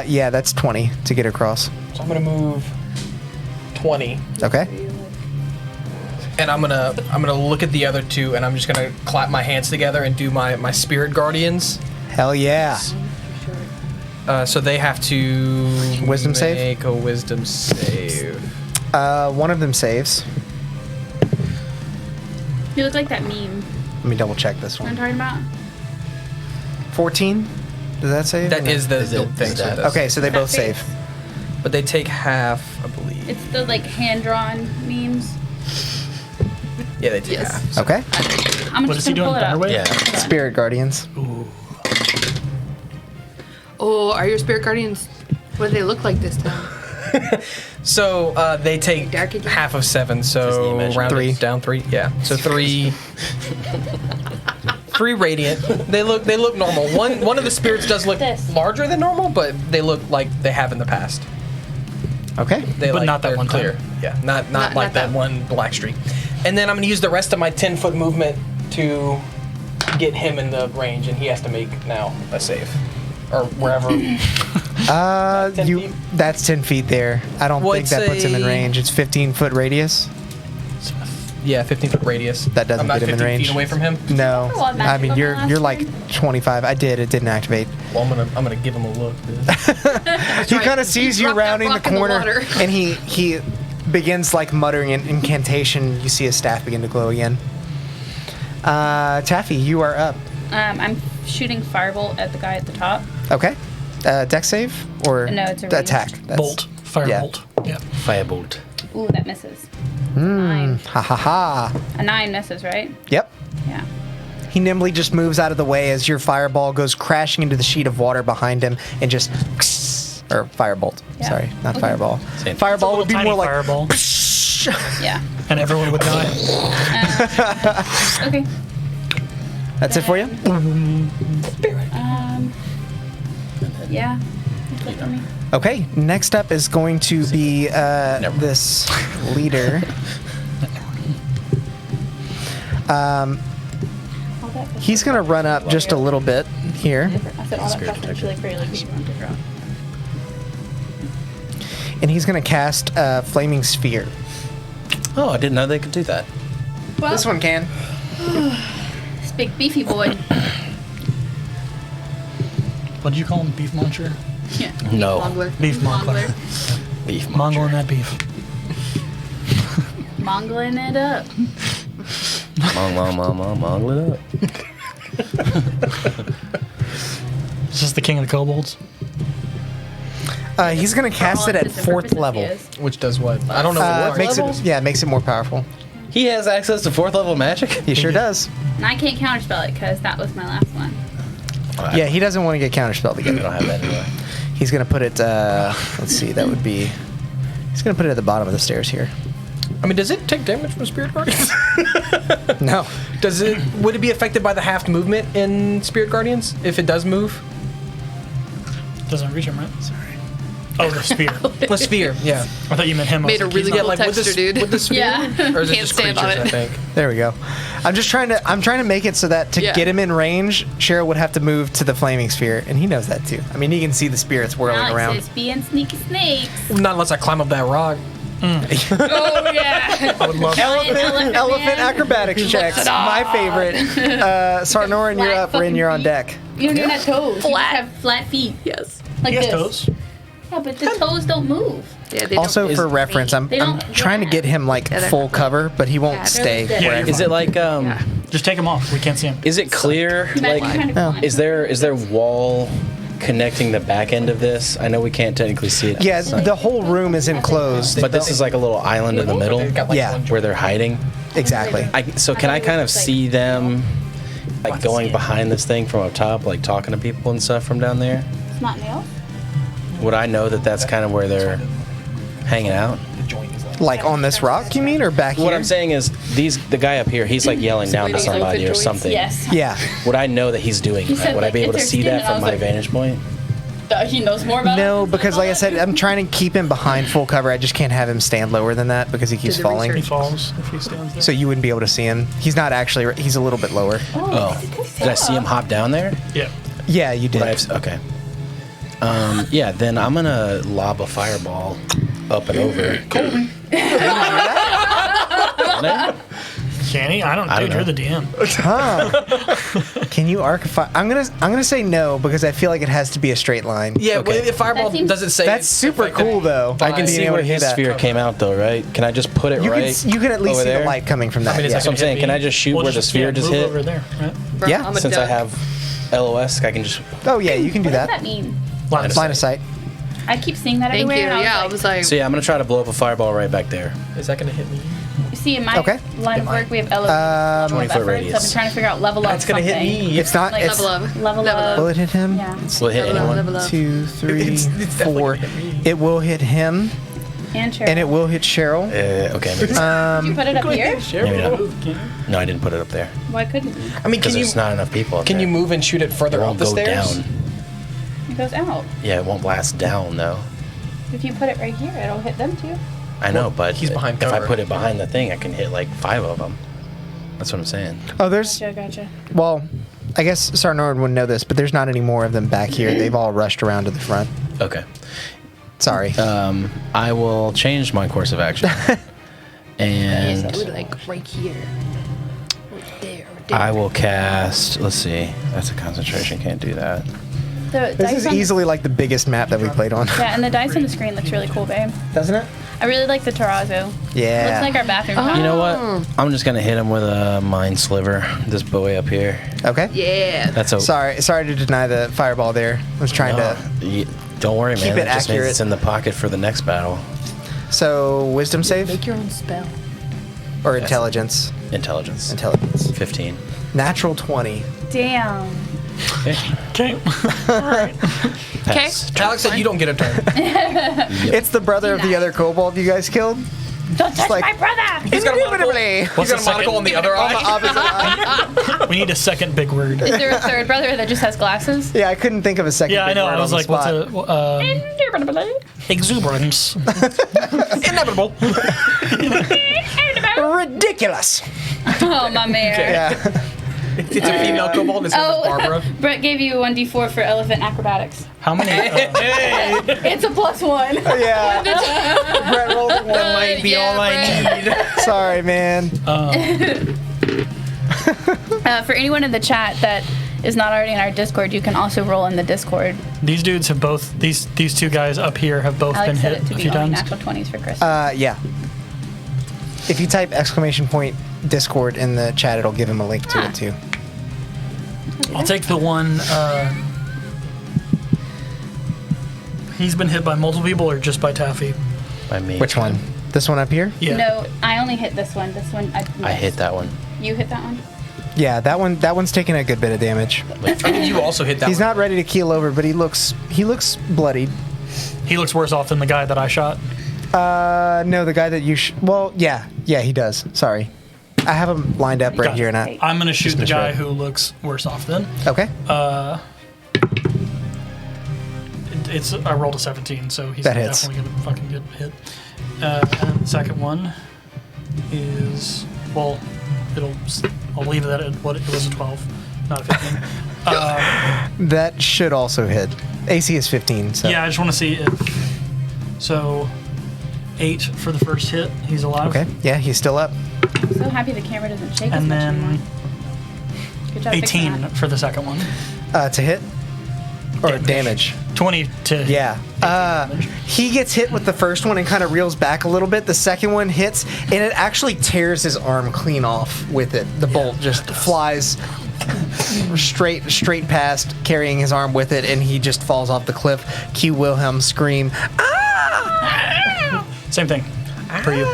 Yeah, that's 20 to get across. So I'm gonna move 20. Okay. And I'm gonna look at the other two, and I'm just gonna clap my hands together and do my spirit guardians. Hell yeah. So they have to Wisdom save? make a wisdom save. One of them saves. You look like that meme. Let me double check this You know what one. I'm talking about? 14. Does that save? That is the Is it- thing. is So that- that's- Okay, so they both saves. save. But they take half, I believe. It's the like hand-drawn memes. Yeah, they take Yes. half. Okay. I'm What just is he gonna doing? pull it up. Thunderwave? Yeah. Spirit guardians. Oh, are your spirit guardians? What do they look like this time? So they take Dark again? half of 7, Just the so image. round Three. it down 3. Yeah, so 3. 3 radiant. They look normal. One of the spirits does look This. larger than normal, but they look like they have in the past. Okay. They But not that they're one time. clear. Yeah, not Not like that that. one black streak. And then I'm gonna use the rest of my 10-foot movement to get him in the range, and he has to make now a save, or wherever. 10 feet? That's 10 feet there. I don't Well, think that puts him in it's a- range. It's 15-foot radius. Yeah, 15-foot radius. That doesn't I'm not get him in 15 range. feet away from him. No. Oh, well, I mean, magic on you're my you're last like 25. I did. It didn't activate. Well, I'm gonna give him a look. Dude. He kind of sees you Drop that rounding the rock in the corner, water. and he begins like muttering an incantation. You see his staff begin to glow again. Taffy, you are up. I'm shooting firebolt at the guy at the top. Okay. Dex save or No, it's a the range. attack. That's- Bolt. Firebolt. Yeah. Firebolt. Ooh, that misses. It's a 9. Ha ha ha. A 9 misses, right? Yep. Yeah. He nimbly just moves out of the way as your fireball goes crashing into the sheet of water behind him and just or firebolt. Yeah. Sorry, not Okay. fireball. Same. Fireball would be Tiny more like fireball, Yeah. and everyone would die. Okay. That's it for you? Yeah. That's it for me. Okay, next up is going to be this leader. All that He's going to run up just a little bit here, I said all that stuff is really pretty, like we want to draw. and he's going to cast Flaming Sphere. Oh, I didn't know they could do that. Well, This one can. this big beefy boy. What did you call him? Beef muncher? Yeah. No. Mongler. Beef mongler. Beef Mongling that beef. Mongling it up. Mongle it up. Is this the king of the kobolds? He's going to cast it at 4th level. Which does what? I don't know what Makes it is. it makes it more powerful. He has access to 4th level magic? He sure does. And I can't counterspell it because that was my last one. Yeah, he doesn't want to get counterspelled We again. don't have that anyway. He's going to put it, let's see, that would be, he's going to put it at the bottom of the stairs here. I mean, does it take damage from Spirit Guardians? No. Would it be affected by the half movement in Spirit Guardians if it does move? Doesn't reach him, right? Sorry. Oh, the spear. The sphere, yeah. I thought you meant him. I was Made a like, really he's cool not- texture, dude. With the sphere? Yeah. Or is it Can't just stand on creatures, it. I think? There we go. I'm trying to make it so that to Yeah. get him in range, Cheryl would have to move to the flaming sphere, and he knows that too. I mean, he can see the spirits whirling Alex around. is being sneaky snakes. Not unless I climb up that rock. Oh yeah. I would love Elephant man. acrobatics checks. My favorite. Sarnoran, you're Flat up. Rin, fucking you're on feet. deck. You don't even have toes. You just Flat. have flat feet. Yes. Like He has this. toes. Yeah, but the toes don't move. Yeah, they Also, don't. for reference, I'm They don't- trying to get him like Yeah, they're full not- cover, but he won't Yeah, stay. they're like wherever. this. Is it like Yeah. Just take him off. We can't see him. is it clear Imagine like trying to No. climb. is there wall connecting the back end of this? I know we can't technically see it. Yeah, the whole room is enclosed. But this is like a little island in the middle They've got, like, Yeah. one where they're hiding. Exactly. So can I kind of see them like going behind this thing from up top, like talking to people and stuff from down there? It's not nails. Would I know that that's kind of where they're hanging out? The joint is like. Like on this rock, you mean, or back here? What I'm saying is, the guy up here, he's like yelling down to Waiting somebody elephant or joints? something. Yes. Yeah. Would I know that he's doing He that? said, Would I be like, able to it's see their that skin, and I from was my like- vantage point? He knows more about it. No, because like I said, I'm trying to keep him behind full cover. I just can't have him stand lower than that because he keeps the falling. He research. falls if he stands there. So you wouldn't be able to see him. He's not actually. He's a little bit lower. Oh, did I see him hop down there? Yeah. Yeah, you did. Would I have, okay. Yeah, then I'm gonna lob a fireball up and over. Can he? I don't don't You're know. the DM. Can you arc a fire? I'm gonna say no because I feel like it has to be a straight line. Yeah, Okay. well, if Fireball That seems- doesn't say That's super cool though. I can see being able where to hit his that. sphere came out, though, right? Can I just put it You right? you can at least over see there? the light coming from that. mean, is yeah. that That's what I'm saying. hit Can me? I just shoot Well, where the sphere just move hit? over there. Right? Bro, Yeah, I'm a Since I duck. have LOS, I can just. Oh yeah, you can do What does that. that mean? Line of Line of sight. I keep seeing that Thank you. everywhere. and Yeah, I I was was like, So yeah, I'm gonna try to blow up a fireball right back there. Is that gonna hit me? like, see, in my Okay. line of work, we have level 20-foot of effort, so I've radius. been trying to figure out level up It's gonna something. hit me. It's not. Like It's, level up. Level Level up. will it hit him? Yeah. Will it hit Level up, anyone? level up. 2, 3, It's definitely 4. gonna hit me. It will hit him, And Cheryl. and it will hit Cheryl. Okay. Maybe, Did you put it up here? maybe not. No, I didn't put it up there Why couldn't you? I mean, because can you there's not enough people. Up can there. you move and shoot it It further up won't the go stairs? down. It goes out. Yeah, it won't blast down though. If you put it right here, it'll hit them too. I know, but he's behind if I cover. put it behind the thing, I can hit like 5 of them. That's what I'm saying. Oh, there's. Gotcha. Well, I guess Sarnord wouldn't know this, but there's not any more of them back here. They've all rushed around to the front. Okay. Sorry. I will change my course of action, and Would like right here. Right there. I will cast. Let's see. That's a concentration. Can't do that. The This dice is on the- easily like the biggest map that we played on. Yeah, and the dice on the screen looks really cool, babe. Doesn't it? I really like the terrazzo. Yeah. Looks like our bathroom. tile. You know what? I'm just gonna hit him with a mind sliver. This boy up here. Okay. Yeah. That's a. Sorry to deny the fireball there. I was trying No, don't worry, keep man. it That just means accurate. it's in the pocket for the next battle. to. So, wisdom save Make your own spell. or intelligence? Intelligence. Intelligence. 15. Natural 20. Damn. Okay. Okay. Pass. Alex said you don't get a turn. It's the brother of the other kobold you guys killed. Don't touch like- my brother! He's got a monocle. Indubitably. He's What's got a the monocle second? on the other On the eye. opposite eye. We need a second big word. Is there a third brother that just has glasses? Yeah, I couldn't think of a second. Yeah, I big know. word I was on like, the what's spot. a Indubitably. exuberance? Inevitable. Ridiculous. Oh, my mare. Yeah. It's a female kobold. His name is Barbara. Brett gave you 1d4 for elephant acrobatics. How many? It's a +1. Yeah. Brett rolled a one. Might be all I need. Sorry, man. For anyone in the chat that is not already in our Discord, you can also roll in the Discord. These dudes have both. These two guys up here have both Alex been said hit it to a be few only times. natural 20s for Chris. Yeah. If you type !Discord in the chat, it'll give him a link to it too. I'll take the one. He's been hit by multiple people, or just by Taffy. By me. Which one? This one up here? Yeah. No, I only hit this one. This one, I hit that one. You hit that one? Yeah, that one. That one's taking a good bit of damage. I think you also hit that He's one. not ready to keel over, but he looks bloodied. He looks worse off than the guy that I shot. No, the guy that you. Well, yeah, he does. Sorry, I have him lined up right Got it. here, and I'm gonna shoot the guy misread. who looks worse off. Then okay. it's I rolled a 17, so he's That hits. definitely gonna fucking get hit. And the second one is I'll leave that at what it was, a 12, not a 15. That should also hit. AC is 15. So. Yeah, I just want to see if. So, 8 for the first hit. He's alive. Okay. Yeah, he's still up. I'm so happy the camera doesn't shake as And much then anymore. Good job fixing 18 that. for the second one. To hit or damage. 20 to hit. Yeah. He gets hit with the first one and kind of reels back a little bit. The second one hits, and it actually tears his arm clean off with it. The bolt just flies straight past, carrying his arm with it, and he just falls off the cliff. Cue Wilhelm scream. Same thing. For you.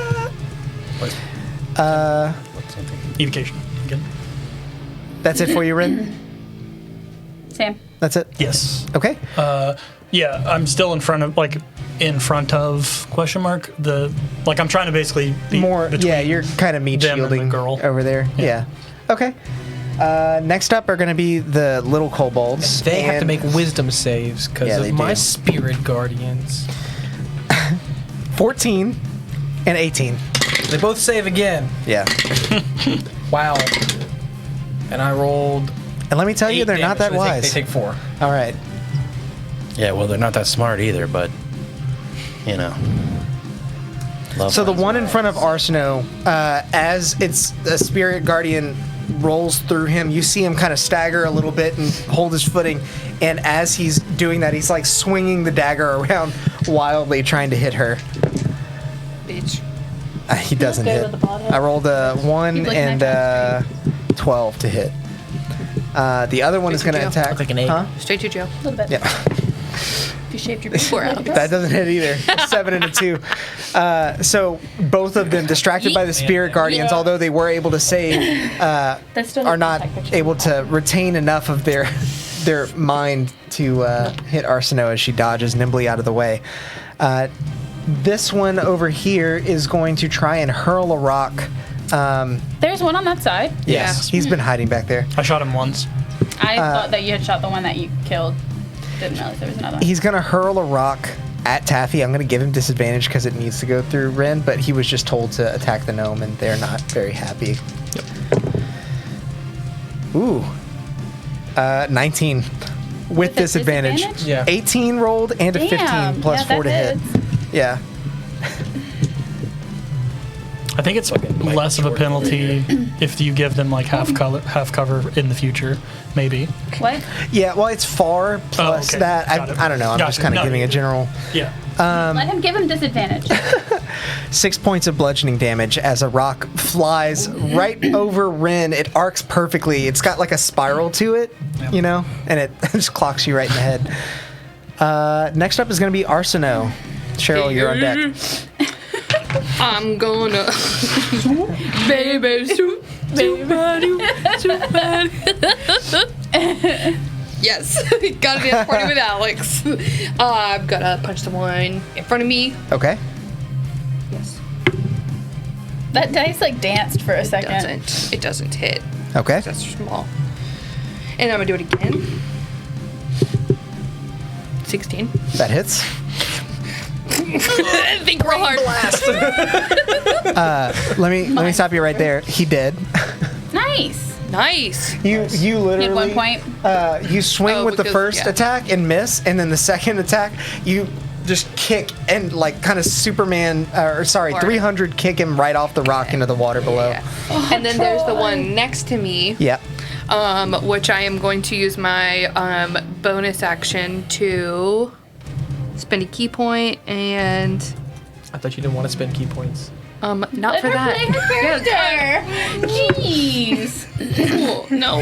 Evocation. Again. That's it for you, Rin? Sam. That's it? Yes. Okay. Yeah, I'm still in front of question mark. I'm trying to basically be More, between yeah, you're kind of meat them and the shielding girl. over there. Yeah. Okay. Next up are going to be the little kobolds. They have to and- make wisdom saves because Yeah, they of my do. spirit guardians. 14 and 18. They both save again. Yeah. Wow. And I rolled. And let me tell you, 8 they're not damage, that so wise. They take 4. All right. Yeah, well, they're not that smart either, but, you know. So the one in front of Arsino, as the spirit guardian rolls through him, you see him kind of stagger a little bit and hold his footing. And as he's doing that, he's like swinging the dagger around wildly, trying to hit her. Bitch. He doesn't Okay hit. with the bald head. I rolled a 1 You like and that 12 to hit. The other one is going to Straight to attack. Like an 8. Huh? Straight to jail. A little bit. Yeah. If you shaved your before out. That doesn't hit either. 7 and a 2. So both of them, distracted by the spirit guardians, although they were able to save, That still are doesn't not protect the chicken. able to retain enough of their mind to hit Arsino as she dodges nimbly out of the way. This one over here is going to try and hurl a rock. There's one on that side. Yes, he's been hiding back there. I shot him once. I thought that you had shot the one that you killed. Didn't realize there was another one. He's going to hurl a rock at Taffy. I'm going to give him disadvantage because it needs to go through Ren, but he was just told to attack the gnome, and they're not very happy. Ooh. 19. With a disadvantage. disadvantage? Yeah. 18 rolled and a 15 Damn, plus yeah, 4 to that hit. hits. Yeah. I think it's Fucking less of a Michael penalty if you give them like half cover in the future, maybe. What? Yeah, well, it's far plus okay. that. Got it. I don't know. I'm just Gotcha. kind of No, giving a general. Yeah. Let him give him disadvantage. 6 points of bludgeoning damage as a rock flies right over Rin. It arcs perfectly. It's got like a spiral to it, you know, and it just clocks you right in the head. Next up is going to be Arsino. Cheryl, you're on deck. I'm gonna baby shoot somebody. Yes, gotta dance party with Alex. I've gotta punch someone in front of me. Okay. Yes. That dice like danced for a second. It doesn't hit. Okay. That's small. And I'm gonna do it again. 16. That hits. Think real hard. Let me stop you right there. He did. Nice. Nice. You literally. At one point. You swing Oh, with the because- first yeah. attack and miss, and then the second attack you just kick and like kind of Superman, or sorry, Water. 300 kick him right off the rock into the water below. Yeah. And then there's the one next to me, Yeah. which I am going to use my bonus action to spend a key point and I thought you didn't want to spend key points. not Let for her that. play her character. Jeez. Cool. No.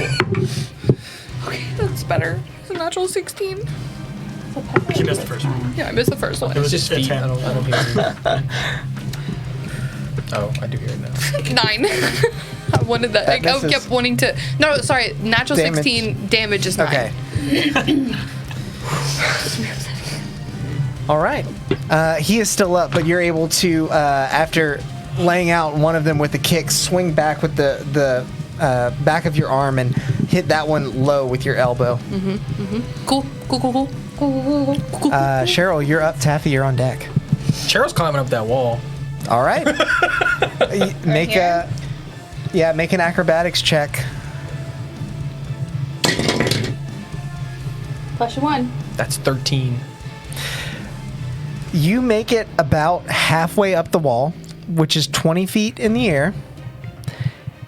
Okay, that's better. It's a natural 16. You missed the first one. Yeah, I missed the first one. It was It's just it's feet. I him. don't hear it. Oh, I do hear it now. 9. I wanted that. That I misses. kept wanting to. No, sorry. Natural Damage. 16 damage is 9. Okay. All right. He is still up, but you're able to, after laying out one of them with a kick, swing back with the back of your arm and hit that one low with your elbow. Cool. Cheryl, you're up. Taffy, you're on deck. Cheryl's climbing up that wall. All right. Make here? make an acrobatics check. Plus your 1. That's 13. You make it about halfway up the wall, which is 20 feet in the air,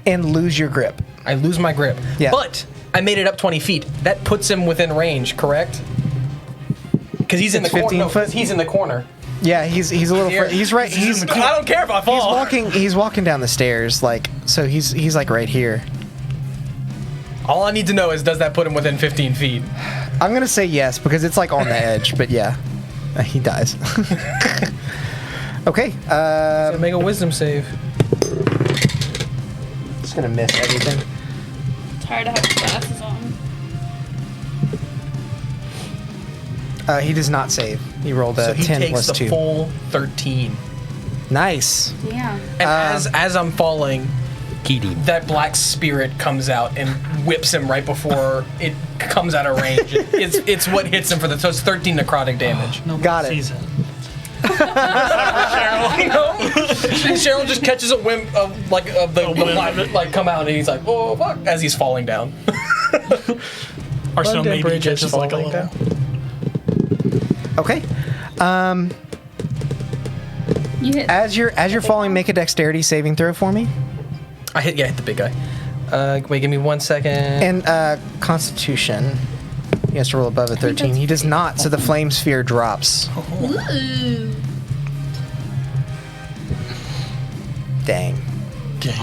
and lose your grip. I lose my grip. Yeah. But I made it up 20 feet. That puts him within range, correct? Because he's in the It's corner. 15 No, foot? he's in the corner. Yeah, he's a little. Here. He's right. He's I don't care if I fall. He's walking down the stairs, like so. He's like right here. All I need to know is, does that put him within 15 feet? I'm gonna say yes because it's like on the edge, but yeah, he dies. Okay. Make a wisdom save. Just gonna miss everything. Tired of having glasses on. He does not save. He rolled a So he 10 takes plus the 2. full 13. Nice. Yeah. And as I'm falling, Kitty. that black spirit comes out and whips him right before it comes out of range. It's what hits him so it's 13 necrotic damage. Got it. Season. You know? Cheryl just catches a whim of the black like come out and he's like, oh fuck, as he's falling down. Arsenal London maybe Bridge is just like a falling little. down. Okay. You hit. As you're falling, make a dexterity saving throw for me. I hit the big guy. Wait, give me 1 second. And Constitution. He has to roll above a 13. He does not, so the flame sphere drops. Ooh. Dang.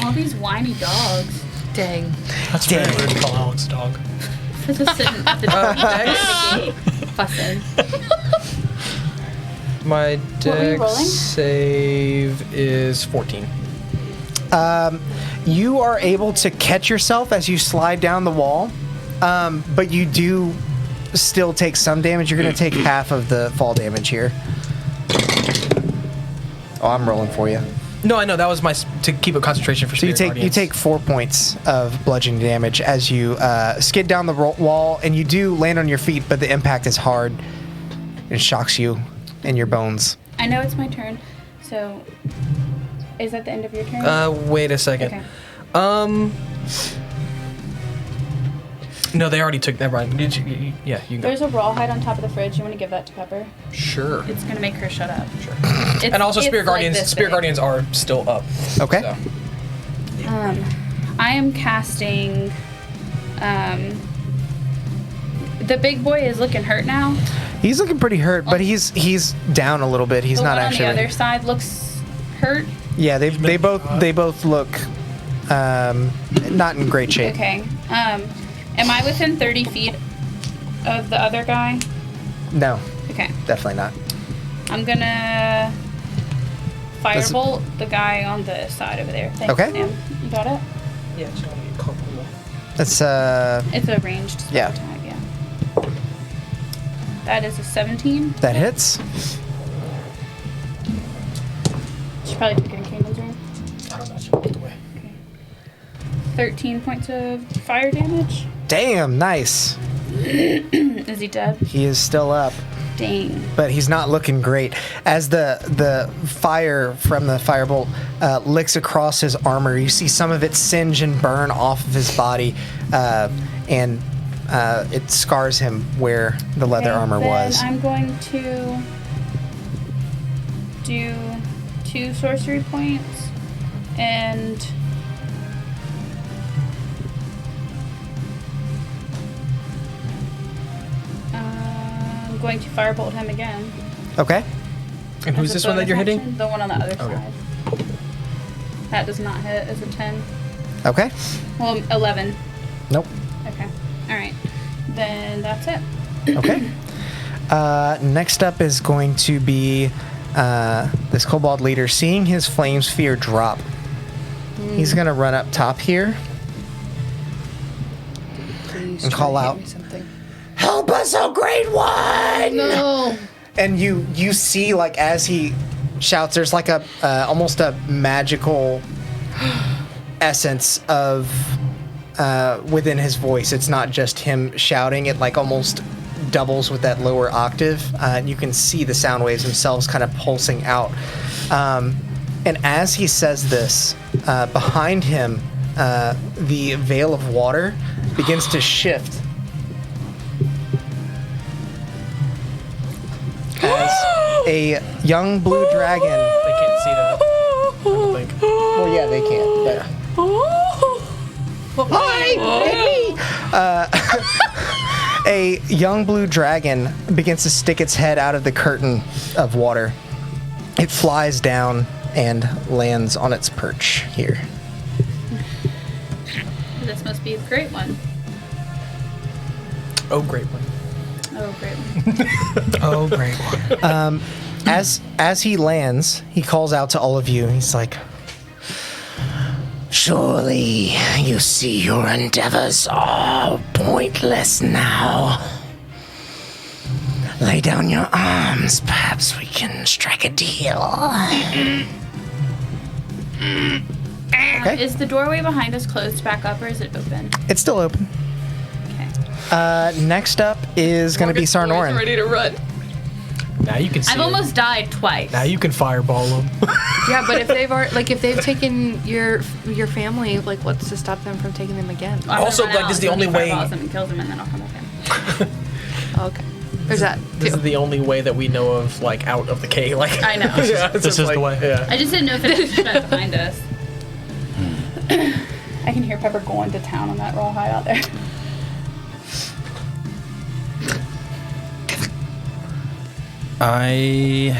All these whiny dogs. Dang. That's very rude to call Alex a dog. For just sitting at the gate, fussing. My What were you dex rolling? save is 14. You are able to catch yourself as you slide down the wall, but you do still take some damage. You're going to take half of the fall damage here. Oh, I'm rolling for you. No, I know that was to keep a concentration for. So you Spirit take Guardians. 4 points of bludgeoning damage as you skid down the wall, and you do land on your feet, but the impact is hard and shocks you in your bones. I know it's my turn, so is that the end of your turn? Wait a second. Okay. No, they already took that. Right? You can go. There's a rawhide on top of the fridge. You want to give that to Pepper? Sure. It's gonna make her shut up. Sure. It's- And also, it's Spirit like Guardians. this Spirit big. Guardians are still up. Okay. So. I am casting. The big boy is looking hurt now. He's looking pretty hurt, but he's down a little bit. He's The not one actually. on the other side looks hurt. Yeah, they both look not in great shape. Okay. Am I within 30 feet of the other guy? No, Okay. definitely not. I'm gonna firebolt the guy on the side over there. Thanks, Okay. Sam. You got it? Yeah, it's only a couple. It's It's a ranged spell Yeah. attack, yeah. That is a 17. that hits. Should probably take it in Caitlin's room. I don't know. She walked away. 13 points of fire damage. Damn, nice. Is he dead? He is still up, Dang. but he's not looking great. As the fire from the firebolt licks across his armor, you see some of it singe and burn off of his body, and it scars him where the leather Okay, armor then was. I'm going to do 2 sorcery points and I'm going to firebolt him again. Okay. And who's As a this one that bonus you're hitting? action. The one on the other side. That does not hit as a 10. Okay. Well, 11. Nope. Okay. All right. Then that's it. Okay. Next up is going to be this kobold leader. Seeing his flame sphere drop, he's going to run up top here Please and try call to hit out, me something. "Help us, oh great one!" No. And you see, like, as he shouts, there's like a almost a magical essence of within his voice. It's not just him shouting. It like almost doubles with that lower octave. You can see the sound waves themselves kind of pulsing out. And as he says this, behind him, the veil of water begins to shift. As a young blue dragon. They can't see that. I don't think. Well, yeah, they can. But a young blue dragon begins to stick its head out of the curtain of water. It flies down and lands on its perch here. This must be a great one. Oh, great one. Oh, great one. Oh, great one. As he lands, he calls out to all of you. He's like, "Surely you see your endeavors are pointless now. Lay down your arms. Perhaps we can strike a deal." Okay. Is the doorway behind us closed back up or is it open? It's still open. Okay. Next up is going to be Morgan's Sarnoran. ready to run. Now you can see. I've almost died twice. Now you can fireball them. Yeah, but if they've taken your family, like what's to stop them from taking them again? I'm gonna Also, run like, out this is the until only he way- fireballs him and kills him, and then I'll come back in. Okay. There's that This too. is the only way that we know of, like, out of the cave. Like, I know. yeah, This is the way. Yeah. I just didn't know if it was trying to find us. I can hear Pepper going to town on that rawhide out there. I,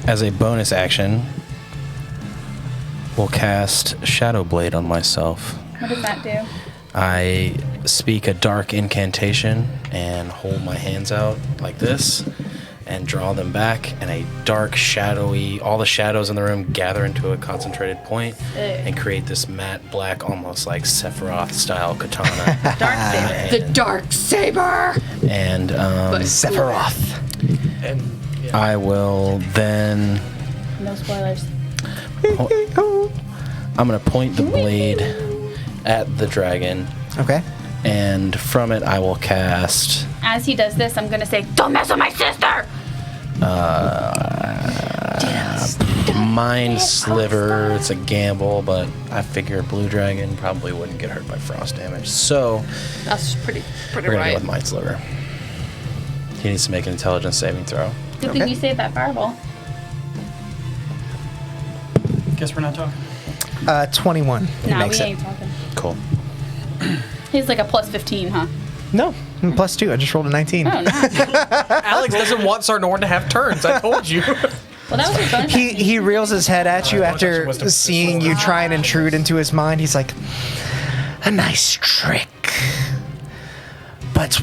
as a bonus action, will cast Shadow Blade on myself. What does that do? I speak a dark incantation and hold my hands out like this and draw them back, and a dark, shadowy, all the shadows in the room gather into a concentrated point and create this matte black, almost like Sephiroth style katana. Dark saber. The dark saber. And Sephiroth. And yeah. I will then. No spoilers. I'm going to point the blade at the dragon, Okay. and from it I will cast As he does this, I'm gonna say, "Don't mess with my sister." Mind Sliver. It's a gamble, but I figure Blue Dragon probably wouldn't get hurt by frost damage. So That's pretty we're going to go right. with Mind Sliver. He needs to make an intelligence saving throw. Good thing you saved that fireball. Guess we're not talking. 21. Nah, makes we it. ain't talking. Cool. He's like a plus 15, huh? No, I'm +2. I just rolled a 19. Oh, nice. Alex doesn't want Sarnorn to have turns. I told you. Well, that was his bonus. He reels his head at you bonus after action was to- seeing you try and intrude into his mind. He's like, a nice trick. But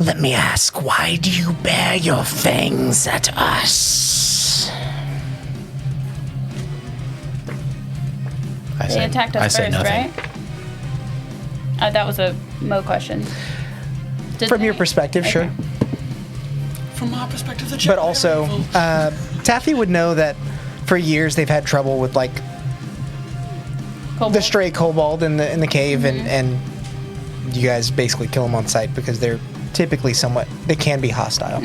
let me ask, why do you bare your fangs at us? They attacked us I say first, nothing. right? That was a Mo question. Did From they? your perspective, sure. Okay. From my perspective, the But also, Taffy would know that for years they've had trouble with like Kobold. the stray kobold in the cave, and you guys basically kill them on sight because they're typically they can be hostile.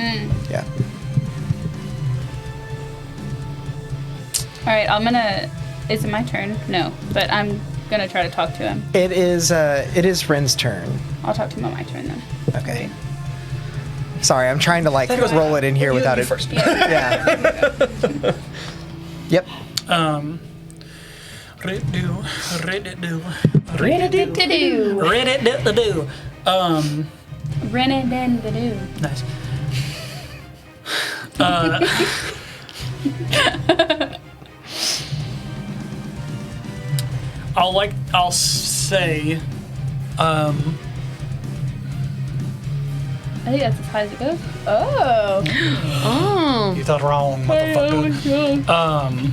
Yeah. All right, I'm gonna. Is it my turn? No, but I'm gonna try to talk to him. It is Ren's turn. I'll talk to him on my turn then. Okay. Sorry, I'm trying to like roll it in here without it. First. Yeah. Yep. Redo. Do-do-do. Redo. Ren-a-din-da-do. Nice. I'll say, I think that's as high as it goes. Oh. you thought wrong, motherfucker.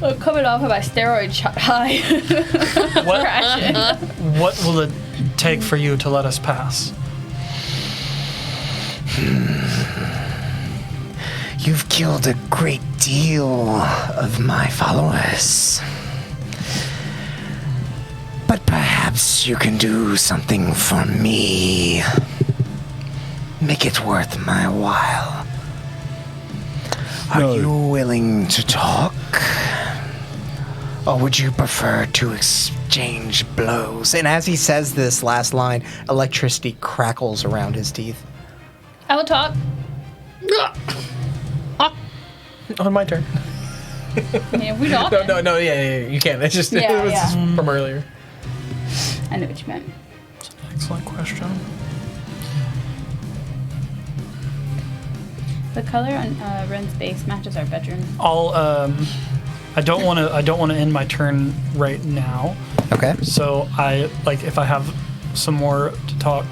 I'm coming off of my steroid shot high. What will it take for you to let us pass? You've killed a great deal of my followers. But perhaps you can do something for me. Make it worth my while. Are you willing to talk? Or would you prefer to exchange blows? And as he says this last line, electricity crackles around his teeth. I will talk. On my turn. Yeah, we talking. No, yeah, you can. It's just, Yeah, it was yeah. from earlier. I know what you meant. Excellent question. The color on Ren's base matches our bedroom. I don't want to end my turn right now. Okay. So if I have some more to talk,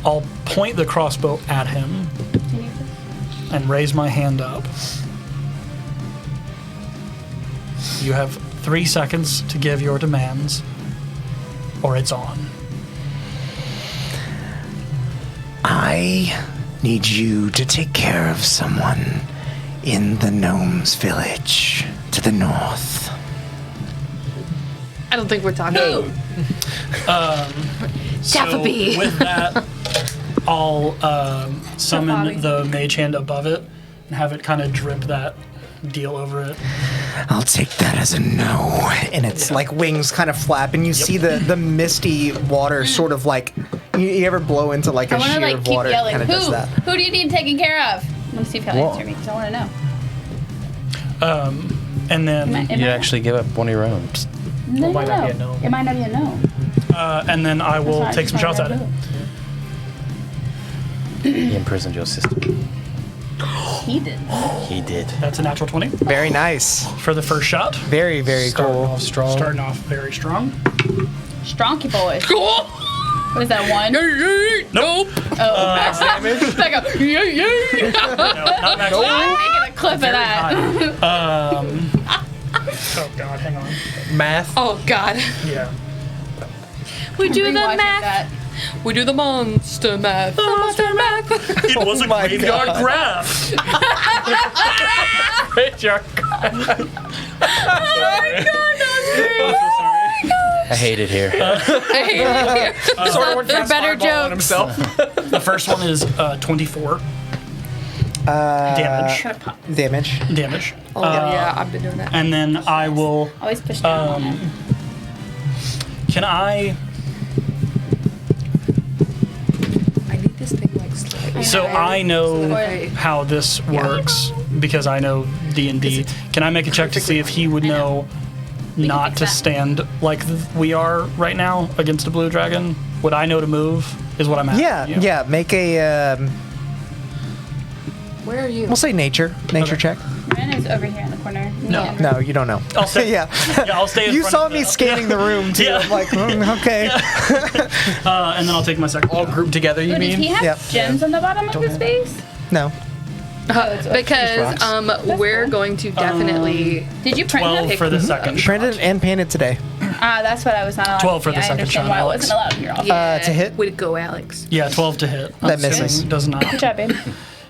I'll point the crossbow at him Can you- and raise my hand up. You have 3 seconds to give your demands, or it's on. I need you to take care of someone in the gnomes' village to the north. I don't think we're talking. So Taffy. with that, I'll Taffy. summon the mage hand above it and have it kind of drip that deal over it. I'll take that as a no. And it's like wings kind of flap, and you see the misty water sort of like, you ever blow into like I a want to sheer like of keep water? yelling. Kind of does that. Who do you need taken care of? I want to see if he'll answer me because I want to know. And then You actually give up one of your own. Psst. No, might not be a no. It might not be a no. and then I will take some shots at it. He imprisoned your sister. He did. He did. That's a natural 20 Very nice. for the first shot. Very, very cool. Strong. Starting off very strong. Stronky boys. What is that, 1? Nope. Oh, Max damage. Back up. No, not max. I'm making a clip of that. Oh God, hang on. Math. Oh God. Yeah. We do the Rewatching math. that. We do the monster math. The monster math. It was a my graveyard God. graph. Graveyard. I hate it here. I hate it. Sort of went They're fast better fireball on jokes. himself. The first one is 24 damage. Damage. Oh yeah, I've been doing that. And then I will. Always push down on it. Can I? I need this thing like slightly. So I know Okay. how this works because I know D&D. Can I make a check to see if he would know not fix to that. stand like we are right now against a blue dragon? Would I know to move? Is what I'm asking. Yeah, you. yeah. Make a, Where are you? we'll say nature check. Mine is over here in the corner. No. No, you don't know. I'll stay. yeah. Yeah, I'll stay. In You front saw of me scanning the room too. Yeah. I'm like, okay. and then I'll take my second. All shot. grouped together, you Ooh, does he mean? have Yep. gems on the bottom of his face? No. Because we're cool. going to definitely. Did you print 12 that? for the second shot. Printed and painted today. That's what I was not allowed 12 to for see. the I second understand shot, why Alex. I wasn't allowed in your office. To hit? Way to go, Alex. Yeah, 12 to hit. That I'm assuming misses. Does not. Good job, babe.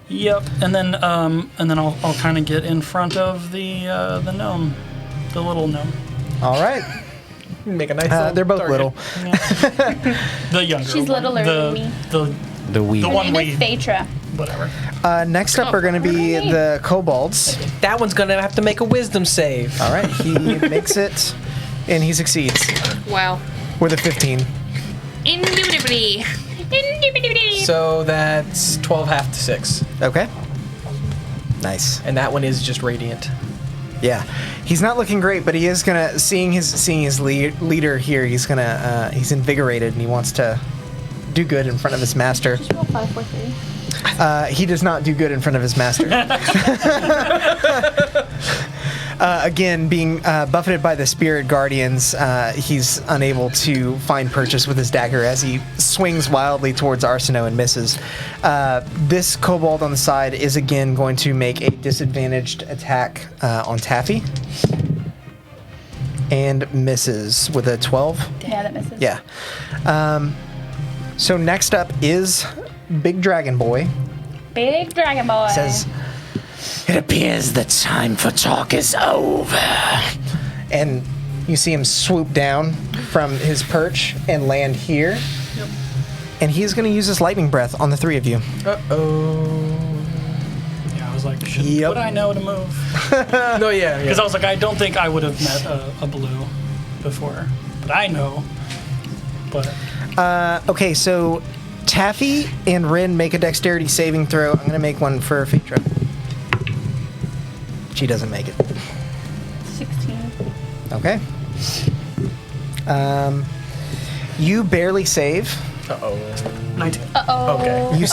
Yep, and then I'll kind of get in front of the gnome, the little gnome, All right. Make a nice little They're both target. little. the younger. She's one. littler than me. The weed. The Her one name we is Phaedra. whatever. Next up are going to be the kobolds. That one's gonna have to make a wisdom save. All right. He makes it, and he succeeds Wow. with a 15. Indubitably. So that's 12 half to 6. Okay. Nice. And that one is just radiant. Yeah, he's not looking great, but he is gonna seeing his leader here. He's gonna he's invigorated and he wants to do good in front of his master. Just roll 5, 4, 3. He does not do good in front of his master. Again, being buffeted by the spirit guardians, he's unable to find purchase with his dagger as he swings wildly towards Arsino and misses. This kobold on the side is again going to make a disadvantaged attack on Taffy. And misses with a 12. Yeah, that misses. Yeah. So next up is Big Dragon Boy. Big dragon boy. Says, "It appears the time for talk is over." And you see him swoop down from his perch and land here. Yep. And he's going to use his lightning breath on the three of you. Uh-oh. Yeah, I was like, Yep. would I know to move? No, yeah. Because I was like, I don't think I would have met a blue before, but I know. But Okay, so Taffy and Rin make a dexterity saving throw. I'm going to make one for Phaedra. She doesn't make it. 16. Okay. You barely save. Uh-oh. 19. Uh-oh. Okay. You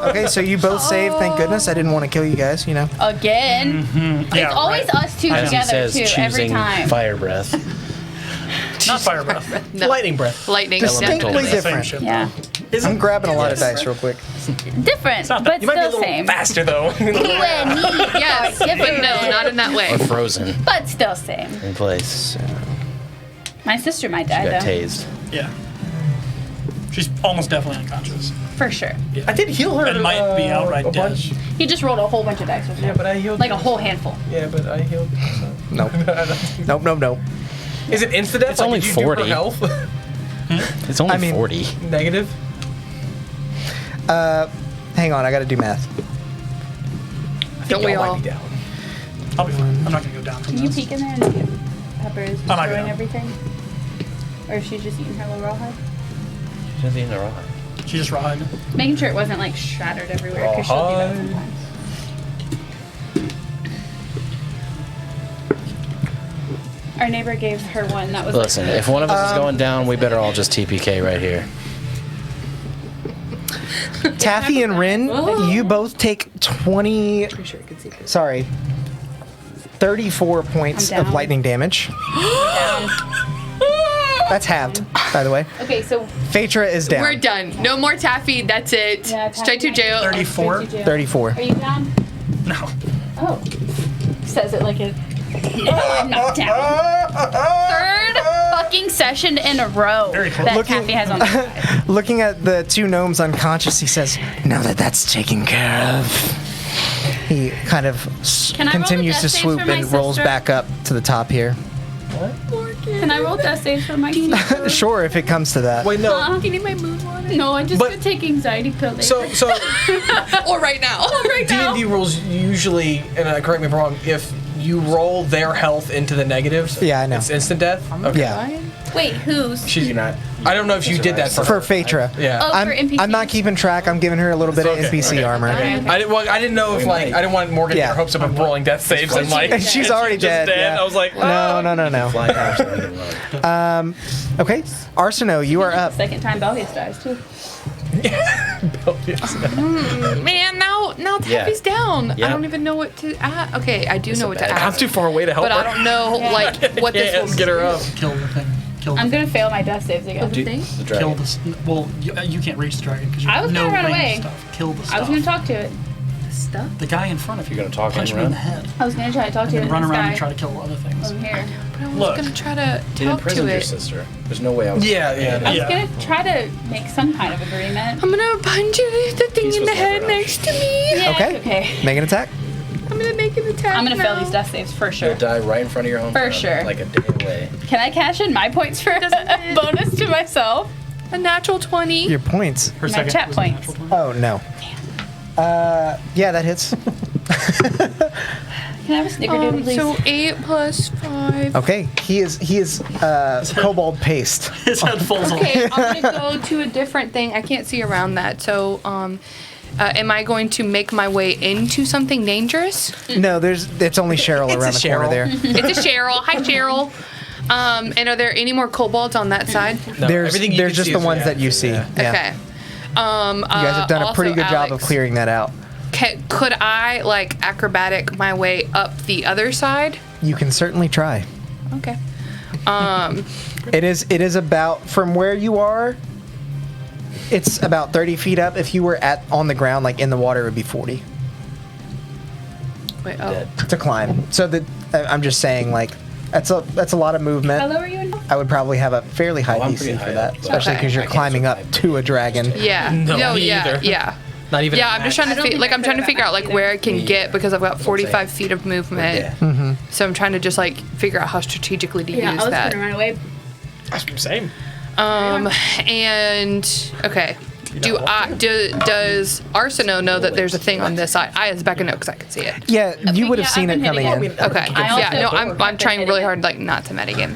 okay, so you both save. Thank goodness. I didn't want to kill you guys, you know. Again. Yeah, It's always right. us two As he together, says, too, every choosing time. fire breath. Not fire breath. No. Lightning breath. Lightning. Distinctly definitely. different. Same shit. Yeah. I'm grabbing a lot of dice real quick. Different, not but You might be a still little same. faster, though. You and me Yes, are but different, no, not in that way. Or frozen but still same. in place. My sister might She die, got though. tased. Yeah. She's almost definitely unconscious. For sure. I did heal her. And might be outright a dead. bunch. He just rolled a whole bunch of dice with Yeah, her. but I healed. Like a whole handful. Yeah, but I healed. Nope. Nope. Is it insta death? It's only did you do 40. her health? It's only I mean- 40. Negative. Hang on, I got to do math. Don't we Y'all all? might be down. I'll be fine. I'm not gonna go down from Can you this. peek in there and see if Pepper is I'm not destroying gonna. everything? Or is she just eating her little rawhide? She's just eating a rock. She just rawhide. Making sure it wasn't like shattered everywhere because she'll do that sometimes. Our neighbor gave her one that was Listen, if one of us is going down, we better all just TPK right here. Taffy and Rin, you both take 20. Pretty sure I could see this. Sorry. 34 points I'm of down. lightning damage. down. That's halved, by the way. Okay, so Phaedra is down. We're done. No more Taffy. That's it. yeah, Straight to jail. 34? 34. Are you down? No. Oh. Says it like it. No, I'm not down. Third fucking session in a row Very close. that Looking- Taffy has on the side. Looking at the two gnomes unconscious, he says, "Now that that's taken care of." He kind of Can I roll the continues death to saves swoop for my and rolls sister? back up to the top here. Can I roll death saves for my sister? Sure, if it comes to that. Wait, no. Huh? Can you my mood water? No, I'm just But- gonna take anxiety pill later. So Or right now. Right now. D&D rules usually, and correct me if I'm wrong, if you roll their health into the negatives, Yeah, I know. it's instant death. Okay. Yeah, Wait, whose? She's not. I don't know if you did that for Phaedra. Yeah. Oh, I'm, for NPCs? I'm not keeping track. I'm giving her a little bit of Okay, NPC okay. armor. Okay. I didn't know if like I didn't want Morgan to get Yeah. her hopes up of rolling death saves and like And she's already just dead. Yeah. I was like, No. Fly past and we can run. Okay, Arsino, you are up. Second time Belgius dies too. Man, now Taffy's down. I Yep. don't even know what to ask. Okay, I do know what to bad I'm ask. too far away to help But her. I don't know like what this Yeah, will get her up. Kill the thing. Kill the I'm thing. gonna fail my death saves again. The thing? The Kill dragon. this. Well, you can't reach the dragon because you I have was no gonna run range away. stuff. Kill the I stuff. was gonna talk to it. Stuff? The guy in front of you. You're gonna talk Punch and him in the run? head. I was gonna try to talk to it. And run this around guy and try to kill other things. over here. But I was Look. gonna try to You talk imprisoned to your it. sister. There's no way I was. Yeah. I was Yeah. gonna try to make some kind of agreement. I'm gonna punch the thing Peace in the was head never an next to me. Yeah, Okay. it's okay. Make an attack. I'm gonna make an attack. I'm gonna fail now. these death saves for You'll sure. die right in front of your home. For sure. Like a day away. Can I cash in my points for a Doesn't it? bonus to myself? A natural 20. Your points. Her My second chat was a points. natural 20. Oh no. Yeah, that hits. Can I have a snickerdoodle, please? So 8 plus 5. Okay, he is kobold paste. His head falls off. Okay, I'm gonna go to a different thing. I can't see around that. So, am I going to make my way into something dangerous? No, it's only Cheryl It's around a the corner Cheryl. there. It's a Cheryl. Hi, Cheryl. And are there any more kobolds on that side? No, everything you There's can just see the is ones that reactive, you see. yeah. Yeah. Okay. You guys have done a pretty good job of clearing that out. Could I like acrobatic my way up the other side? You can certainly try. Okay. It is about from where you are. It's about 30 feet up. If you were on the ground, like in the water, it would be 40 Wait. Oh. to climb. So I'm just saying, like that's a lot of movement. How low are you in? I would probably have a fairly high I'm DC pretty for high that, up, but- especially Okay. because you're I can't climbing up survive. to a dragon. Yeah. No, me yeah. either. Yeah. Not even. Yeah, I'm just trying to don't think like I I'm trying to could've figure out like where I can get because I've got 45 feet of movement. Yeah. So I'm trying to just like figure out how strategically to Yeah, I use was that. gonna run away. Same. And okay. Does Arsino know that there's a thing on this side? I as Becca know because I can see it. Yeah, you would have Yeah, seen I've it been coming hitting in. it. Okay. I Yeah, no, also I'm have trying been really hitting hard like not to metagame.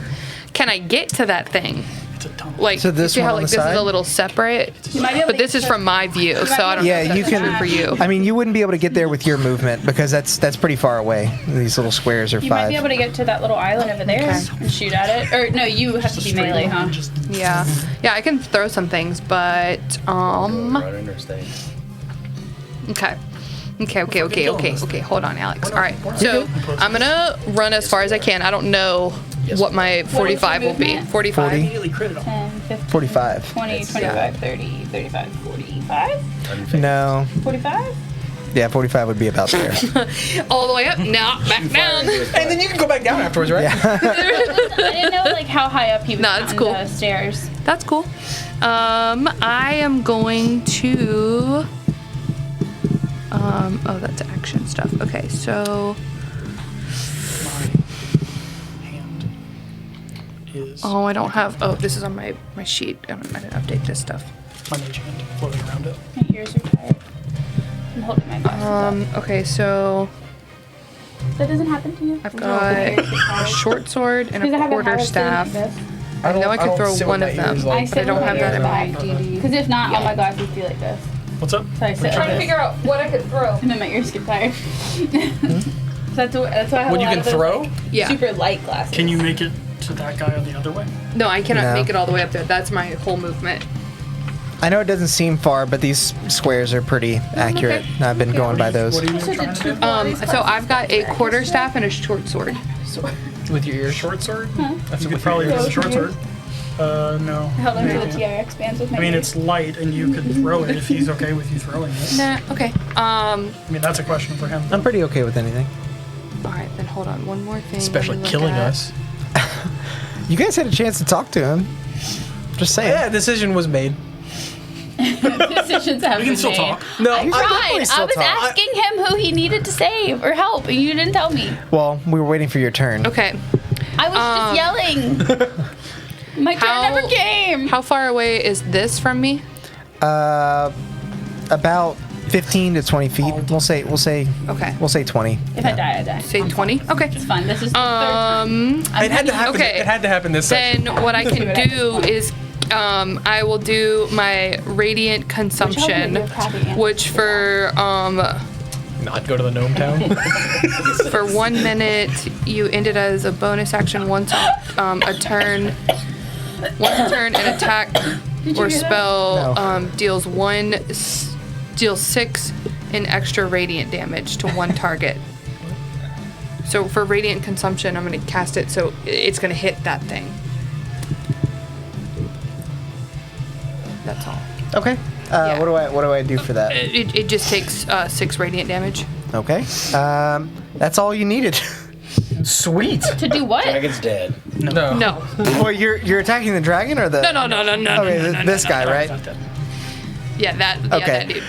Can I get to that thing? It's a tunnel. Like, So this see one how on like the this is side? a little separate, You might be able but to this is from my view, so I don't know Yeah, if that's you can. true for you. I mean, you wouldn't be able to get there with your movement because that's pretty far away. These little squares are You might 5. be able to get to that little island over there and shoot at it. Or no, you have to be Straight melee, on, huh? just- Yeah, I can throw some things, but Running or staying. okay. Okay. Hold on, Alex. All right. So I'm gonna run as far as I can. I don't know what my 45 will be. movement? 45. 40. Immediately critical. 10, 15, 45. 20, 25, 30, 35, 45? No. 45? Yeah, 45 would be about there. All the way up, now back down. And then you can go back down afterwards, right? Yeah. I didn't know like how high up he was No, on that's cool. the stairs. That's cool. I am going to. Oh, that's action stuff. Okay, so. My hand is Oh, I don't have. Oh, this is on my sheet. I didn't update this stuff. my mage hand floating around it. My ears are tired. I'm holding my glasses up. Okay, so. That doesn't happen to you? I've got a short sword and a quarter staff. I know I could throw one of them, but I don't have that in my DD. Because if not, all my glasses be like this. What's up? So I sit like this. out what I could throw. And then my ears get tired. That's why I have What a you lot can of those, throw? like, Yeah. super light glasses. Can you make it to that guy or the other way? No, I cannot No. make it all the way up there. That's my whole movement. I know it doesn't seem far, but these squares are pretty accurate. I've been going by those. What are you trying to do? So I've got a quarter staff and a short sword. With your ears? Short sword? That's You could with probably your use ears. a short sword. No. I held onto the TRX bands with my I mean, ears. it's light, and you could throw it if he's okay with you throwing it. Nah, okay. I mean, that's a question for him. I'm pretty okay with anything. All right, then hold on. One more thing. Especially let me look killing at. us. You guys had a chance to talk to him. Just saying. Yeah, decision was made. Decisions have We can been still made. talk. No, I tried. definitely I still was talk. asking him who he needed to save or help, and you didn't tell me. Well, we were waiting for your turn. Okay. I was just yelling. My turn How- never came. How far away is this from me? About 15 to 20 feet. We'll say Okay. 20. If I die, I die. Say 20. Okay. It's fun. This is the third time. It had to happen. Okay. It had to happen this session. Then what I can do is I will do my radiant consumption, which for Not go to the gnome town. for 1 minute you end it as a bonus action once a turn. Once a turn, an attack or spell No. deals 6 in extra radiant damage to one target. So for radiant consumption, I'm going to cast it so it's going to hit that thing. That's all. Okay. Yeah. What do I do for that? It just takes 6 radiant damage. Okay. That's all you needed. Sweet. To do what? Dragon's dead. No. No. Well, you're attacking the dragon or the? No. Okay, this guy, right? Yeah, that Okay. dude.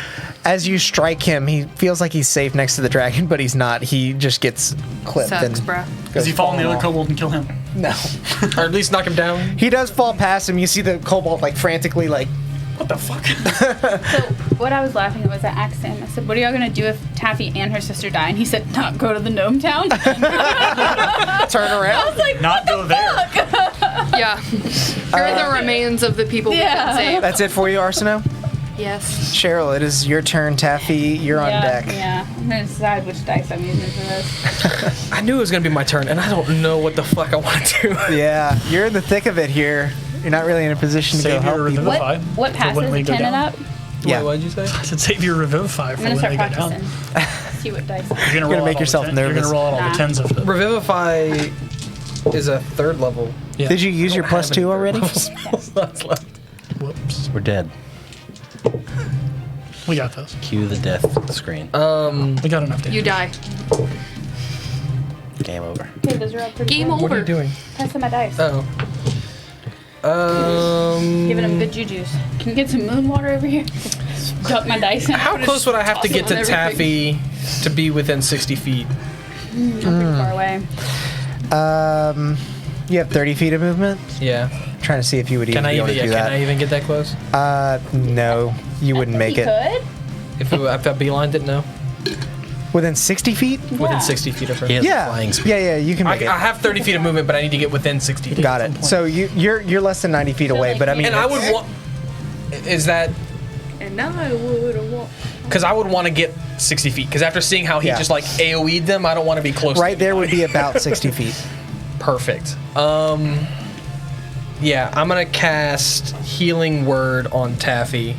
As you strike him, he feels like he's safe next to the dragon, but he's not. He just gets clipped. Sucks, and bruh. Does he fall on the other kobold and kill him? No. Or at least knock him down. He does fall past him. You see the kobold like frantically like. What the fuck? So what I was laughing at was I asked him, I said, what are y'all going to do if Taffy and her sister die? And he said, not go to the gnome town. Turn around. I was like, Not go there. Yeah. Here are the remains of the people we Yeah. didn't save. That's it for you, Arsino? Yes. Cheryl, it is your turn. Taffy, you're on deck. Yeah, I'm going to decide which dice I'm using for this. I knew it was gonna be my turn, and I don't know what the fuck I want to do. Yeah, you're in the thick of it here. You're not really in a position to go Save your help people. revivify. What So passes when we a go 10 and down. up? Yeah. What did you say? I said save your revivify I'm for going to when start they go down. practicing. See what dice. You're You're roll gonna out make all yourself the ten- You're nervous. gonna roll out all Nah. the tens of it. Revivify is a 3rd level. Yeah. Did you use your plus 2 already? Slots left. Whoops. We're dead. We got this. Cue the death screen. We got enough damage. You die. Game over. Okay, those are all pretty Game good. over. What are you doing? Passing my dice. Oh. Giving them good jujus. Can you get some moon water over here? Duck my dice in. How close would I have to get to Toss it on everything. Taffy to be within 60 feet? I'm pretty far away. You have 30 feet of movement. Yeah. Trying to see if you would even Can I be able even? to Yeah, do can I that. even get that close? No, you wouldn't make He it. could. If I beelined it, no. Within 60 feet? Yeah. Within 60 feet of her. He has Yeah. flying speed. Yeah, you can I make it. have 30 feet of movement, but I need to get within 60 feet. Got it. So you're less than 90 feet So, away, like, but I mean, And I would it's- want. Is that And now I would have walked. because I would want to get 60 feet? Because after seeing how he Yeah. just like AOE'd them, I don't want to be close. right to there would anybody. be about 60 feet. Perfect. Yeah, I'm gonna cast Healing Word on Taffy.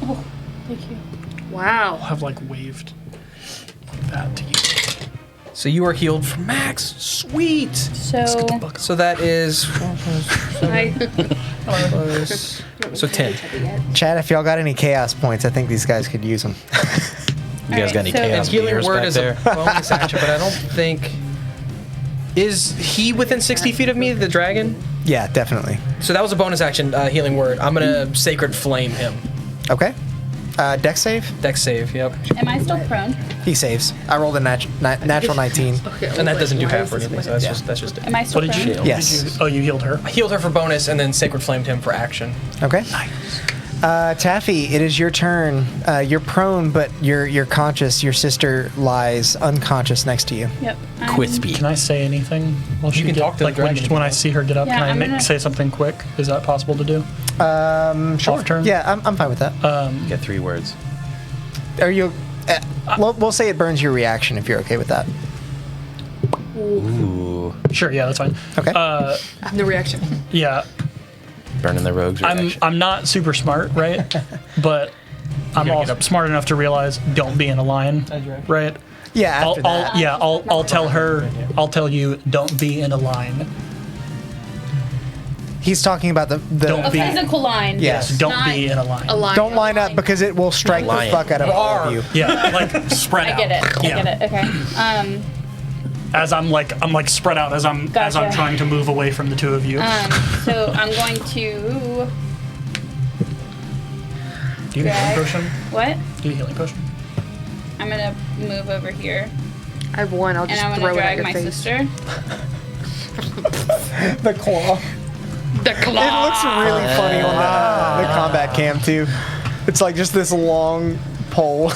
Oh, thank you. Wow. I'll have like waved like that to you. So you are healed from max. Sweet. So, So that is I, so 10. Chad, if y'all got any chaos points, I think these guys could use them. You guys got any Alright, so- And chaos Healing beers Word back is there? a bonus action, but I don't think. Is he within 60 feet of me, the dragon? Yeah, definitely. So that was a bonus action, Healing Word. I'm gonna Sacred Flame him. Okay. Dex save? Dex save, yep. am I still prone? He saves. I rolled a natural 19. And that doesn't do half or anything, so that's just it. Am I still What did prone? you? Yes. Oh, you healed her. I healed her for bonus and then Sacred Flamed him for action. Okay. Taffy, it is your turn. You're prone, but you're conscious. Your sister lies unconscious next to you. Yep. Quispy. Can I say anything? While You can talk to the dragon. when I see her get up, Yeah, can I I'm gonna- say something quick? Is that possible to do? Sure. Off turn? Yeah, I'm fine with that. Get 3 words. Are you? We'll say it burns your reaction if you're okay with that. Ooh. Sure, yeah, that's fine. Okay. No reaction. Yeah, Burning the rogues reaction. I'm not super smart, right? But I'm gotta all get up. smart enough to realize don't be in a line, right? Yeah. After that. I'll tell her. I'll tell you don't be in a line. He's talking about the Don't A be- physical line. Yes. Don't Not be in a line. A line. Don't line up because it will strike the Lion. fuck out of all of you. Yeah, like spread I out. get it. Yeah. I get it. Okay. As I'm like spread out as I'm Gotcha. trying to move away from the two of you. So I'm going to. Do you need a healing potion? What? Do you need a healing potion? I'm gonna move over here, I have one. I'll and just I'm throw gonna it at drag your my face. sister. The claw. The It claw. looks really funny on the combat cam too. It's like just this long pole.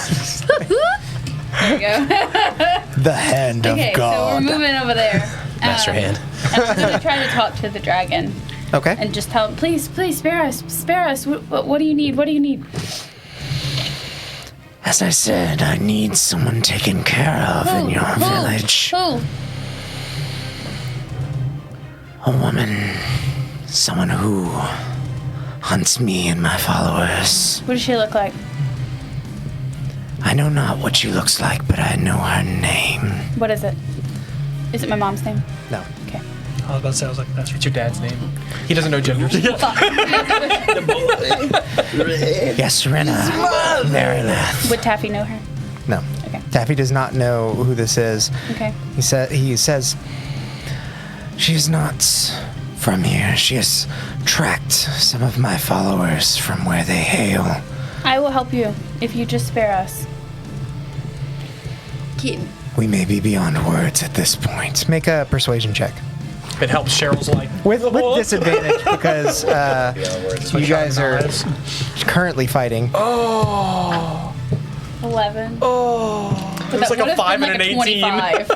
There we go. The hand Okay, so we're moving over there. Master hand. And I'm gonna try to talk to the dragon Okay. and just tell him, please, spare us, spare us. What do you need? What do you need? As I said, I need someone taken care of in your village. Who? A woman. Someone who hunts me and my followers. What does she look like? I know not what she looks like, but I know her name. What is it? Is it my mom's name? No. Okay. I was about to say, I was like, that's It's your dad's name. He doesn't know genders. Yes, Rena. Marileth. Would Taffy know her? No. Okay. Taffy does not know who this is. Okay. He says she is not from here. She has tracked some of my followers from where they hail. I will help you if you just spare us. We may be beyond words at this point. Make a persuasion check. It helps Cheryl's like. With disadvantage because you guys are currently fighting. 11. It was like a 5 and an 18. 25.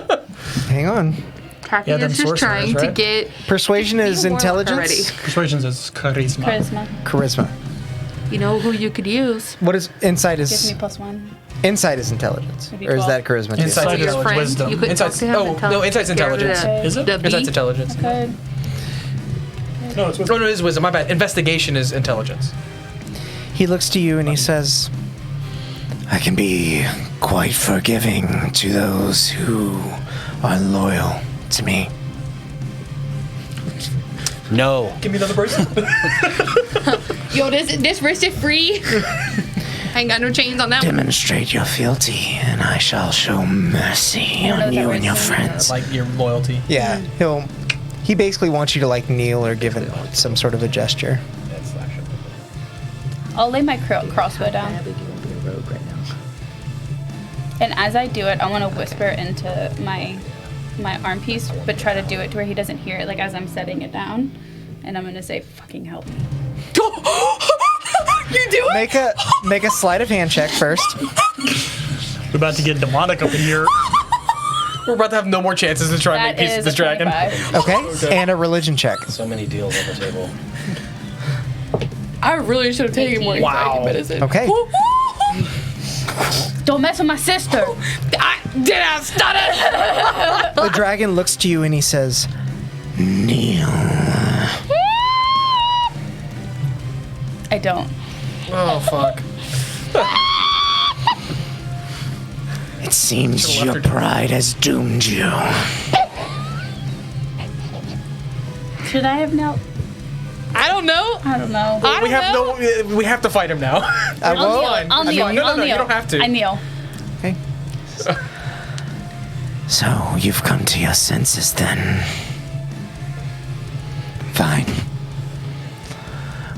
Hang on. Taffy Yeah, them is just sorcerers, trying to right? get. Persuasion is You warlock intelligence. Persuasion is charisma. Charisma. Charisma. You know who you could use? What is insight? Gives Is me +1. insight is intelligence, Maybe or is 12. that charisma? Too? Insight. Your Intelligence. friend. Wisdom. You could Insight's- talk to him oh, and tell no, him insight's to get rid of intelligence. the- Is it? the Insight's bee. intelligence. Good. No, it's Oh, no, it is wisdom. My bad. Investigation is intelligence. He looks to you and he says, "I can be quite forgiving to those who are loyal to me." No. Give me another person. Yo, this wrist is free. I ain't got no chains on that one. Demonstrate your fealty, and I shall show mercy know on that you we're and your doing friends. Like your loyalty. Yeah, he basically wants you to like kneel or give it some sort of a gesture. I'll lay my crossbow down. And as I do it, I want to whisper into my arm piece, but try to do it to where he doesn't hear it, like as I'm setting it down. And I'm going to say, fucking help me. You do it? Make a sleight of hand check first. We're about to get demonic up in here. We're about to have no more chances to try and That make peace is with this a dragon. 25. Okay, and a religion check. So many deals on the table. I really should have taken more anxiety Wow. medicine. Okay. Don't mess with my sister. Did I stutter? The dragon looks to you and he says, "Kneel." I don't. Oh, fuck. It seems your pride has doomed you. Should I have knelt? I don't know. I don't know. We have to fight him now. I'll well, kneel. I'll kneel. no, I'll no, you kneel. don't have to. I kneel. Okay. So you've come to your senses then. Fine.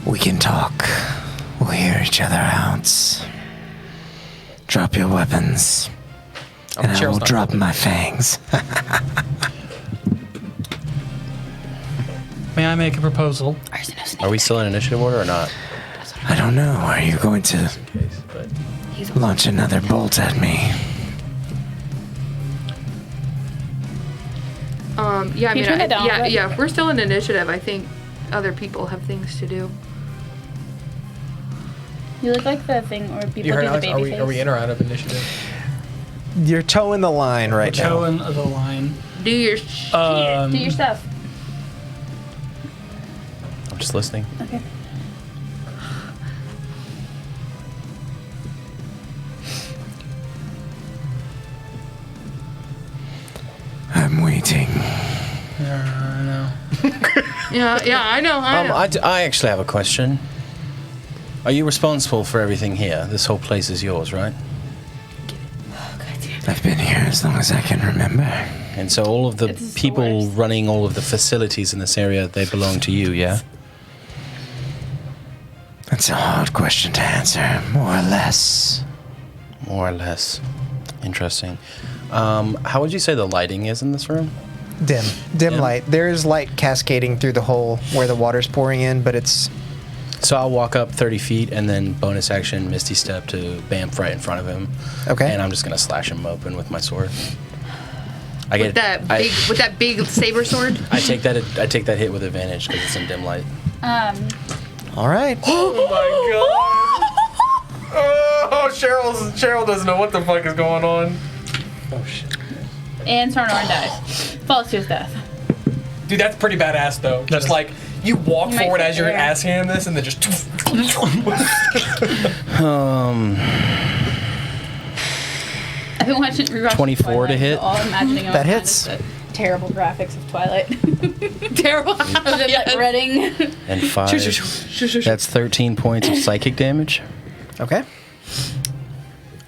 We can talk. We'll hear each other out. Drop your weapons. And I will drop my fangs. May I make a proposal? Are we still in initiative order or not? I don't know. Are you going to Case, but launch another bolt at me? Yeah, I Can you turn it down a yeah, bit? yeah. If we're still in initiative, I think other people have things to do. You look like the thing where people You heard do the Alex? baby face. Are we in or out of initiative? You're toeing the line right now. Toe in the line. Do your Do your stuff. I'm just listening. Okay. I'm waiting. I know. Yeah, I know. I actually have a question. Are you responsible for everything here? This whole place is yours, right? I've been here as long as I can remember. And so all of the It's the people worst. running all of the facilities in this area, they belong to you, yeah? That's a hard question to answer, more or less. More or less. Interesting. How would you say the lighting is in this room? Dim Dim? light. There's light cascading through the hole where the water's pouring in, but it's So I'll walk up 30 feet and then bonus action Misty Step to Bamf right in front of him. okay. And I'm just going to slash him open with my sword. I with that big saber sword. I take that hit with advantage because it's in dim light. All right. Oh my god! Oh, Cheryl doesn't know what the fuck is going on. Oh shit. And Sornorn dies. Falls to his death. Dude, that's pretty badass though. Just is. like you walk You might forward fit as you're there. asking him this, and then just. I've been watching rewatching 24 to Twilight, hit. So all I'm imagining That is hits. the terrible graphics of Twilight. Terrible. Of them like running. And 5. That's 13 points of psychic damage. Okay.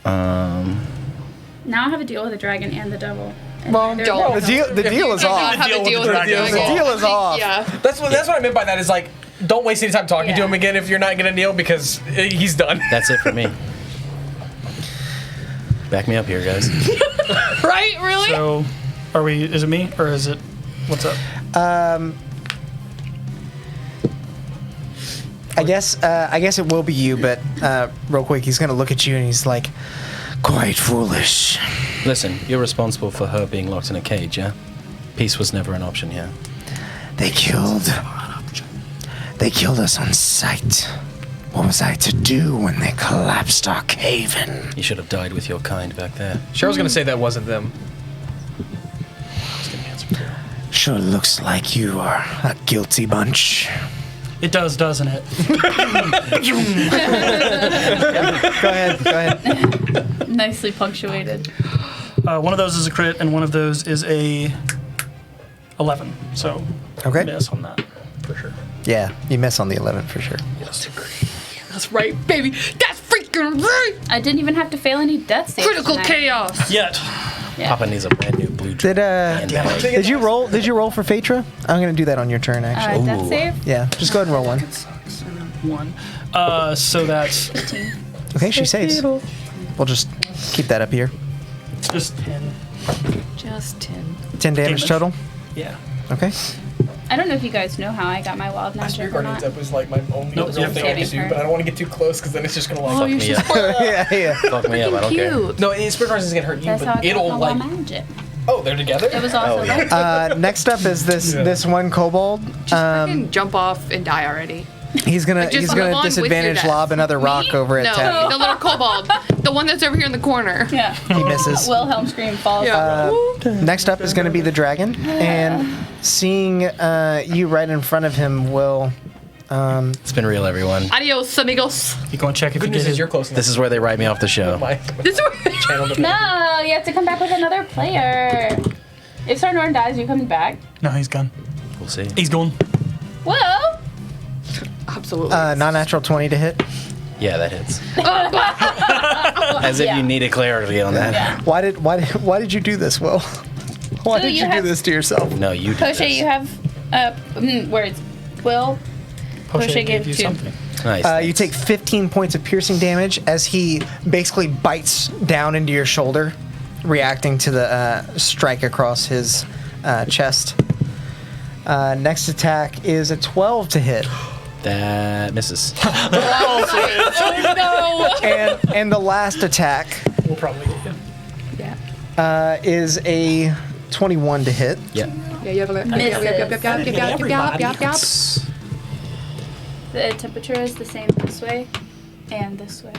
Now I have a deal with the dragon and the devil. And Well, they're don't. both- The deal is Do not off. have a deal with the dragon. dragon. The deal is off. Yeah. That's what I meant by that. Is like, don't waste any time talking to Yeah. him again if you're not gonna deal because he's done. That's it for me. Back me up here, guys. Right? Really? So, is it me or is it, what's up? I guess it will be you, but real quick, he's gonna look at you and he's like, quite foolish. Listen, you're responsible for her being locked in a cage, yeah? Peace was never an option here. They killed us on sight. What was I to do when they collapsed our cave-in? You should have died with your kind back there. Cheryl's gonna say that wasn't them. Sure looks like you are a guilty bunch. It does, doesn't it? Go ahead. Nicely punctuated. One of those is a crit, and one of those is a 11. So, Okay. miss on that for sure. Yeah, you miss on the 11 for sure. That's right, baby. That's freaking right. I didn't even have to fail any death saves. Critical tonight. chaos. Yet, Yeah. Papa needs a brand new blue Did handbag. did you roll? Did you roll for Phaetra? I'm gonna do that on your turn, actually. Death Ooh. save? Yeah, just go ahead and roll one. 1. So that's 15. Okay, she saves. We'll just keep that up here. just 10. Just 10. 10 damage Damage. total. Yeah. Okay. I don't know if you guys know how I got my wild My Spirit magic or Guardians not. up was like my only Nope, real yeah, thing I could do, her. but I don't want to get too close because then it's just gonna like. Oh, you're me so up. spoiled. yeah. Fuck me up, I don't care. Cute. No, Spirit Guardians is gonna hurt you, That's how I but got it'll my like. wild magic. Oh, they're together. It was also Oh, yeah. like, Next up is this one kobold. Freaking jump off and die already. He's gonna Just move on with your disadvantage death. lob another rock over at No, Taffy. the little kobold. The one that's over here in the corner. yeah. He misses. Wilhelm scream falls. Yeah. Next up is going to be the dragon, and seeing you right in front of him will. It's been real, everyone. Adios, amigos. You go and check if Good you news get is his. you're close enough. This is where they write me off the show. my This is channel. To No, you have to come back with another player. If Sarnorn dies, you coming back? No, he's gone. We'll see. He's gone. Whoa! absolutely. Non-natural 20 to hit. Yeah, that hits. As if Yeah. you needed clarity on that. Yeah. Why did you do this, Will? Why So did you you do have- this to yourself? No, you did Poche, this. you have words. Will. Poche gave you 2. something. Nice. You take 15 points of piercing damage as he basically bites down into your shoulder, reacting to the strike across his chest. Next attack is a 12 to hit. That misses. And the last attack We'll probably get you. Yeah. is a 21 to hit. Yep. Yep. The temperature is the same this way and this way.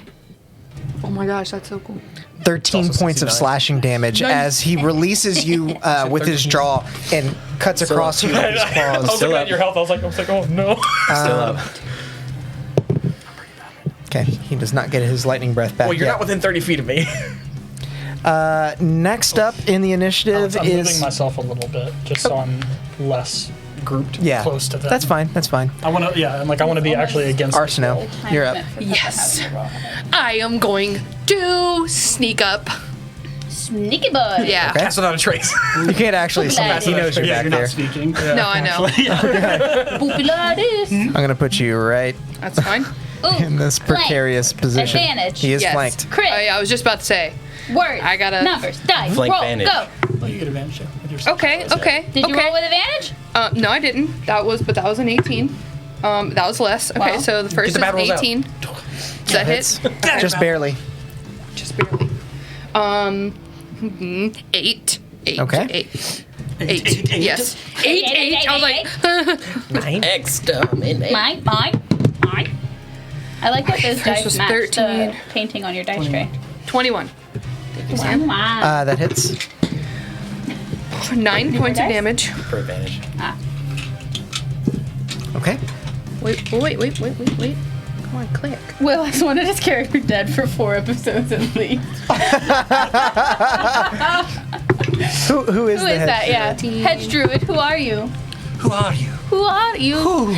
Oh my gosh, that's so cool. 13 also points of 69. slashing damage as he releases you with his jaw and cuts across you with his I claws. was Still looking up. at your health. I was like, oh no. Still up. Okay, he does not get his lightning breath back Well, you're yet. not within 30 feet of me. Next up in the initiative I'm moving is... myself a little bit just so I'm less grouped Yeah, close to them. that's fine, that's fine. I want to, yeah, and like I want to be actually against this Arsenal, roll. you're up. Yes. I am going to sneak up. Sneaky boy. Yeah. Okay. That's without a trace. You can't actually see it. He knows you're Yeah, back you're there. not speaking. No, I know. Boopy like this. I'm going to put you right That's fine. Ooh, in this precarious position. Advantage. He is Yes. flanked. Crit. Oh, yeah, I was just about to say. Words. I gotta- Numbers. Dice. Flank roll. advantage. Go. Oh, you get advantage with your Okay. Did you okay. roll with advantage? No, I didn't. That was an 18. That was less. Okay, Wow. so the first the bad is rolls out. 18. Does that hit? Just barely. Just barely. 8. 8. Okay. 8. Yes. 8. I was like, Exterminate. Mine. I like that those First dice was match 13. the painting on your dice tray. 21. Wow. That hits. 9 points of dice? damage. For advantage. Okay. Wait. Come on, click. Will has wanted his character dead for 4 episodes at least. Who is Who the is head? that? Yeah. Hedge druid. Who are you? Who are you? Who are you? Show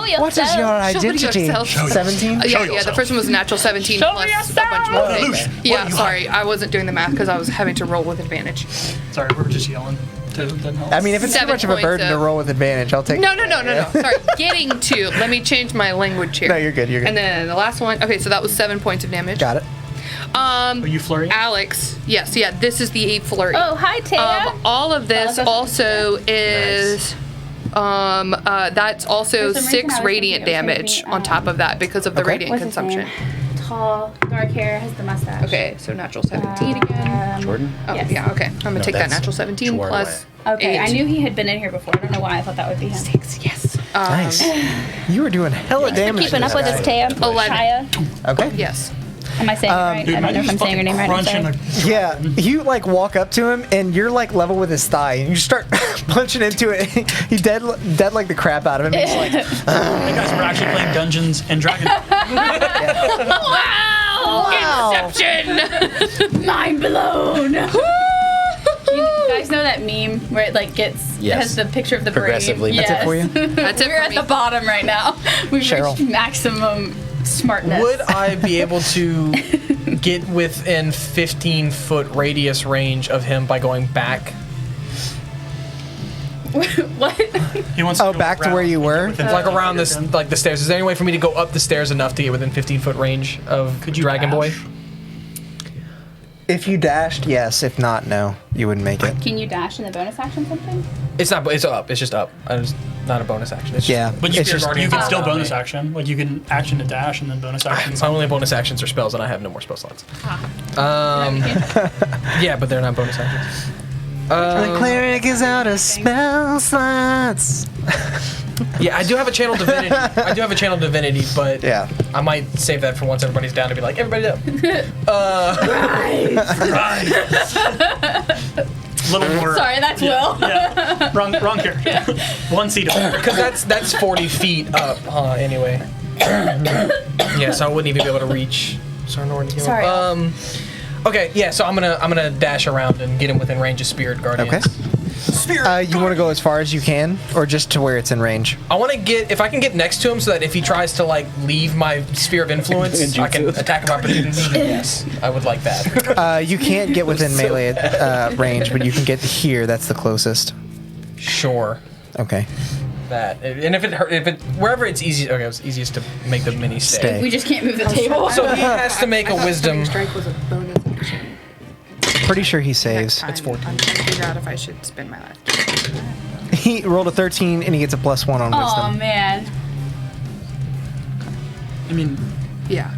yourself. What is your identity? yourself. 17? Yeah, the first one was a natural 17 Show plus yourself. a bunch more things. Illusion. Yeah, sorry, I wasn't doing the math because I was having to roll with advantage. Sorry, we were just yelling. Too. Didn't help. I mean, if it's too 7 much of a points burden to of- roll with advantage, I'll take No. Sorry, getting to. Let me change my language here. No, you're good. And then the last one. Okay, so that was 7 points of damage. Got it. Are you flurrying? Alex. Yes, yeah. This is the 8 flurry. Oh, hi, Taya. All of this that's also is. That's also For some reason, 6 I was radiant thinking it was gonna damage be, on top of that because of the Okay. radiant What's his consumption. name? Tall, dark hair, has the mustache. Okay, so natural 17 again. Jordan? Oh, yes. yeah, okay. I'm gonna take that that's natural 17 Jordan plus Okay, 8. I knew he had been in here before. I don't know why I thought that would be him. 6, yes. Nice. You were doing hella damage. Keeping to up with this us, guy. Taya. 11. Taya. Okay. Yes. Am I saying it right? Dude, I don't know if I'm saying her name right. I'm sorry. Yeah, you like walk up to him and you're like level with his thigh and you start punching into it. He dead like the crap out of him. He's like, Hey guys, we're actually playing Dungeons and Dragons. Wow! Inception! Mind blown! You guys know that meme where it like gets Yes. has the picture of the brain? Progressively. Yes. That's it for you? That's it We're for at me. the bottom right now. We've Cheryl. reached maximum smartness. Would I be able to get within 15-foot radius range of him by going back? What? He wants Oh, go back to around where you were? within Like 50 around feet this, of him. like the stairs. Is there any way for me to go up the stairs enough to get within 15-foot range of Could you Dragon Boy? dash? if you dashed, yes. If not, no. You wouldn't make it. Can you dash in the bonus action something? It's not. It's up. It's just up. It's not a bonus action. It's Yeah. But you It's can, just- you can still Oh. bonus action. Like you can action to dash and then bonus action. Just, my only bonus actions are spells, and I have no more spell slots. No, you can't. Yeah, but they're not bonus actions. The cleric is out of spell slots. Yeah, I do have a channel divinity. But Yeah. I might save that for once everybody's down to be like, everybody up. Little more. Sorry, that's Will. Yeah. Wrong character. One seat over. Because that's 40 feet up, anyway. Yeah, so I wouldn't even be able to reach Sarnor. Sorry. Okay, yeah, so I'm gonna dash around and get him within range of Spirit Guardians. Okay. You want to go as far as you can, or just to where it's in range? I want to get, if I can get next to him so that if he tries to like leave my sphere of influence, I can attack him opportunity. Yes, I would like that. You can't get within melee range, but you can get here. That's the closest. Sure. Okay. That. And if it wherever it's easy, okay, it's easiest to make the mini Stay. We just can't move the table. So he has to make a wisdom. Strike was a bonus action. Pretty sure he saves. It's 14. I'm trying to figure out if I should spend my life. He rolled a 13 and he gets a +1 on Oh wisdom. man. I mean, Yeah.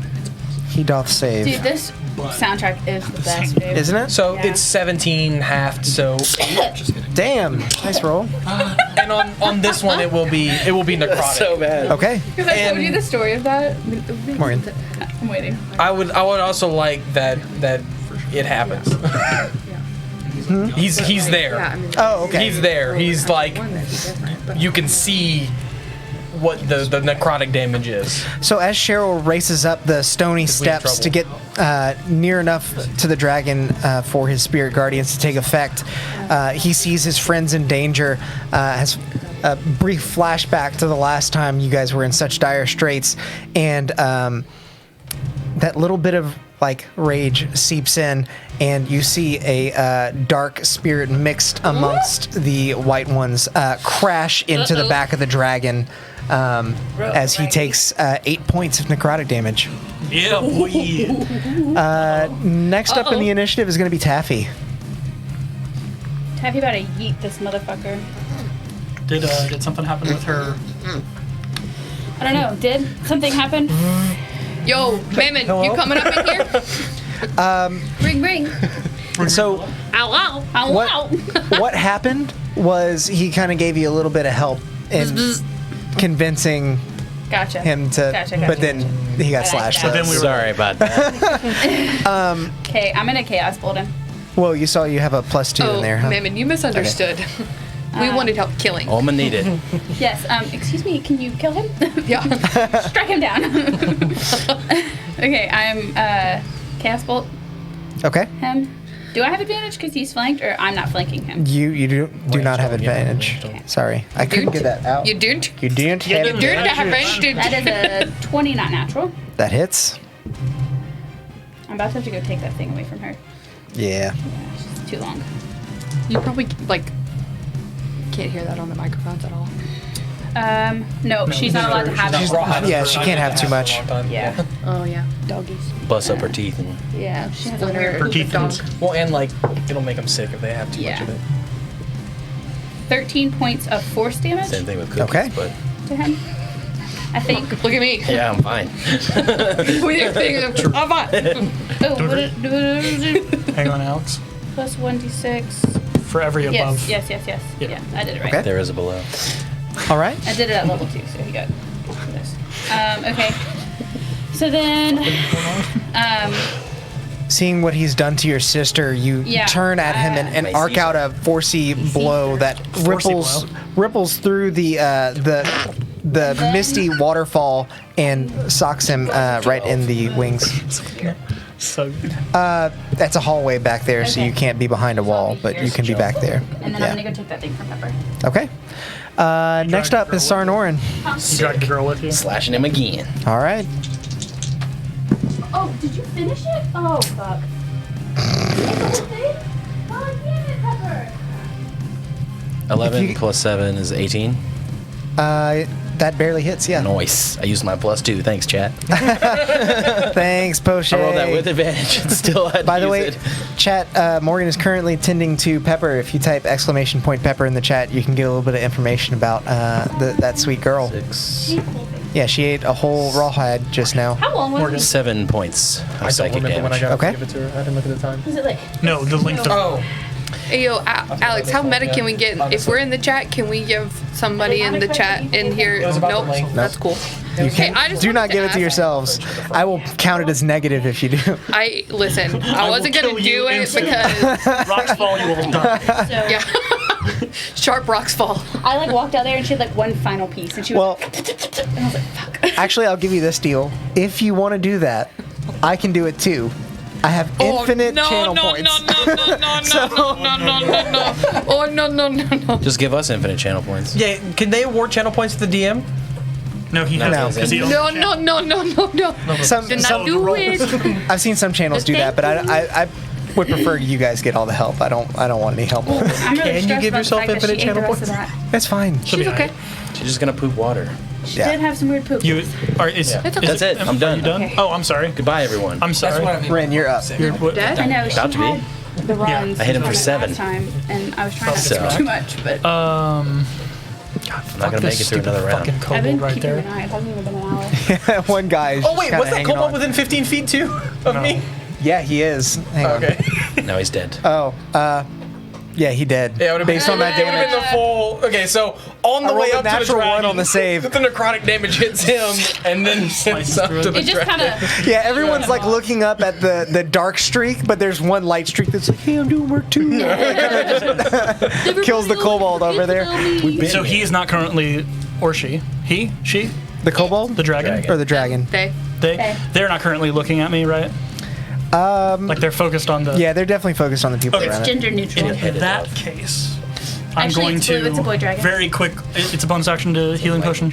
He doth save. Dude, this soundtrack is the best, babe. Isn't it? So Yeah. it's 17 halved. So, Damn. Nice roll. and on this one it will be necrotic. So bad. Okay. Because I told you And- the story of that. Morgan. I'm waiting. I would also like that it happens. He's there. Yeah, I mean, Oh, okay. He's there. He's like, one that'd be different, but you can see what the necrotic damage is. So as Cheryl races up the stony we in steps to get near enough to the dragon for his spirit guardians to take effect, he sees his friends in danger, has a brief flashback to the last time you guys were in such dire straits, and that little bit of like rage seeps in, and you see a dark spirit mixed amongst the white ones crash into the back of the dragon as he takes 8 points of necrotic damage. yeah, boy. Next up in the initiative is going to be Taffy. Taffy about to yeet this motherfucker. Did something happen with her? I don't know. Did something happen? yo, Mammon, you coming up in here? Ring. So Ow, ow. Ow, What- ow. what happened was he kind of gave you a little bit of help in convincing Gotcha. him to, Gotcha. but then he got I like slashed. that. so Then we were- Sorry about that. Okay, I'm gonna chaos bolt him. well, you saw you have a +2 Oh, in there, huh? Mammon, you misunderstood. We wanted help killing. Alma needed. Yes. Excuse me. Can you kill him? Yeah. Strike him down. Okay. I'm chaos bolt Okay. him. Do I have advantage because he's flanked, or I'm not flanking him? You do not have advantage. Sorry, I couldn't get that out. You don't? You didn't have You don't have That advantage. is a 20, not natural. that hits. I'm about to have to go take that thing away from her. Yeah. Yeah, it's too long. You probably, can't hear that on the microphones at all. No, she's not allowed to have it. Yeah, she can't have too much. Yeah. Oh, yeah. Doggies. Bust up her teeth and Yeah. She has a Splinter. weird Her teeth dog. Well, and it'll make them sick if they have too much Yeah. of it. 13 points of force damage same thing with cookies. Okay. But to him. I think. Look at me. yeah, I'm fine. With your thing. I'm fine. Oh, what did Hang on, Alex. plus 1d6. For every above. Yes. Yeah. Yeah, I did it right. Okay. There is a below. All right. I did it at level 2, so he got this. Okay. So then, Seeing what he's done to your sister, you Yeah, turn at him and arc out a forcey blow that ripples through the misty waterfall and socks him right in the wings. So good. That's a hallway back there, so Okay. you can't be behind a wall, but you can be back there. and then I'm gonna go take that thing from Pepper. Okay. Next up is Sarnorin. You dragged the girl with you. Slashing him again. All right. Oh, did you finish it? Oh, fuck. Oh, damn it, Pepper. 11 If you- plus 7 is 18. That barely hits, yeah. Nice. I used my +2. Thanks, chat. Thanks, Poche. I rolled that with advantage and still had to By the use way, it. chat, Morgan is currently tending to Pepper. If you type !Pepper in the chat, you can get a little bit of information about that sweet girl. 6, Yeah, she ate a whole rawhide just now. How long was Morgan. it? 7 points of I don't psychic remember when I damage. got Okay. to give it to her. I didn't look at the time. Was it like? No, the length of. Oh, Hey, yo, Alex, how meta can we get? If we're in the chat, can we give somebody in the chat in here? was about the Nope. length. That's cool. You can I just do wanted not to give it to ask. yourselves. I will count it as negative if you do. Listen, I wasn't will going to kill you do it instantly. because, Rocks fall, you will die. So yeah. Sharp rocks fall. I like walked out there and she had like one final piece and she was Well, and I was like, fuck. actually, I'll give you this deal. If you want to do that, I can do it too. I have infinite channel points. No. Oh, no. Just give us infinite channel points. yeah. Can they award channel points to the DM? No, he has No. because he owns No. Some, Do not some, do it. I've seen some channels do that, but I would prefer you guys get all the help. I don't want any help. I'm really Can you stressed give about yourself the fact that infinite she ate the channel rest of points? that. That's fine. She's okay. She's just going to poop water. She Yeah. did have some weird poop. You are is, It's okay. That's it. I'm done. Are you done? Okay. Oh, I'm sorry. Goodbye, everyone. I'm sorry. Ren, you're up. You're, what, Dead? I know she About to be. had the runs. I hit him for last 7. time, and I was trying not to So- do too much, but I'm not gonna make it through another round. Fucking I've kobold been right keeping there. an eye. It hasn't even been an hour. One guy is Oh just wait, kinda was that hanging kobold on. within 15 feet too of No. me? Yeah, he is. Hang on. Okay. No, he's dead. Oh, yeah, he did. Yeah, it would've been- Based on that it would've damage. been the full. Okay, so on the I rolled way a up to the natural dragon, one on the save. the necrotic damage hits him, and then sends up through to it. the It just dragon. kind of. Yeah, everyone's like looking up at the dark streak, but there's one light streak that's like, hey, I'm doing work too. Kills the kobold over there. So he is not currently, or she, she, The kobold? the dragon. Or the dragon? They're not currently looking at me, right? Like they're focused on the. Yeah, they're definitely focused on the people Okay. around It's it. gender neutral. In that case, I'm Actually, going it's blue, to it's a boy dragon. very quick. It's a bonus action to healing potion.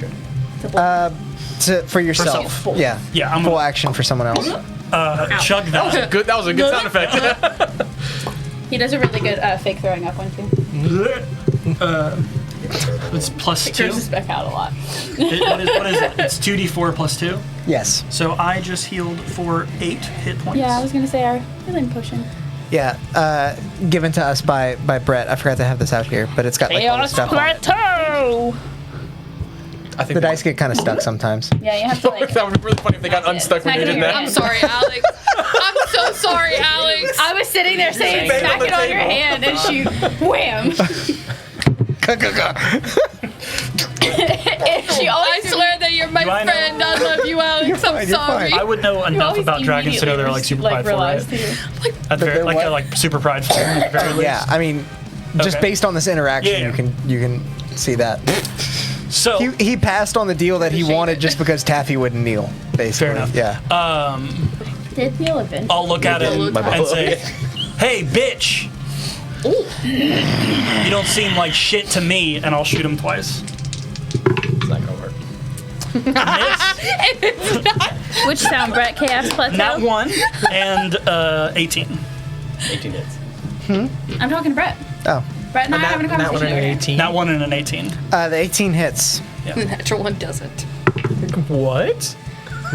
It's a boy. For yourself. self. Yeah. Yeah, I'm Full gonna action for someone else. chug that. Good. That was a good sound effect. He does a really good fake throwing up one too. It's plus It 2. curses back out a lot. What is it? It's 2d4 plus 2. Yes. So I just healed for 8 hit points. Yeah, I was gonna say our healing potion. Yeah. Given to us by Brett. I forgot to have this out here, but it's got like all the stuff on it. Plateau. I think The dice get kind of stuck sometimes. Yeah, you have to like. that would be really funny if they got unstuck when Smack you it did in your that. hand. I'm sorry, Alex. I'm so sorry, Alex. I was sitting there saying, bang on smack the it on your table. hand, and she, wham. She I always swear that you're my Do I know- friend. I love you, Alex. You're fine, I'm you're sorry. fine. I would know enough about dragons to know they're like super prideful, right? At the very, they're like what? they're like super prideful. At the very least. Yeah, I mean, just Okay. based on this interaction, Yeah. you can see that. So He passed on the deal that he wanted just because Taffy wouldn't kneel, basically. Fair enough. Yeah. did feel a bit. I'll look at it My and say, "Hey, bitch! You don't seem like shit to me," and I'll shoot him twice. It's not gonna work. Which sound, Brett? Chaos Plateau? Not 1 and 18. 18 hits. I'm talking to Brett. Oh. Brett and I are having a Not one conversation in over here. 18. Not 1 and an 18. The 18 hits. The natural one doesn't. What?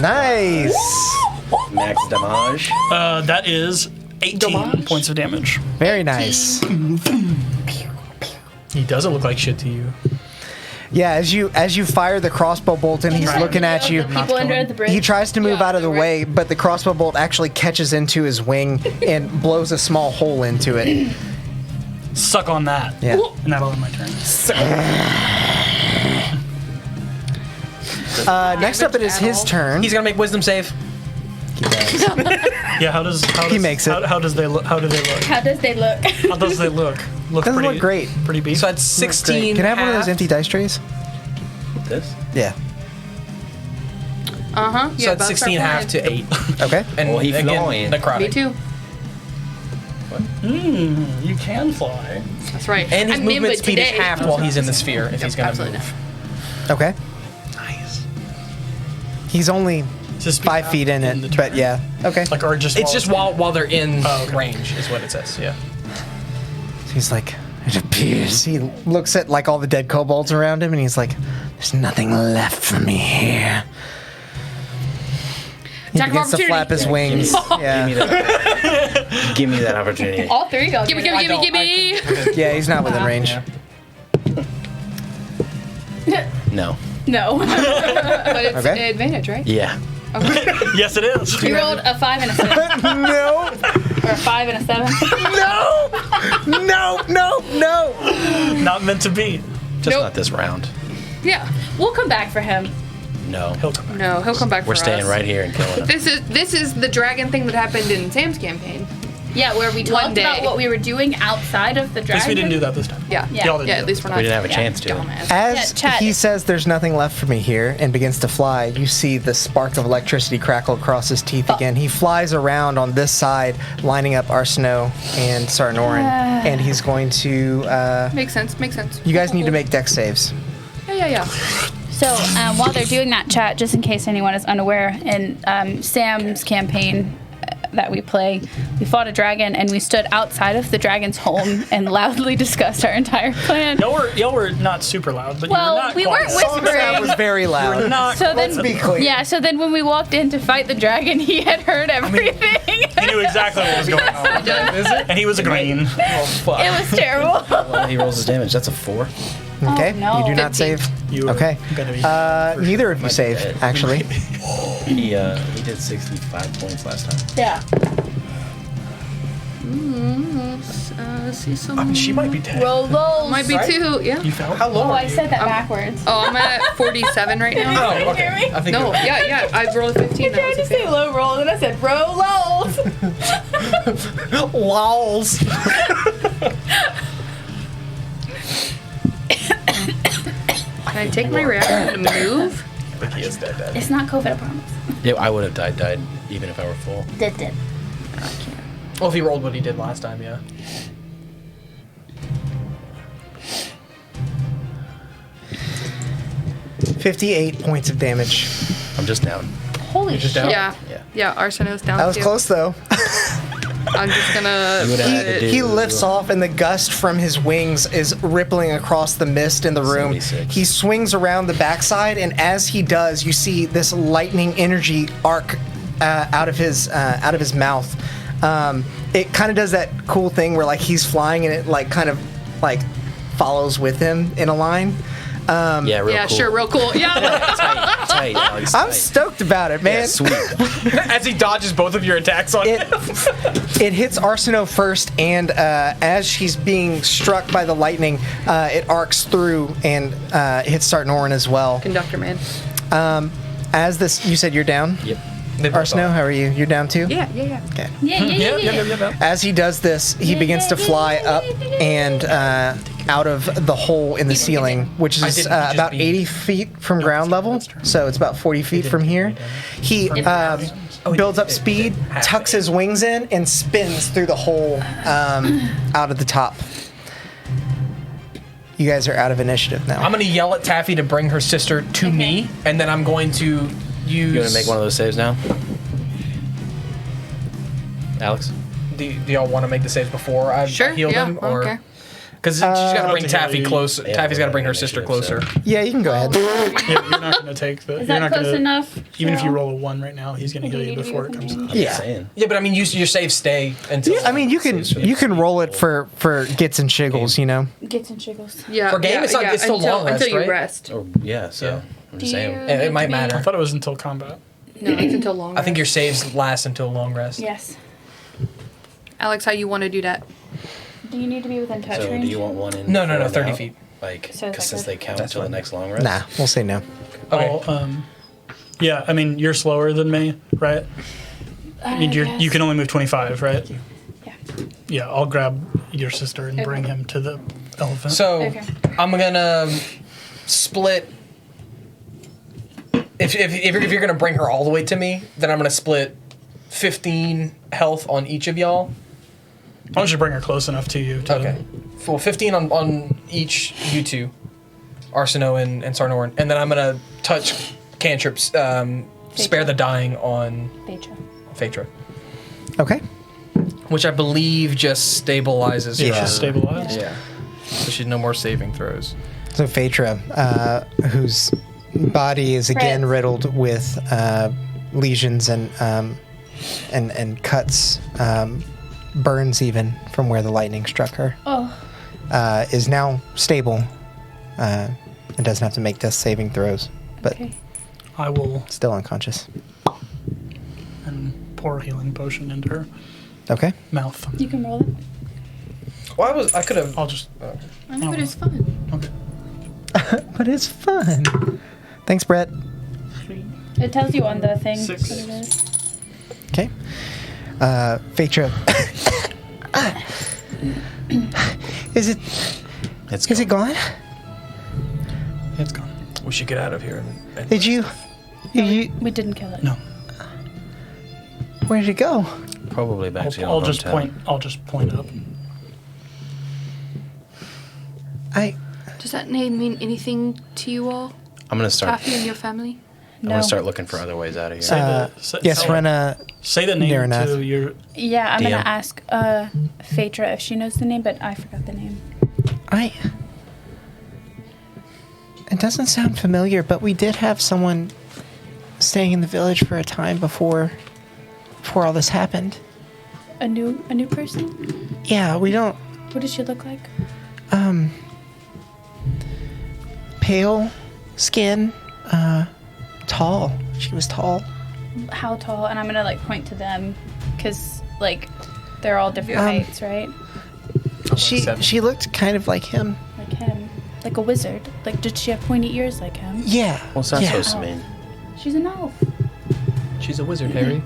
Nice. Max damage. That is 18 points of damage. Very nice. He doesn't look like shit to you. Yeah, as you fire the crossbow bolt and he's looking at you, The people under the bridge. he tries to move Yeah, out of the right. way, but the crossbow bolt actually catches into his wing and blows a small hole into it. Suck on that. Yeah. And that'll end my turn. Next up, it is his turn. He's gonna make wisdom save. Yeah. How does makes it. How does they look? How do they look? How does they look? How does they look? Doesn't pretty, look great. Pretty beef. So that's 16. Can I have one of those half. empty dice trays? This? Yeah. Uh-huh. So that's 16 half to 8. Okay. And Oh, he again, flying. necrotic. Me too. You can fly. That's right. And his I'm movement nimble speed is today. halved while he's in the sphere if he's gonna Absolutely move. Okay. Nice. He's only Just 5 feet in the it, turn. but yeah. Okay. Like or just. It's just while they're in Oh, okay. range is what it says. Yeah. He's like, it appears. He looks at like all the dead kobolds around him, and he's like, "There's nothing left for me here." He Attack of begins to flap opportunity. his wings. Give me Yeah. that. Give me that opportunity. All three go. Gimme, through. gimme, gimme, gimme. Yeah, he's not within range. No. No. But it's Okay. advantage, right? Yeah. Yes, it is. He rolled a 5 and a 6. No, Or a 5 and a 7. no. Not meant to be. Just Nope. not this round. Yeah. We'll come back for him. No. He'll come back. No, he'll come back We're for staying us. right here and killing him. This is the dragon thing that happened in Sam's campaign. Yeah, where we talked day. about what we were doing outside of the At dragon. least we didn't do that this time. Yeah. Yeah. Y'all didn't Yeah, do at that least this we're time. not. We didn't have a Yeah, chance to. Dumbass. As Yeah, chat. he says, "There's nothing left for me here," and begins to fly, you see the spark of electricity crackle across his teeth again. He flies around on this side, lining up Arsino and Sarnorin, and he's going to. Makes sense. Makes sense. You guys need to make dex saves. Yeah. So while they're doing that chat, just in case anyone is unaware, in Sam's campaign that we play, we fought a dragon and we stood outside of the dragon's home and loudly discussed our entire plan. Y'all were not super loud, but Well, you were not we quite weren't loud. That was very You were loud. not So Let's then, be clear. yeah. So then, when we walked in to fight the dragon, he had heard everything. He knew exactly what was going on. Is it? And he was agreeing. Oh fuck. It was terrible. Well, he rolls his damage. That's a 4. Okay, no. you do not 15. save. You are Okay. gonna be Neither of you Might be save, dead. actually. He did 65 points last time. Yeah. See some. I mean, she might be dead. Roll those. Might be Right? too. Yeah. You fell? How low Oh, are I you? said that backwards. Oh, I'm at 47 right now. Oh, okay. I think No, yeah. I rolled a 15. That was a fail. low roll, and I said roll lows. Lols. Can I take my reaction to move? I think he is dead. It's not COVID, I promise. Yeah, I would have died even if I were full. Did. Well, if he rolled what he did last time, yeah. $58 points of damage. I'm just down. Holy just shit. down? Yeah. Yeah. Yeah, Arseno's down That was too. close, though. I'm just gonna. You would have to do- He lifts off, and the gust from his wings is rippling across the mist in the room. 76. He swings around the backside, and as he does, you see this lightning energy arc out of his mouth. It kind of does that cool thing where like he's flying, and it like kind of like follows with him in a line. Yeah, real Yeah, cool. sure, real cool. Yeah. Tight, Alex. I'm tight. stoked about it, man. Yeah, sweet. As he dodges both of your attacks on It hits Arseno first, and as she's being struck by the lightning, it arcs through and hits Sartnoran as well. Conductor man. As this, you said you're down. Yep. Arseno, how are you? You're down too. Yeah. Okay. Yeah. As he does this, he begins to fly up and out of the hole in the ceiling, which is didn't just about be- 80 feet from ground level. So it's about 40 feet from here. He builds up speed, tucks his wings in, and spins through the hole out of the top. You guys are out of initiative now. I'm gonna yell at Taffy to bring her sister to me, and then I'm going to use. You gonna make one of those saves now? Alex? Do y'all want to make the saves before I Sure. heal Yeah. them, or? Okay. Because she's got to bring Up to Taffy you. close. Yeah, Taffy's got to bring her initiative, sister closer. so- Yeah, you can go ahead. Yeah, you're not gonna take the. Is you're that not close gonna, enough? Even if you Cheryl? roll a 1 right now, he's gonna Do kill you you need to before be it comes with up. me? Yeah. Saying. Yeah, but I mean, your saves stay until. I mean, you can roll it for gits and shiggles, you know. Gets and shiggles. Yeah. For game, yeah, it's not- yeah, it's still until, long rest, until you right? rest. Oh, yeah, so. Yeah. I'm Do just saying. you It need might to be- I matter. thought it was until combat. No, it's until long. I think your rest. saves last until long rest. Yes. Alex, how you want to do that? Do you need to be within touch So range? do you want one in? No, 30 30 feet. Like, So it's because since like they count That's until the fine. next long rest? Nah, we'll say no. Okay. Yeah, I mean you're slower than me, right? I mean, you can only move 25, right? Yeah. Yeah, I'll grab your sister and bring him to the elephant. So Okay. I'm gonna split. If you're gonna bring her all the way to me, then I'm gonna split 15 health on each of y'all. why don't you bring her close enough to you? To, Okay. Well, 15 on each you two, Arseno and Sarnorn, and then I'm gonna touch cantrips. Spare the dying on Phaedra. Phaedra, Okay. which I believe just stabilizes Yeah, her. she's stabilized. Yeah. So she's no more saving throws. So Phaedra, whose body is again Fritz. riddled with lesions and cuts, burns even from where the lightning struck her, Oh. is now stable and doesn't have to make death saving throws, but Okay. I will still unconscious. and pour a healing potion into her Okay. mouth. You can roll it. Well, I could have. I'll just. I know, but it's fun. Okay. But it's fun. Thanks, Brett. It tells you on the thing 6. what it is. Okay. Phaedra. Is it It's is it gone? It's gone. We should get out of here. And Did you We didn't kill it. No. where did it go? probably back to your I'll just hometown. point. I'll just point up. Does that name mean anything to you all? I'm gonna start. Taffy and your family? I'm gonna start looking for other ways out of here. Yes, Rena. Say the name Naranath. to your. Yeah, I'm DM. gonna ask Phaedra if she knows the name, but I forgot the name. It doesn't sound familiar, but we did have someone staying in the village for a time before all this happened. A new person? Yeah, we don't. What does she look like? pale skin, tall. She was tall. How tall? And I'm gonna like point to them, because like they're all different heights, right? She looked kind of like him. Like him, like a wizard. Like, did she have pointy ears like him? Yeah. What's that yeah. supposed to mean? She's an elf. She's a wizard, Harry.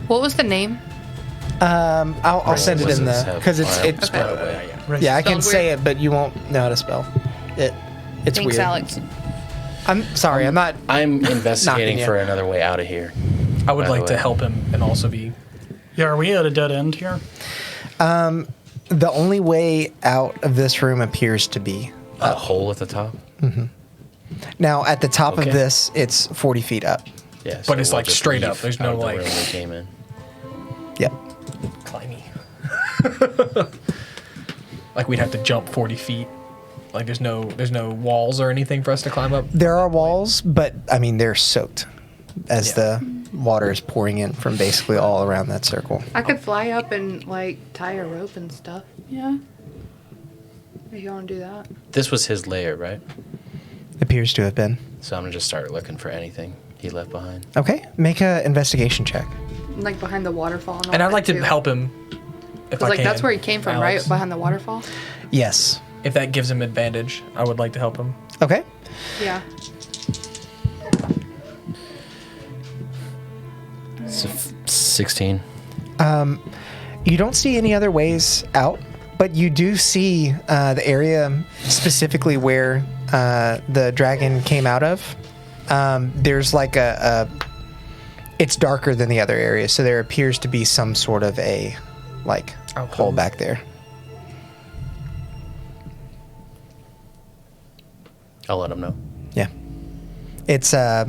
What was the name? I'll send it in the because it's Okay. yeah I can Spelled say weird. it, but you won't know how to spell it. It's Thanks, weird. Alex. I'm sorry. I'm not. I'm investigating Knocking you. for another way out of here. I would By the like to way. help him and also be. Yeah, are we at a dead end here? The only way out of this room appears to be A hole at the top? now at the top Okay. of this. It's 40 feet up. Yeah. But it's we'll like just straight leave up. There's out no, of the like- room we came in. Yep. Climby. Like we'd have to jump 40 feet. Like there's no walls or anything for us to climb up. There are walls, but I mean they're soaked as Yeah. the water is pouring in from basically all around that circle. I could fly up and like tie a rope and stuff. Yeah. If you want to do that. This was his lair, right? Appears to have been. So I'm gonna just start looking for anything he left behind. Okay, make a investigation check. Like behind the waterfall. And all And I'd that, like to too. help him. If 'Cause, I like can. that's where he came from, Alex. right? Behind the waterfall. Yes. If that gives him advantage, I would like to help him. Okay. Yeah. So 16. You don't see any other ways out, but you do see the area specifically where the dragon came out of. There's like it's darker than the other areas, so there appears to be some sort of a like Alcove. hole back there. I'll let him know. Yeah. It's about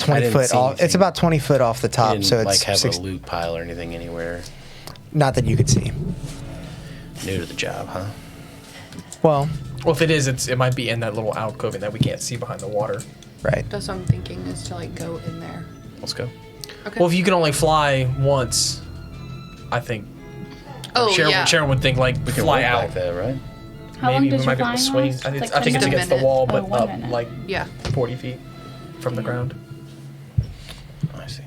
20 didn't foot see off. It's anything. about 20 foot off the He top, didn't so like it's have six, a loot pile or anything anywhere. not that you could see. New to the job, huh? Well, Well, if it is, it might be in that little alcove that we can't see behind the water. right. That's what I'm thinking is to like go in there. Let's go. Okay. Well, if you can only fly once, I think oh yeah. Sharon would think like We can fly walk out. back there, right? How long Maybe does we your might be able to flying swing. last? I think it's a against the minute. wall, Oh, but 1 up minute. like Yeah. 40 feet from the ground. I see.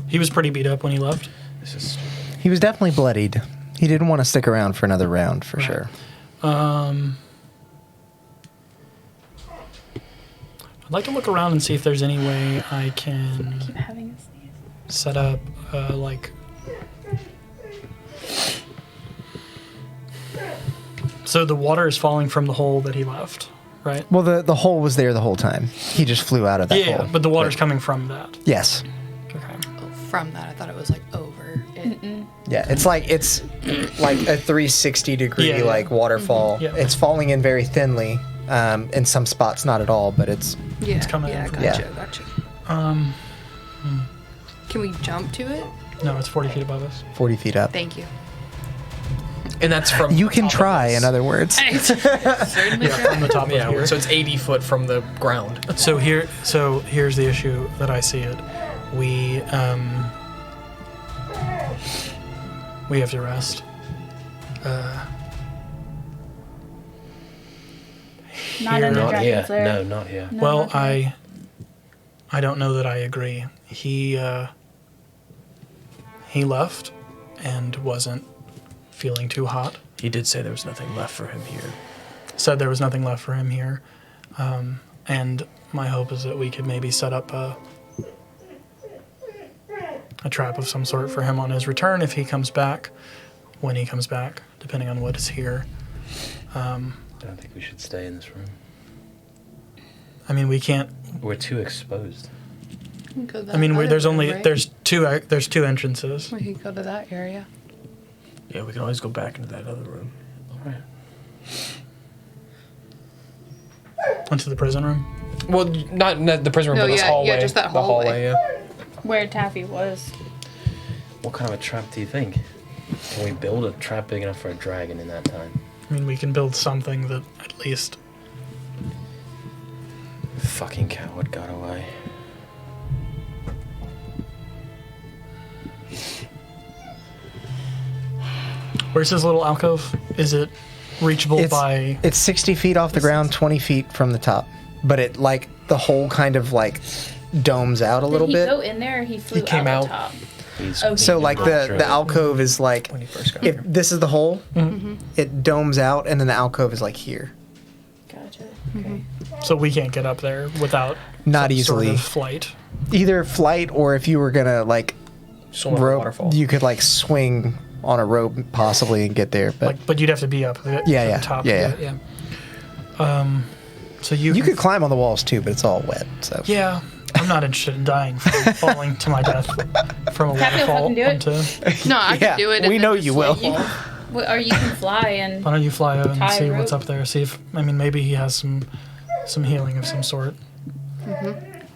He was pretty beat up when he left. This is stupid. He was definitely bloodied. He didn't want to stick around for another round for sure. I'd like to look around and see if there's any way I can Keep having a sneeze. set up like. So the water is falling from the hole that he left, right? Well, the hole was there the whole time. He just flew out of that Yeah, hole. but the water's coming from that. Yes. Okay. Oh, from that, I thought it was like over it. Yeah, it's like a 360 degree Yeah, yeah. like waterfall. Yeah. It's falling in very thinly. In some spots, not at all, but it's Yeah. It's coming yeah, in from- gotcha, Yeah. gotcha. Um, Can we jump to it? no, it's 40 feet above us. 40 feet up. Thank you. And that's from. You can top of try, this. in other words. Certainly Yeah, from the top of Yeah, here. so it's 80 foot from the ground. So here's the issue that I see it. We have to rest. Not Here. in the Not here. dragon's lair. No, not here. No, Well, not here. I don't know that I agree. He left and wasn't feeling too hot. He did say there was nothing left for him here. Said there was nothing left for him here. And my hope is that we could maybe set up a trap of some sort for him on his return if he comes back, when he comes back, depending on what is here. I don't think we should stay in this room. I mean, we can't. We're too exposed. We can go to I mean, that there's other only room, right? there's two entrances. We could go to that area. Yeah, we can always go back into that other room. All right. Into the prison room. Well, not the prison room, No, but this yeah, hallway. yeah, just that The hallway. yeah. Where Taffy was. What kind of a trap do you think? Can we build a trap big enough for a dragon in that time? I mean, we can build something that at least. Fucking coward got away. Where's his little alcove? Is it reachable by. It's 60 feet off the ground, 20 feet from the top. But it like the hole kind of like domes out a little Did he bit. go in there or he flew came out out. the top? He's Oh, So like the alcove is like When you first got if there. this is the hole, it domes out, and then the alcove is like here. Gotcha. Okay. So we can't get up there without Not some easily. sort of flight. Either flight or if you were gonna like Swim over a rope, waterfall. you could like swing on a rope possibly and get there. But But you'd have to be up at Yeah, the yeah, top. yeah, of it, yeah. So you you could climb on the walls too, but it's all wet. So Yeah, I'm not interested in dying from falling to my death from a Happy to waterfall. fucking do it. Onto, No, I Yeah, can do it. and we then know just, you like, will. Well, or you can fly and why don't you fly out and Tie see rope. what's up there? See if maybe he has some healing of some sort.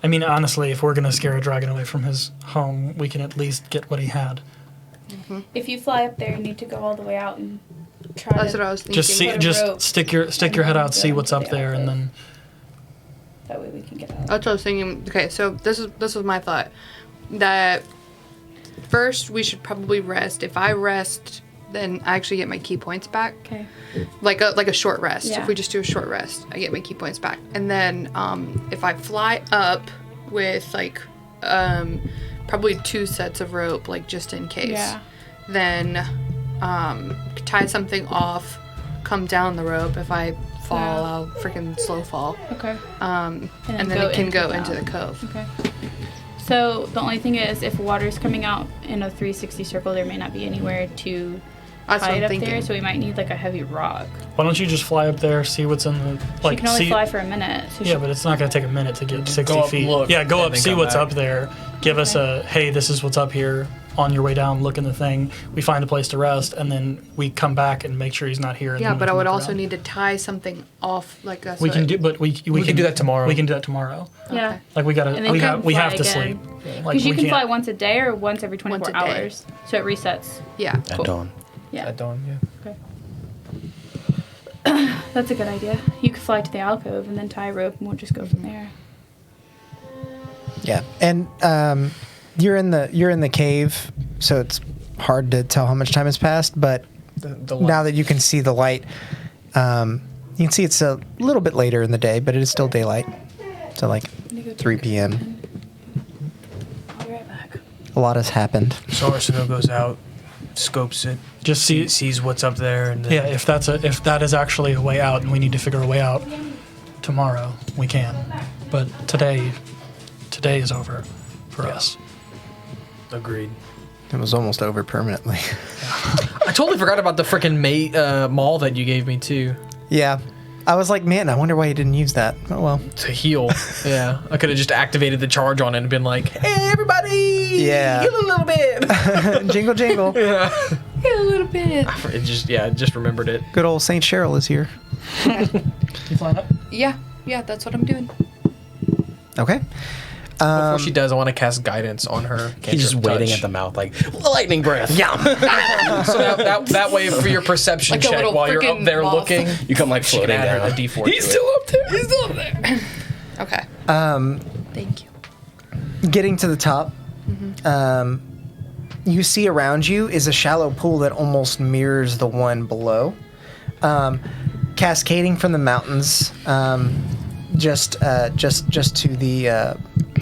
I mean, honestly, if we're gonna scare a dragon away from his home, we can at least get what he had. if you fly up there, you need to go all the way out and try That's to. what I was thinking. Just see, Put a just rope stick your and head then out, see go what's into up the there, and alcove. then That way we can get out. That's what I was thinking. Okay, so this was my thought. That first we should probably rest. If I rest, then I actually get my key points back. Okay. Like a short rest. Yeah. If we just do a short rest, I get my key points back. And then if I fly up with like probably 2 sets of rope, like just in case. Yeah. Then tie something off, come down the rope. If I fall, Yeah. I'll freaking slow fall. Okay. And then it can go into the cove. Okay. So the only thing is, if water's coming out in a 360 circle, there may not be anywhere to That's tie what it I'm up thinking. there. So we might need like a heavy rock. why don't you just fly up there, see what's in the She can only fly for a minute. So Yeah, but it's not going to take a minute to get 60 up, feet. look, Yeah, go and up, then see come what's back. up there. Give us a, hey, this is what's up here. On your way down, look in the thing. We find a place to rest, and then we come back and make sure he's not here. And Yeah, then we but I can would look also around. need to tie something off. Like that's We what can do, but we can do that tomorrow. We can do that tomorrow. yeah. Okay. Like we gotta, And then we you have, can we fly have to again. sleep. Like Because you we can fly can't. once a day or once every 24 Once a day. hours. So it resets. Yeah. at Cool. dawn. Yeah. At dawn, yeah. Okay. That's a good idea. You could fly to the alcove and then tie a rope, and we'll just go from there. yeah, and you're in the cave, so it's hard to tell how much time has passed. But The light. now that you can see the light, you can see it's a little bit later in the day, but it is still daylight. So like 3 p.m. I'll be right back. A lot has happened. So Arsenal goes out, scopes it, Just see, sees what's up there, and then yeah, if that is actually a way out, and we need to figure a way out tomorrow, we can. But today is over for us. agreed. It was almost over permanently. I totally forgot about the freaking mall that you gave me too Yeah, I was like, man, I wonder why you didn't use that. Oh well. to heal. Yeah, I could have just activated the charge on it and been like, "Hey, everybody, Yeah. heal a little bit." Jingle jangle. Yeah, Yeah, a little bit. it just remembered it. Good old Saint Cheryl is here. You flying up? Yeah. Yeah, that's what I'm doing. Okay. Before she does, I want to cast guidance on her. He's just Cantrip waiting touch. at the mouth, like lightning breath. Yeah. So that way, for your perception Like a check little while you're up freaking there moth. looking, You come like she can floating add down. a D4 He's to still it. up there. He's still up there. Okay. Thank you. Getting to the top, you see around you is a shallow pool that almost mirrors the one below, cascading from the mountains, just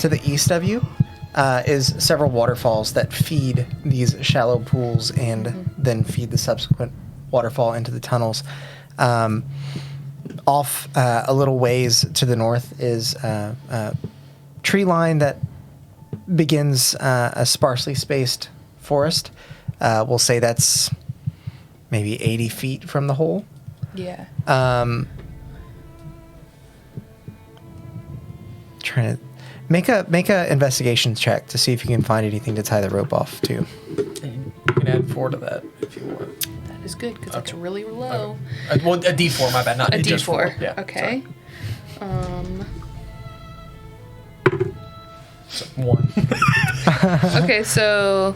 to the east of you, is several waterfalls that feed these shallow pools and then feed the subsequent waterfall into the tunnels. Off a little ways to the north is a tree line that begins a sparsely spaced forest. We'll say that's maybe 80 feet from the hole. Yeah. Trying to make a investigation check to see if you can find anything to tie the rope off to. You can add 4 to that if you want. That is good because it's really low. Well, a D4, my bad, not A just 4. D4. Yeah. Okay. So 1. Okay, so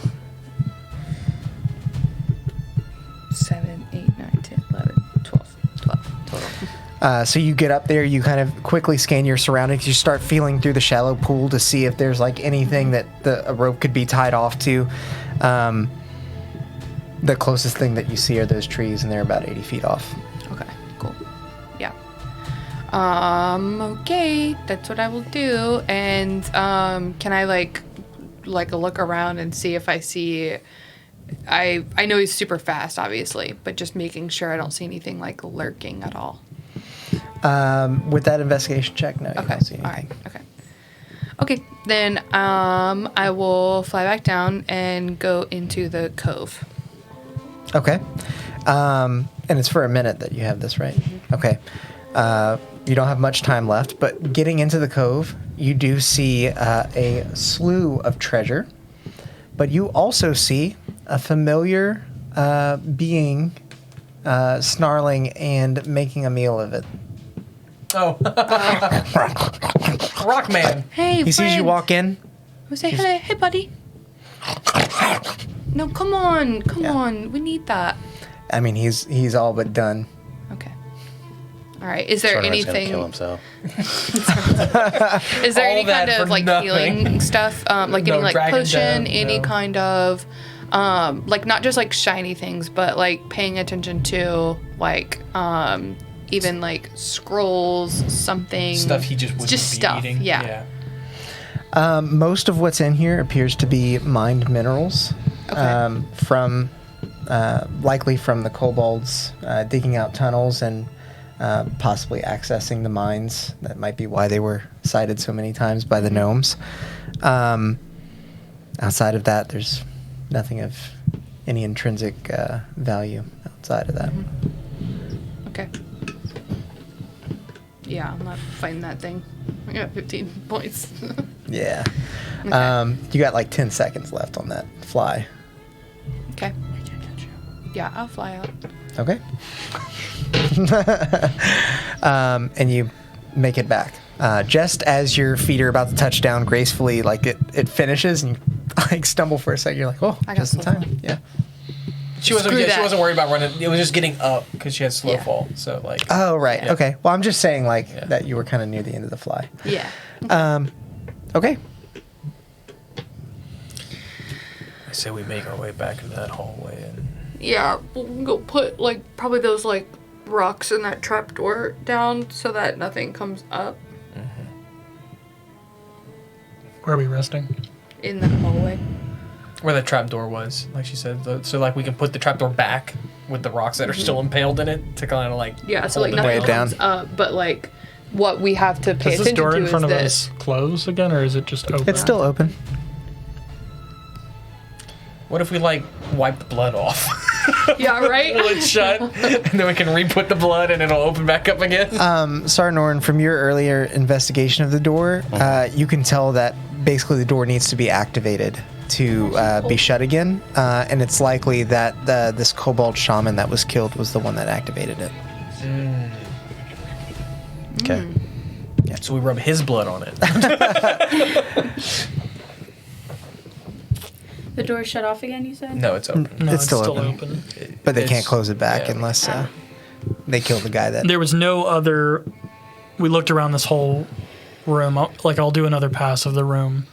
7, 8, 9, 10, 11, 12 total. So you get up there, you kind of quickly scan your surroundings. You start feeling through the shallow pool to see if there's like anything that a rope could be tied off to. The closest thing that you see are those trees, and they're about 80 feet off. Okay. Okay, that's what I will do. And can I like look around and see if I see? I know he's super fast, obviously, but just making sure I don't see anything like lurking at all. With that investigation check, no, you Okay. don't see All anything. right. Okay. Then I will fly back down and go into the cove. Okay. And it's for a minute that you have this, right? Okay. You don't have much time left, but getting into the cove, you do see a slew of treasure, but you also see a familiar being snarling and making a meal of it. Oh. Rockman. Hey, He sees you walk in. I say, hey, buddy. No, come on. We need that. I mean, he's all but done. Okay. All right. Is there Sarnor's gonna anything? kill himself. Is there All any that kind for of like nothing. healing stuff? Like No getting like dragon potion, death, any no. kind of like not just like shiny things, but like paying attention to like even like scrolls, something Stuff he just wouldn't just be stuff. eating. Yeah. Most of what's in here appears to be mined minerals Okay. from likely from the kobolds digging out tunnels and possibly accessing the mines. That might be why they were cited so many times by the gnomes. Outside of that, there's nothing of any intrinsic value outside of that. Okay. Yeah, I'm not fighting that thing. I got 15 points. Yeah. Okay. You got like 10 seconds left on that fly. Okay. Yeah, I'll fly out. Okay. And you make it back. Just as your feet are about to touch down gracefully, like it finishes, and you like stumble for a second. You're like, oh, I got just in slow time. Yeah. She wasn't. Screw She that. wasn't worried about running. It was just getting up because she had slow Yeah. fall. So like. Oh, right. Yeah. Okay. Well, I'm just saying like Yeah. that you were kind of near the end of the fly. Yeah. Okay. I say we make our way back into that hallway and Yeah, we'll go put like probably those like rocks in that trapdoor down so that nothing comes up Where are we resting? in that hallway. Where the trapdoor was, like she said. So like we can put the trapdoor back with the rocks that are still impaled in it to kind of like. Yeah, so hold like it Weigh nothing it down. comes up, but like what we have to pay Does this attention door to in is front of this. us close again, or is it just open? It's still open. What if we like wipe the blood off? Yeah, right. Pull it shut, and then we can re-put the blood, and it'll open back up again. Sarnorn, from your earlier investigation of the door, you can tell that basically the door needs to be activated to be shut again, and it's likely that this kobold shaman that was killed was the one that activated it. Okay. So we rub his blood on it. The door's shut off again, you said? No, it's open. No, It's still open. But they can't It's- close it back yeah. unless they kill the guy that. There was no other. We looked around this whole room. I'll do another pass of the room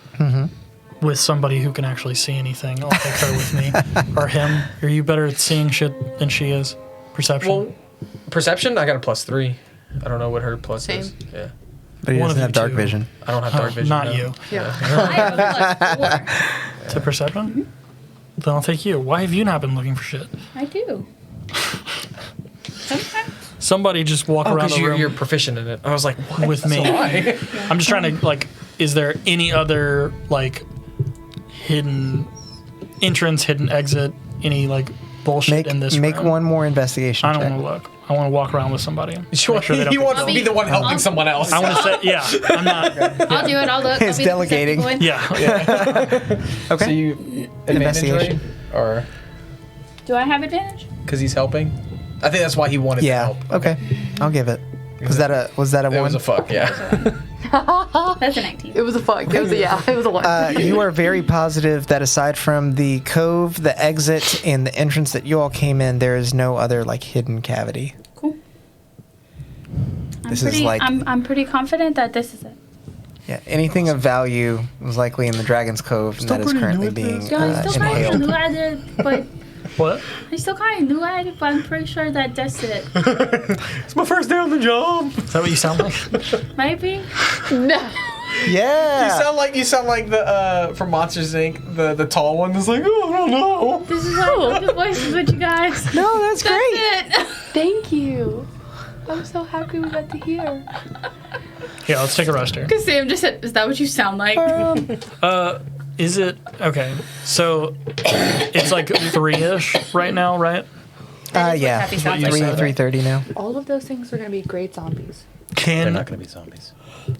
with somebody who can actually see anything. I'll take her with me or him. Are you better at seeing shit than she is? Perception. Well, perception. I got a +3. I don't know what her plus is. Same. Yeah, But he one doesn't of have you dark two. vision. I don't have dark vision. Not no. you. Yeah. I have a +4. To perception. Then I'll take you. Why have you not been looking for shit? I do. Sometimes. Somebody just walk Oh, around because the room you're proficient in it. I was like, what? with me. Why? I'm just trying to like. Is there any other like hidden entrance, hidden exit, any like bullshit in this Make room? one more investigation I don't check. want to look. I want to walk around with somebody. You Make sure they don't he get wants to killed. be the one helping I'll- someone else. I want to say, yeah. I'm not. I'll do it. I'll look. He's I'll be the delegating. perceptive one. Yeah. Okay. So you advantage, Investigation. right? Or Do I have advantage? because he's helping? I think that's why he wanted to Yeah. help. Okay. I'll give it. Was that a It one? was a fuck, yeah. That's a 19. It was a fuck. It was a one. You are very positive that aside from the cove, the exit, and the entrance that you all came in, there is no other like hidden cavity. Cool. This is like- I'm pretty confident that this is it. Yeah. Anything of value was likely in the Dragon's Cove, and that is currently being Still probably don't know inhaled. who I did, but What? I still kind of knew it, but I'm pretty sure that's it. It's my first day on the job. Is that what you sound like? Maybe. No. Yeah. You sound like the from Monsters Inc. The tall one that's like, oh, I don't know. This is how I do the voices with you guys. No, that's great. It. Thank you. I'm so happy we got to hear. Yeah, let's take a rest here. Because Sam just said, is that what you sound like? Is it okay? So it's like 3-ish right now, right? Yeah. Taffy sounds you like. said. 3:30 now. All of those things are going to be great zombies. They're Can not going to be zombies.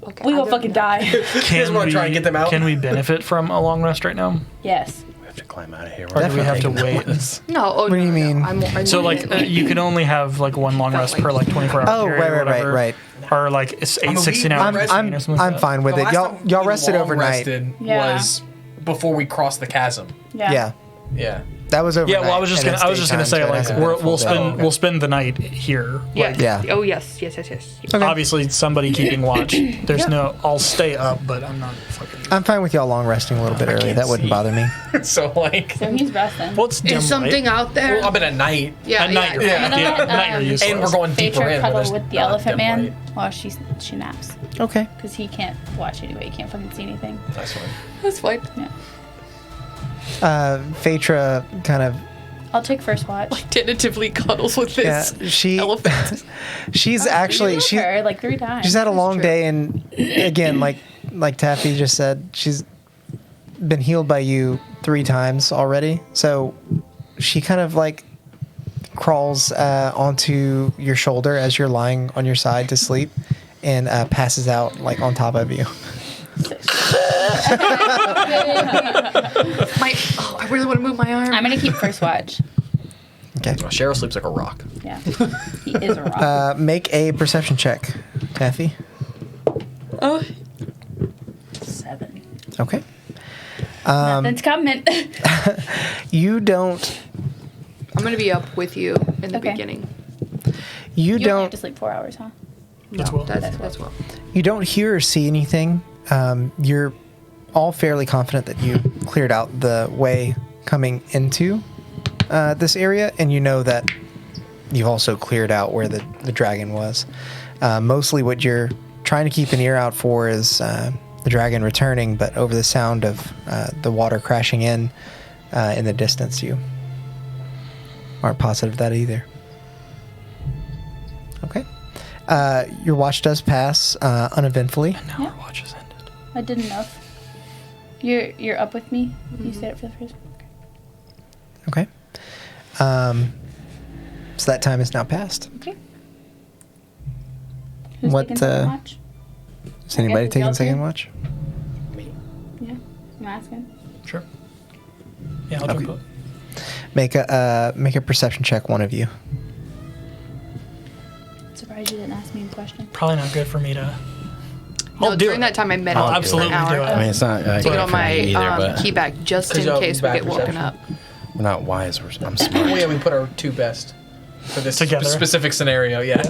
Okay. We I will don't fucking know. die. just wanna try and get them out. Can we benefit from a long rest right now, Yes. We have to climb out of here. or do we have to wait? No. Oh, What do you no, mean? I'm So like you can only have like one long rest per like 24 hours. Oh, right. Or like it's I mean, 8 we 16 hours. rested- I'm or something like I'm that. fine with The it. last Y'all time we rested long overnight. rested Yeah. was before we crossed the chasm. Yeah. Yeah. That was overnight. Yeah, well, I was just and gonna it's say daytime, so it like hasn't been a full we'll day. spend Oh, okay. we'll spend the night here. Yeah. Yeah. Oh yes. Yes. Okay. Obviously, somebody keeping watch. There's no. I'll stay up, but I'm not fucking. I'm fine with y'all long resting a little bit early. That wouldn't see. bother me. So like, So he's resting. Well, it's dim Is something light. out there? well, I've been at night, Yeah. At night, you're Yeah. fine. Yeah, at night you're useless. and we're going deeper Phaedra in. but cuddle there's with the not elephant dim man light. while she naps. Okay. Because he can't watch anyway. He can't fucking see anything. That's fine. That's fine. Phaedra kind of I'll take first watch. Tentatively cuddles with this she elephant. she's actually She her like 3 times. she's had a That's long true. day, and again, like Taffy just said, she's been healed by you 3 times already. So she kind of like crawls onto your shoulder as you're lying on your side to sleep, and passes out like on top of you. I really want to move my arm. I'm gonna keep first watch. Okay. Cheryl sleeps like a rock. Yeah. He is a rock. Make a perception check, Taffy. Oh. 7. Okay. Nothing's coming. You don't. I'm gonna be up with you in the Okay. beginning. You You only have don't. to sleep 4 hours, huh? That's well. That's well. You don't hear or see anything. You're all fairly confident that you cleared out the way coming into this area, and you know that you've also cleared out where the dragon was. Mostly what you're trying to keep an ear out for is the dragon returning, but over the sound of the water crashing in the distance, you aren't positive of that either. Okay. Your watch does pass uneventfully. Now Yeah. our watch has ended. I did enough. You're up with me? You stayed up for the first one? Okay. So that time is now passed. Okay. Who's What, taking second watch? Is anybody it's taking y'all second too. watch? Me. Yeah. I'm asking. Sure. Yeah, I'll Okay. jump up. Make a perception check, one of you. Surprised you didn't ask me a question. Probably not good for me to. No, I'll do during it. that time I meditated I'll absolutely for an hour. do it. I mean, it's not. Take it good on for my me either, but key bag just in Good job, case we back get woken perception. up. we're not wise. I'm Oh smart. yeah, we put our 2 best for this Together. specific scenario. Yeah.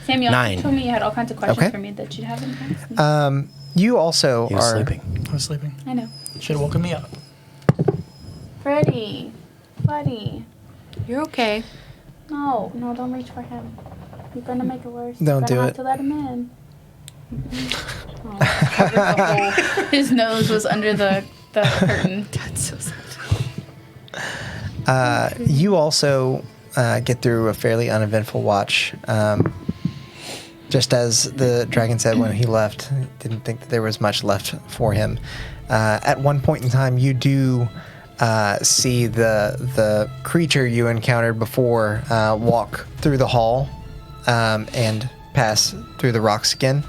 Sam, you also 9. told me you had all kinds of questions Okay. for me that you haven't asked. You also He was are. sleeping. I was sleeping. I know. Should have woken me up. Freddie. Buddy. You're okay. No, don't reach for him. You're gonna make it worse. Don't do You're gonna it. have to let him in. Oh, covered the hole. His nose was under the curtain. That's so sad. You also get through a fairly uneventful watch. Just as the dragon said when he left, didn't think that there was much left for him. At one point in time, you do see the creature you encountered before walk through the hall and pass through the rock skin,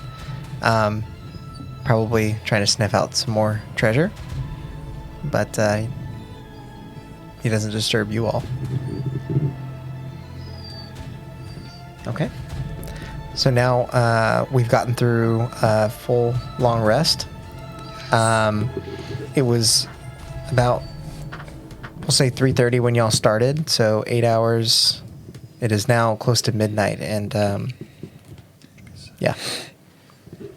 probably trying to sniff out some more treasure. But he doesn't disturb you all. Okay. So now we've gotten through a full long rest. It was about, we'll say 3:30 when y'all started, so 8 hours. It is now close to midnight, and yeah.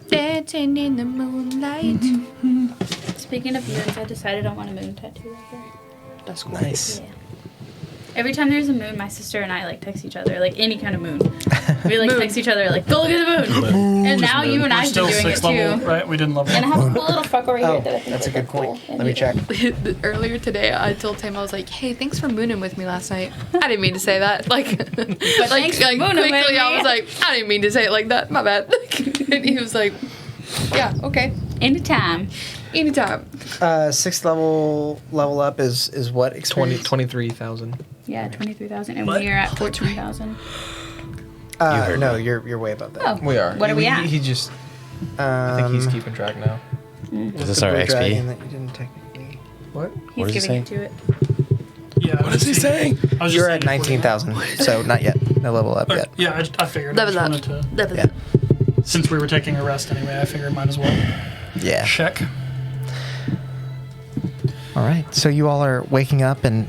Dancing in the moonlight. Speaking of moons, I decided I want a moon tattoo right here. That's cool. Nice. Yeah. Every time there's a moon, my sister and I like text each other, like any kind of moon. We like text each other, like, go look at the moon. And now you and I have been Still doing it 6th level, too. right? We didn't level And I up. have a cool little fuck over here Oh, that I think that's a is, good like, cool. point. And Let me check. Earlier today, I told Tim, I was like, "Hey, thanks for mooning with me last night." I didn't mean to say that. Like, thanks for mooning with quickly, I me. was like, "I didn't mean to say it like that. My bad." And he was like, "Yeah, okay, Anytime. anytime." 6th level up is what? 23,000. Yeah, 23,000. And we are at 14,000. heard No, me. you're way above that. Oh. We are. What are we at? He just. I think he's keeping track now. Is this our Blue XP? dragon that you didn't technically. What? He's What is he giving it to it. Yeah. What is he saying? I was just You're saying at before 19,000, so not yet. No level up that- yet. Yeah, I figured. I Level just up. wanted to, Level Yeah. up. since we were taking a rest anyway, I figured might as well Yeah. check. All right. So you all are waking up, and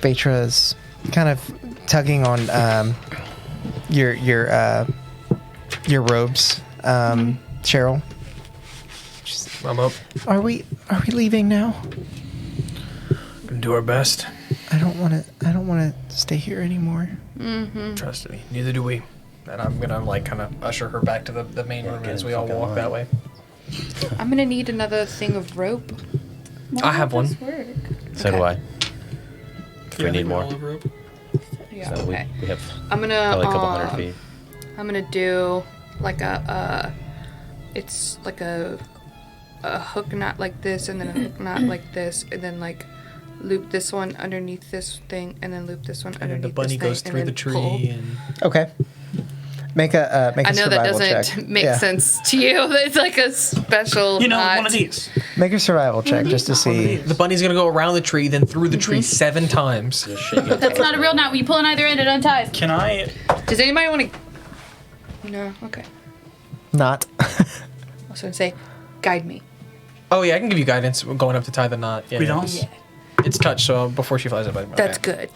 Vetra is kind of tugging on your robes, Cheryl. I'm up. Are we leaving now? Gonna do our best. I don't want to stay here anymore. Trust me. Neither do we. And I'm gonna like kind of usher her back to the main room get as in we all fucking walk line. that way. I'm gonna need another thing of rope. I have one. So do I. If we Yeah, I need think we're more. all over it. Yeah. So Okay. we have I'm gonna probably a couple hundred feet. I'm gonna do like it's like a hook knot like this, and then a hook knot like this, and then like loop this one underneath this thing, and then loop this one And underneath then the bunny this thing, goes and through the then tree pull. and Okay. Make a I know that survival doesn't check. make Yeah. sense to you. It's like a special. You know, knot. one of these. Make a survival check just to see. the bunny's gonna go around the tree, then through the tree 7 times. Just shake it. That's not a real knot. When you pull on either end, it unties. Can I? Does anybody want to? No. Okay. Not. I was gonna say, guide me. Oh yeah, I can give you guidance going up to tie the knot. Yeah, We yeah. don't. Yeah. It's touch, so before she flies up, okay. That's good.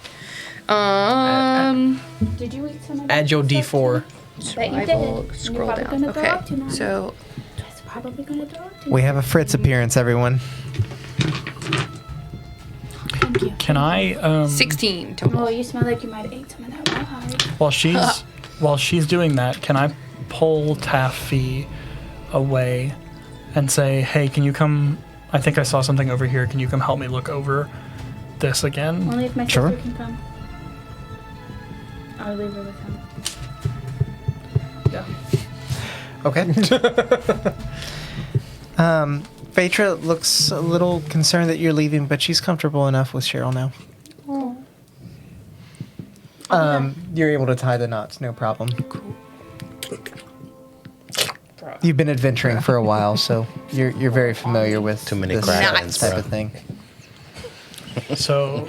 Did you eat some of Add your D4. Survival. Scroll down. Okay. So It's probably gonna throw up tonight. We have a Fritz appearance, everyone. Thank you. Can I? 16 total. Oh, you smell like you might have ate some of that rawhide. While she's doing that, can I pull Taffy away and say, "Hey, can you come? I think I saw something over here. Can you come help me look over this again?" Only if my Sure. sister can come. I'll leave her with him. Go. Okay. Phaedra looks a little concerned that you're leaving, but she's comfortable enough with Cheryl now. You're able to tie the knots, no problem. You've been adventuring for a while, so you're very familiar with Too many this Krakens, type bro. of thing. So,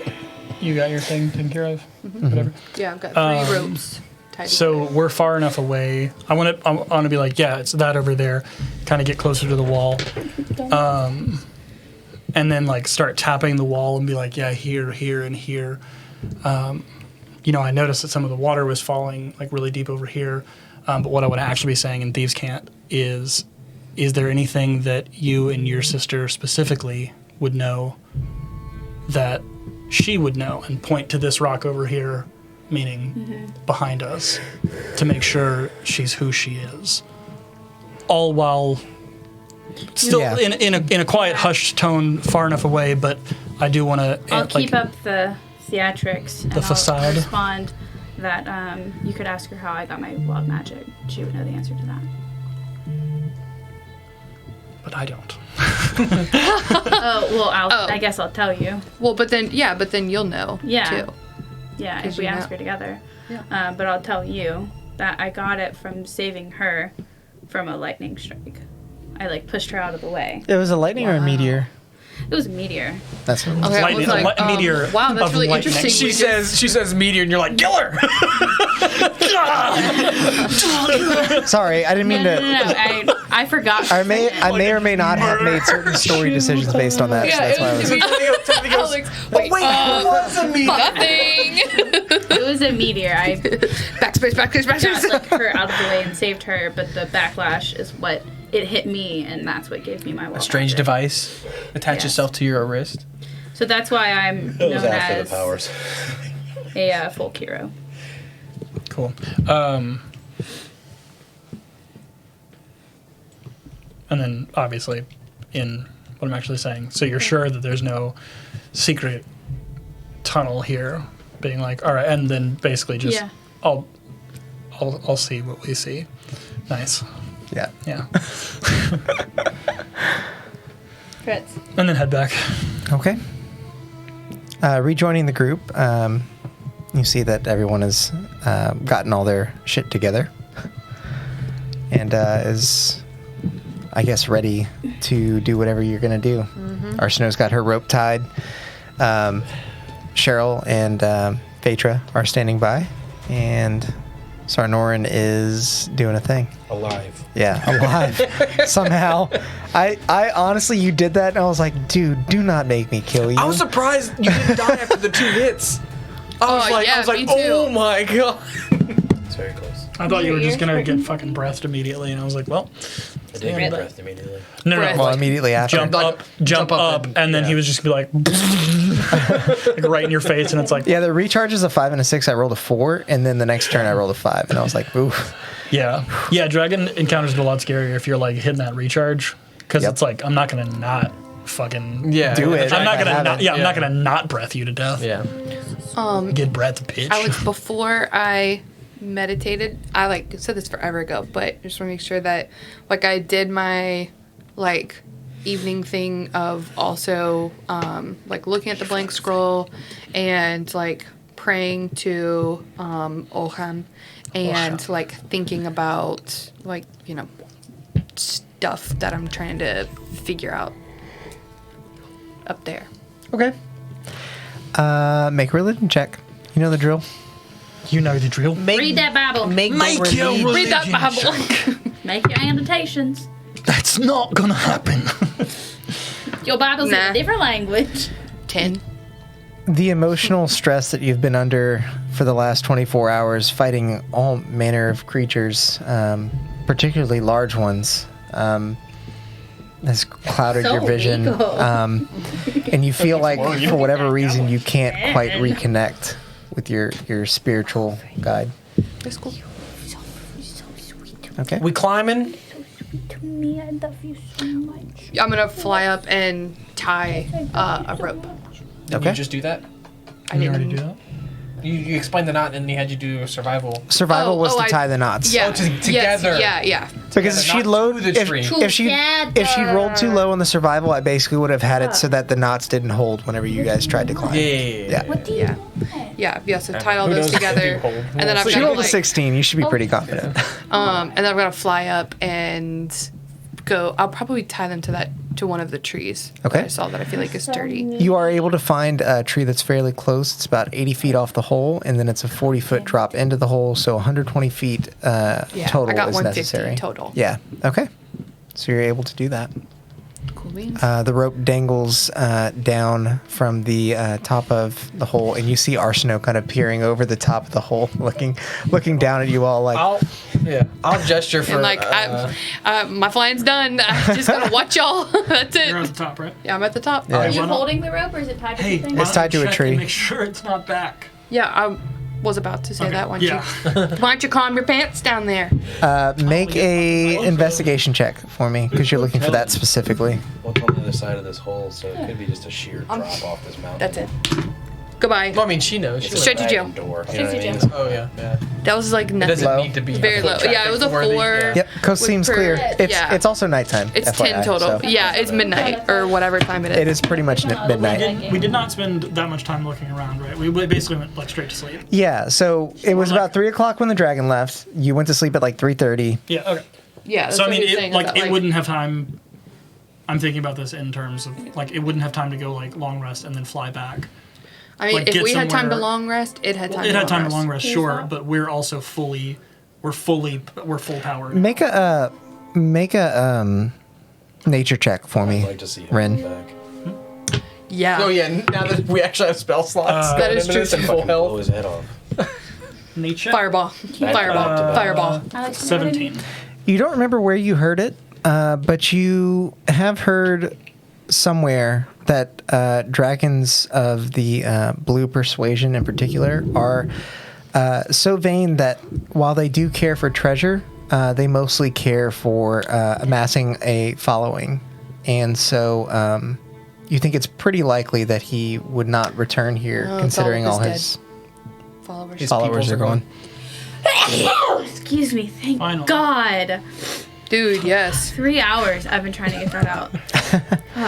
you got your thing taken care of. Whatever. Yeah, I've got 3 ropes tied So together. we're far enough away. I want to be like, yeah, it's that over there. Kind of get closer to the wall, and then like start tapping the wall and be like, yeah, here, here, and here. I noticed that some of the water was falling like really deep over here. But what I would actually be saying in Thieves' Cant is there anything that you and your sister specifically would know that she would know, and point to this rock over here, meaning behind us, to make sure she's who she is, all while still Yeah. in a quiet, hushed tone, far enough away. But I do want to. I'll keep up the theatrics and facade. I'll respond that you could ask her how I got my wild magic. She would know the answer to that. But I don't. Oh well, Oh. I guess I'll tell you. Well, but then you'll know. Yeah. Too. Yeah, if 'Cause we you ask know. her together. Yeah. But I'll tell you that I got it from saving her from a lightning strike. I like pushed her out of the way. It was a lightning or a meteor? It was a meteor. That's what it was. Okay, Lightning- I was like, a meteor wow, that's of really lightning. interesting. She says meteor, and you're like, kill her. Sorry, I didn't mean No, to. I forgot. I may or may not have made certain story decisions based on that. So that's why I was. Alex, wait, what's a meteor? nothing. It was a meteor. I Backspace. got like her out of the way and saved her, but the backlash is what it hit me, and that's what gave me my wild Strange magic. device. Attach Yes. yourself to your wrist. So that's why I'm It known was after as the powers. a folk hero. Cool. And then, obviously, in what I'm actually saying, so you're sure that there's no secret tunnel here, being like, all right, and then basically just, Yeah. I'll see what we see. Nice. Yeah. Yeah. Fritz. And then head back. Okay. Rejoining the group, you see that everyone has gotten all their shit together and is, I guess, ready to do whatever you're going to do. Arsino's got her rope tied. Cheryl and Phaedra are standing by, and Sarnorin is doing a thing. Alive. Yeah, alive. Somehow. I honestly, you did that, and I was like, dude, do not make me kill you. I was surprised you didn't die after the 2 hits. I was like, me too. oh my god. It's very close. I thought you were just going to get fucking breathed immediately, and I was like, well, I did get breathed immediately. no, Breath. Well, like, immediately after. jump up, and then he was just gonna be like right in your face, and it's like, Yeah, the recharge is a 5 and a 6. I rolled a 4, and then the next turn I rolled a 5, and I was like, oof. yeah. Dragon encounters are a lot scarier if you're like hitting that recharge, because Yep. it's like I'm not gonna not fucking Do it. I'm not I gonna haven't. not, yeah, I'm not gonna not breath you to death. Yeah. Get breath, bitch. Alex, before I meditated, I like said this forever ago, but I just want to make sure that like I did my like evening thing of also like looking at the blank scroll and like praying to Oham and like thinking about like, you know, stuff that I'm trying to figure out up there. Okay. Make a religion check. You know the drill. You know the drill. Read that Bible. Make your Read that Bible. Make your annotations. That's not gonna happen. Your Bible's in Nah. a different language. 10. The emotional stress that you've been under for the last 24 hours, fighting all manner of creatures, particularly large ones, has clouded So your vision. legal. And you feel like, for whatever reason, you can't quite reconnect with your spiritual guide. That's cool. Okay. We climbing? To me, I love you so much. I'm gonna fly up and tie a rope. Did Okay. you just do that? I You didn't already do that? You explained the knot and he had you do a survival. Survival was to I- tie the knots. Yeah. Oh, together. Yes, yeah. Because Together, she'd not load to the if, tree. if she rolled too low on the survival, I basically would have had it so that the knots didn't hold whenever you guys tried to climb. Yeah. Yeah. So tie all Who those knows if together, they hold? and then I've She got rolled a like, 16. You should be pretty confident. and then I'm gonna fly up and go. I'll probably tie them to one of the trees. Okay. That I saw that I feel like is sturdy. You are able to find a tree that's fairly close. It's about 80 feet off the hole, and then it's a 40-foot drop into the hole, so 120 feet total I got is 150 necessary. total. Yeah. Okay. So you're able to do that. Cool beans. The rope dangles down from the top of the hole, and you see Arsino kind of peering over the top of the hole, looking down at you all like. I'll gesture for. And like my flying's done. I'm just gonna watch y'all. That's You're at it. the top, right? Yeah, I'm at the top. Yeah. Are you Why not? holding the rope or is it tied to Hey, something? It's tied to a check tree. and make sure it's not back. Yeah, I was about to say that. Why don't Yeah. you? Why don't you calm your pants down there? Make a investigation check for me because you're looking for that specifically. What's on the other side of this hole? So it could be just a sheer drop off this mountain. That's it. Goodbye. Well, I mean, she knows. It's a Straight to jail. wagon door, you Straight know to what I mean? jail. Oh yeah. That was like It nothing. doesn't Low. need to be Very foot low. Yeah, it was a traffic 4. worthy, Yep, coast seems per- clear. yeah. It's also nighttime. It's FYI, 10 total. so Yeah, it's midnight or whatever time it is. it is pretty much midnight. We did not spend that much time looking around, right? We basically went like straight to sleep. Yeah, so it was like- about 3 o'clock when the dragon left. You went to sleep at like 3:30. Yeah. Okay. Yeah. That's So I what mean, he was it, saying, is like that, it wouldn't have time. I'm thinking about this in terms of like it wouldn't have time to go like long rest and then fly back. I mean, like, if get we had time to somewhere- long rest, it had time. It to had time to rest. long rest, sure, but we're also we're full power. Make a nature check for I'd me, like to see him Ren. back. Yeah. Oh yeah. Now that we actually have spell slots, That going is into true. this and full Fucking blow health. his head off. Nature. Fireball. Fireball. Fireball. I like 17. You don't remember where you heard it, but you have heard somewhere that dragons of the blue persuasion in particular are so vain that while they do care for treasure, they mostly care for amassing a following. And so you think it's pretty likely that he would not return here, considering all his followers are gone. Excuse me. Thank Finally. God. Dude, yes. 3 hours I've been trying to get that out.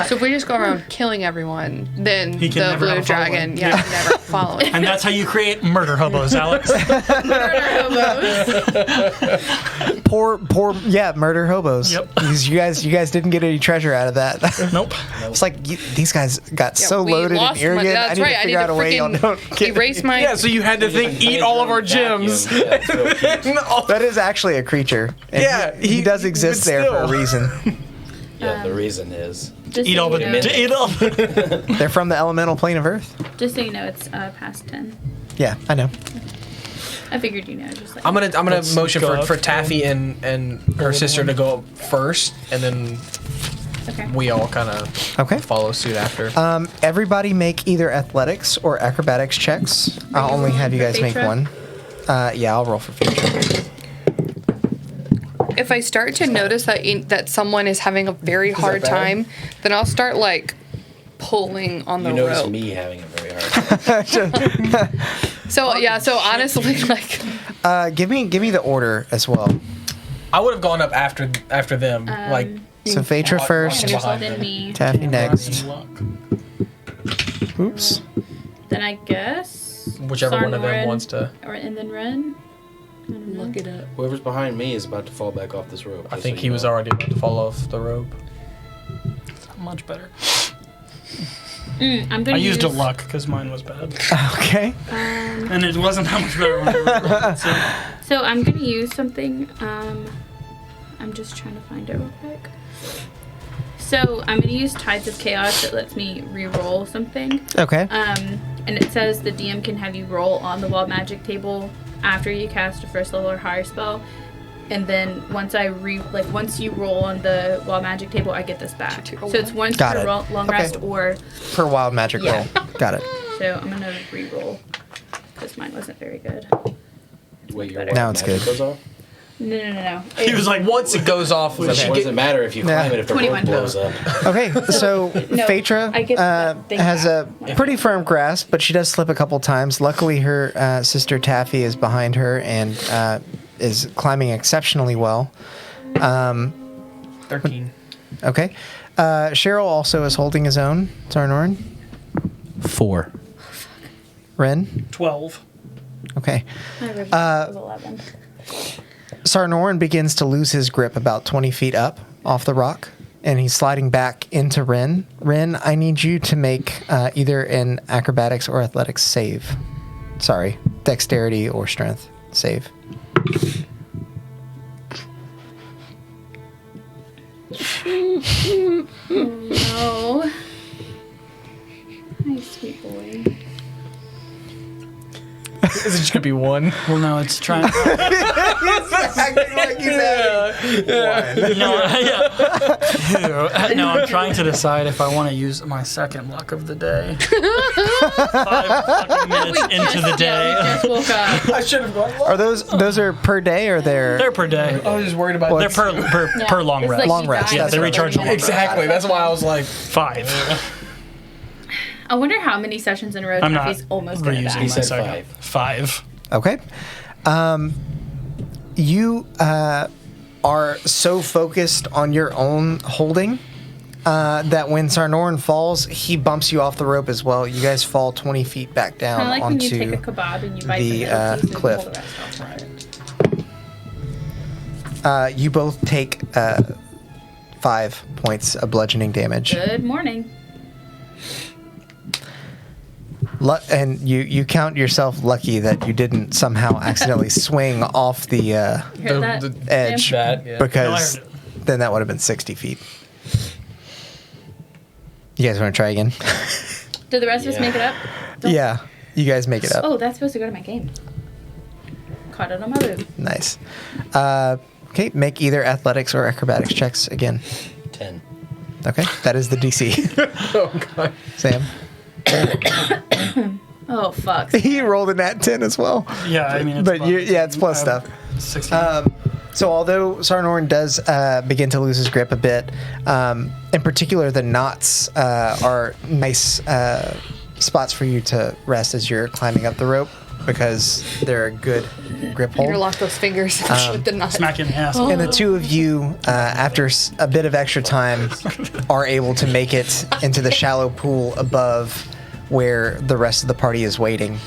So if we just go around killing everyone, then He can the never have blue a following. dragon, can never follow it. And that's how you create murder hobos, Alex. Poor, murder hobos. Yep. Because you guys didn't get any treasure out of that. Nope. It's like these guys got so we loaded and lost arrogant. That's I need right. to I figure need out to a way y'all don't freaking get erase my. Yeah, so you had to think, eat all of our gems. Yeah, it's real cute. That is actually a creature. And Yeah, he does but exist there for a still. reason. Yeah, the reason is Just Eat so all you the. know, Eat all. They're from the elemental plane of Earth. just so you know, it's past 10. Yeah, I know. I figured you know. Just like I'm gonna Let's motion go for, up. for Taffy and her sister to go up first, and then Okay. we all kind of Okay. follow suit after. Everybody make either athletics or acrobatics checks. I'll only have you guys make Phaedra? one. Yeah, I'll roll for future. If I start to notice that someone is having a very hard bad? time, then I'll start like pulling on the you notice rope. me having a very hard time. So yeah, so honestly, like Give me the order as well. I would have gone up after them. Like So Phaedra first, Behind Yourself them. in me. Taffy next. Oops. Then I guess. whichever one of them Sarnorin, wants to. And then Ren. look it up. Whoever's behind me is about to fall back off this rope. I just think so he you was know. already about to fall off the rope. Much better. I'm gonna I used a use, luck because mine was bad, Okay. and it wasn't that much better when I rolled it, so. So I'm gonna use something. I'm just trying to find it real quick. So I'm gonna use Tides of Chaos that lets me re-roll something. Okay. And it says the DM can have you roll on the wild magic table after you cast a first level or higher spell. And then once you roll on the wild magic table, I get this back. So it's once Got per it. long Okay. rest or. Per wild magic Yeah. roll. Got it. So I'm gonna re-roll because mine wasn't very good. Wait, your better. wild Now it's magic good. goes off? No. He was like, Once it goes off, What does it matter if you climb it if the rope 21. blows up? Okay, so No, Phaedra I get that thing has back. a pretty firm grasp, but she does slip a couple times. Luckily, her sister Taffy is behind her and is climbing exceptionally well. 13. Okay. Cheryl also is holding his own. Sarnorin. 4. Ren. 12. Okay. My original was 11. Sarnorin begins to lose his grip about 20 feet up off the rock, and he's sliding back into Ren. Ren, I need you to make either an acrobatics or athletics save. Sorry, dexterity or strength save. No. Hi, sweet boy. Is it just gonna be one? Well, no, it's trying. Acting like he's having No, I'm trying to decide if I want to use my second luck of the day. 5 fucking minutes into the day. Just woke up. I should have gone. Are those are per day or They're per day. I was just worried about. They're per long It's rest. like Long you rest, died Yeah, that's they for right. recharge 30 minutes. Exactly. That's why I was like, 5. I wonder how many sessions in a row I'm not Taffy's almost gonna reusing die. my said second. 5. Okay. You are so focused on your own holding that when Sarnorin falls, he bumps you off the rope as well. You guys fall 20 feet back down Kind of like when you onto take a kebab and you bite the, the middle piece and cliff. pull the rest off. you both take 5 points of bludgeoning damage. Good morning. And you count yourself lucky that you didn't somehow accidentally swing off the You heard that? the edge, Sam? that. Yeah. because No, I heard then that would have been 60 feet. You guys want to try again? Did the rest of us make it up? Don't- Yeah, you guys make it up. Oh, that's supposed to go to my game. Caught it on my boob. Nice. Okay, make either athletics or acrobatics checks again. 10. Okay, that is the DC. Oh god. Sam. Oh, fuck. He rolled a nat 10 as well. Yeah, I mean, it's But it's plus stuff. 16. So although Sarnorn does begin to lose his grip a bit, in particular the knots are nice spots for you to rest as you're climbing up the rope because they're a good grip hold. Interlock those fingers with the knot. Smack you in the ass. And the two of you, after a bit of extra time, are able to make it into the shallow pool above where the rest of the party is waiting.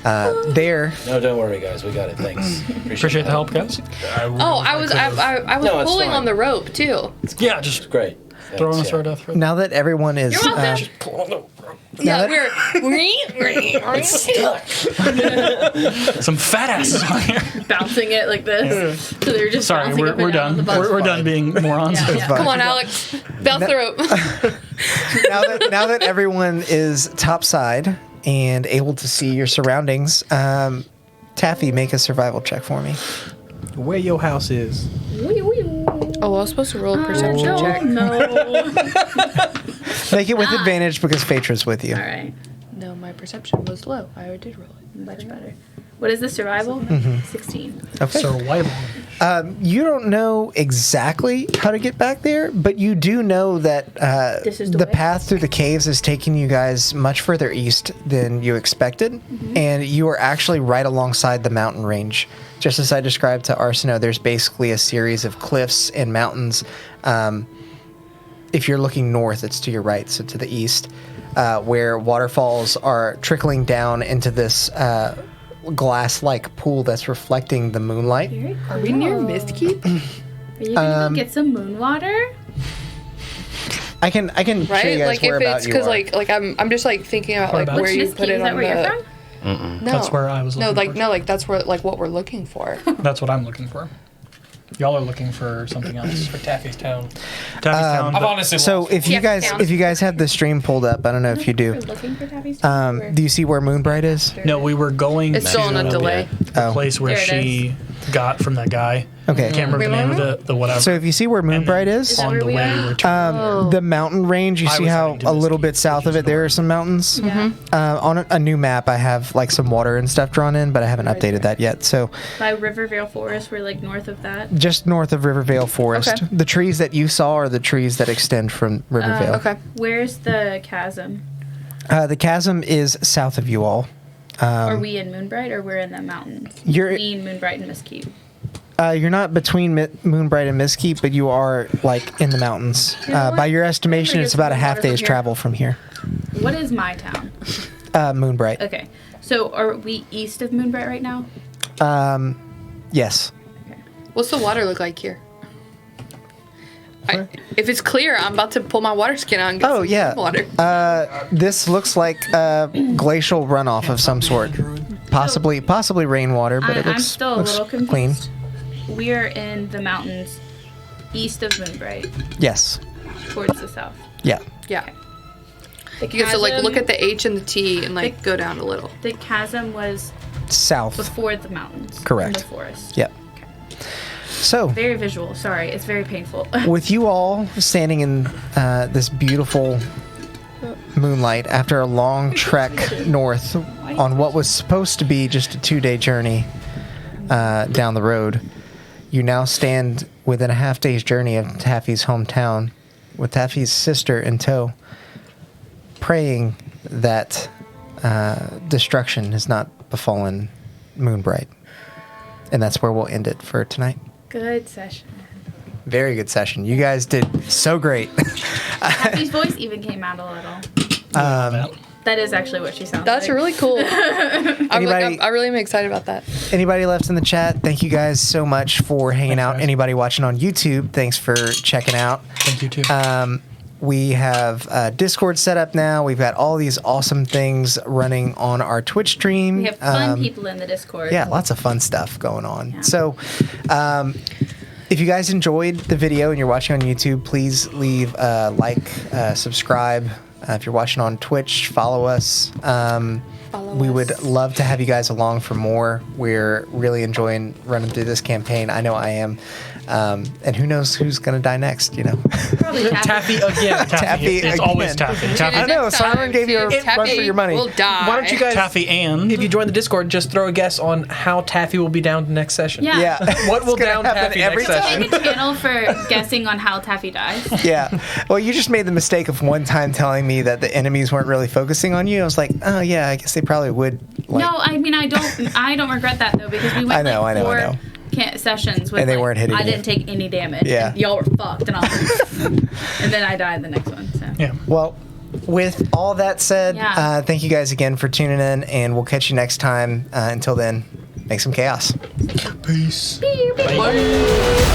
There. No, don't worry, guys. We got it. Thanks. Appreciate the help, guys. Oh, I was No, it's pulling fine. on the rope too. Yeah, just Great. throwing Thanks, us right off. Now that everyone is. You're welcome. Now Yeah, we're Some fat asses on here. Bouncing it like this. So they're just Sorry, bouncing up and we're down on done. the box. We're done being morons. Yeah, yeah. fine. Come on, Alex. Bounce the rope. now that everyone is topside and able to see your surroundings, Taffy, make a survival check for me. Where your house is? Oh, I was supposed to roll a perception check. No. Make it with advantage because Phaedra's with you. All right. No, my perception was low. I did roll it. Much better. What is the survival? 16. Okay. Survival. You don't know exactly how to get back there, but you do know that This is the the way? path through the caves is taking you guys much further east than you expected, and you are actually right alongside the mountain range. Just as I described to Arsino, there's basically a series of cliffs and mountains. If you're looking north, it's to your right, so to the east, where waterfalls are trickling down into this glass-like pool that's reflecting the moonlight. Very cool. Are we near Mistkeep? Are you gonna go get some moon water? I can show you Right? guys Like where if about it's you because are. like I'm just like thinking about like Whereabouts? where you Which put Niski, it is that on where you're the. from? No, That's where I was No, looking like for. no, like that's where like what we're looking for. That's what I'm looking for. Y'all are looking for something else. For Taffy's town. Taffy's town. I've but- honestly So lost if you guys have the stream pulled up, I don't know if you do. We're looking for Taffy's town. Do you see where Moonbright is? No, we were going It's still on a to delay. the Oh. place where There it she got from that guy. Okay. Can't remember the name of the whatever. So if you see where Moonbright is, that on where the we way are? we're to the mountain range, you I see was how heading to a little Mesquite, bit south of which it is there are north. some mountains. Yeah. On a new map, I have like some water and stuff drawn in, but I haven't updated that yet. So By Rivervale Forest, we're like north of that. just north of Rivervale Forest, Okay. the trees that you saw are the trees that extend from Rivervale. Okay. Where's the chasm? The chasm is south of you all. Are we in Moonbright or we're in the mountains? You're- Between Moonbright and Mesquite. You're not between Moonbright and Mesquite, but you are like in the mountains. You know By what? your estimation, Where it's is about a the half water from day's here? travel from here. What is my town? Moonbright. Okay. So are we east of Moonbright right now? Yes. What's the water look like here? If it's clear, I'm about to pull my water skin out and get Oh, some yeah. water. This looks like glacial runoff of some sort. Possibly rainwater, but it I'm looks, still a looks little confused. clean. We are in the mountains east of Moonbright Yes. towards the south. Yeah. Yeah. The You have to like look chasm- at the H and the T and like go down a little. The chasm was South. before the mountains. in Correct. The forest. Yep. So, Very visual. Sorry, it's very painful. with you all standing in this beautiful moonlight after a long trek north on what was supposed to be just a 2-day journey down the road, you now stand within a half day's journey of Taffy's hometown with Taffy's sister in tow, praying that destruction has not befallen Moonbright. And that's where we'll end it for tonight. Good session. Very good session. You guys did so great. Taffy's voice even came out a little. That is actually what she sounds That's like. really cool. Anybody- I really am excited about that. Anybody left in the chat, thank you guys so much for hanging out. guys. Anybody watching on YouTube, thanks for checking out. Thank you too. We have Discord set up now. We've got all these awesome things running on our Twitch stream. We have fun people in the Discord. Yeah, lots of fun stuff going on. Yeah. So, if you guys enjoyed the video and you're watching on YouTube, please leave a like, subscribe. If you're watching on Twitch, follow us. Follow we would love to have you guys along for more. We're really enjoying running through this campaign. I know I am. And who knows who's going to die next, you know? Probably Taffy again. Taffy It's again. always Taffy. I Taffy, know, Sauron gave you a run for your money. Will die. Why don't you guys, Taffy and if you join the Discord, just throw a guess on how Taffy will be down next session. Yeah. Yeah. What will It's gonna down happen Taffy every next time. session? Make a channel for guessing on how Taffy dies. Yeah. Well, you just made the mistake of one time telling me that the enemies weren't really focusing on you. I was like, oh yeah, I guess they probably would. Like, No, I mean I don't regret that though because we went I know, like I know, 4 I know. sessions with And they like, weren't hitting I you. didn't take any damage. Yeah. And y'all were fucked and I was and then I died the next one. So. yeah. Well, with all that said, Yeah. thank you guys again for tuning in, and we'll catch you next time. Until then, make some chaos. Peace. Bye.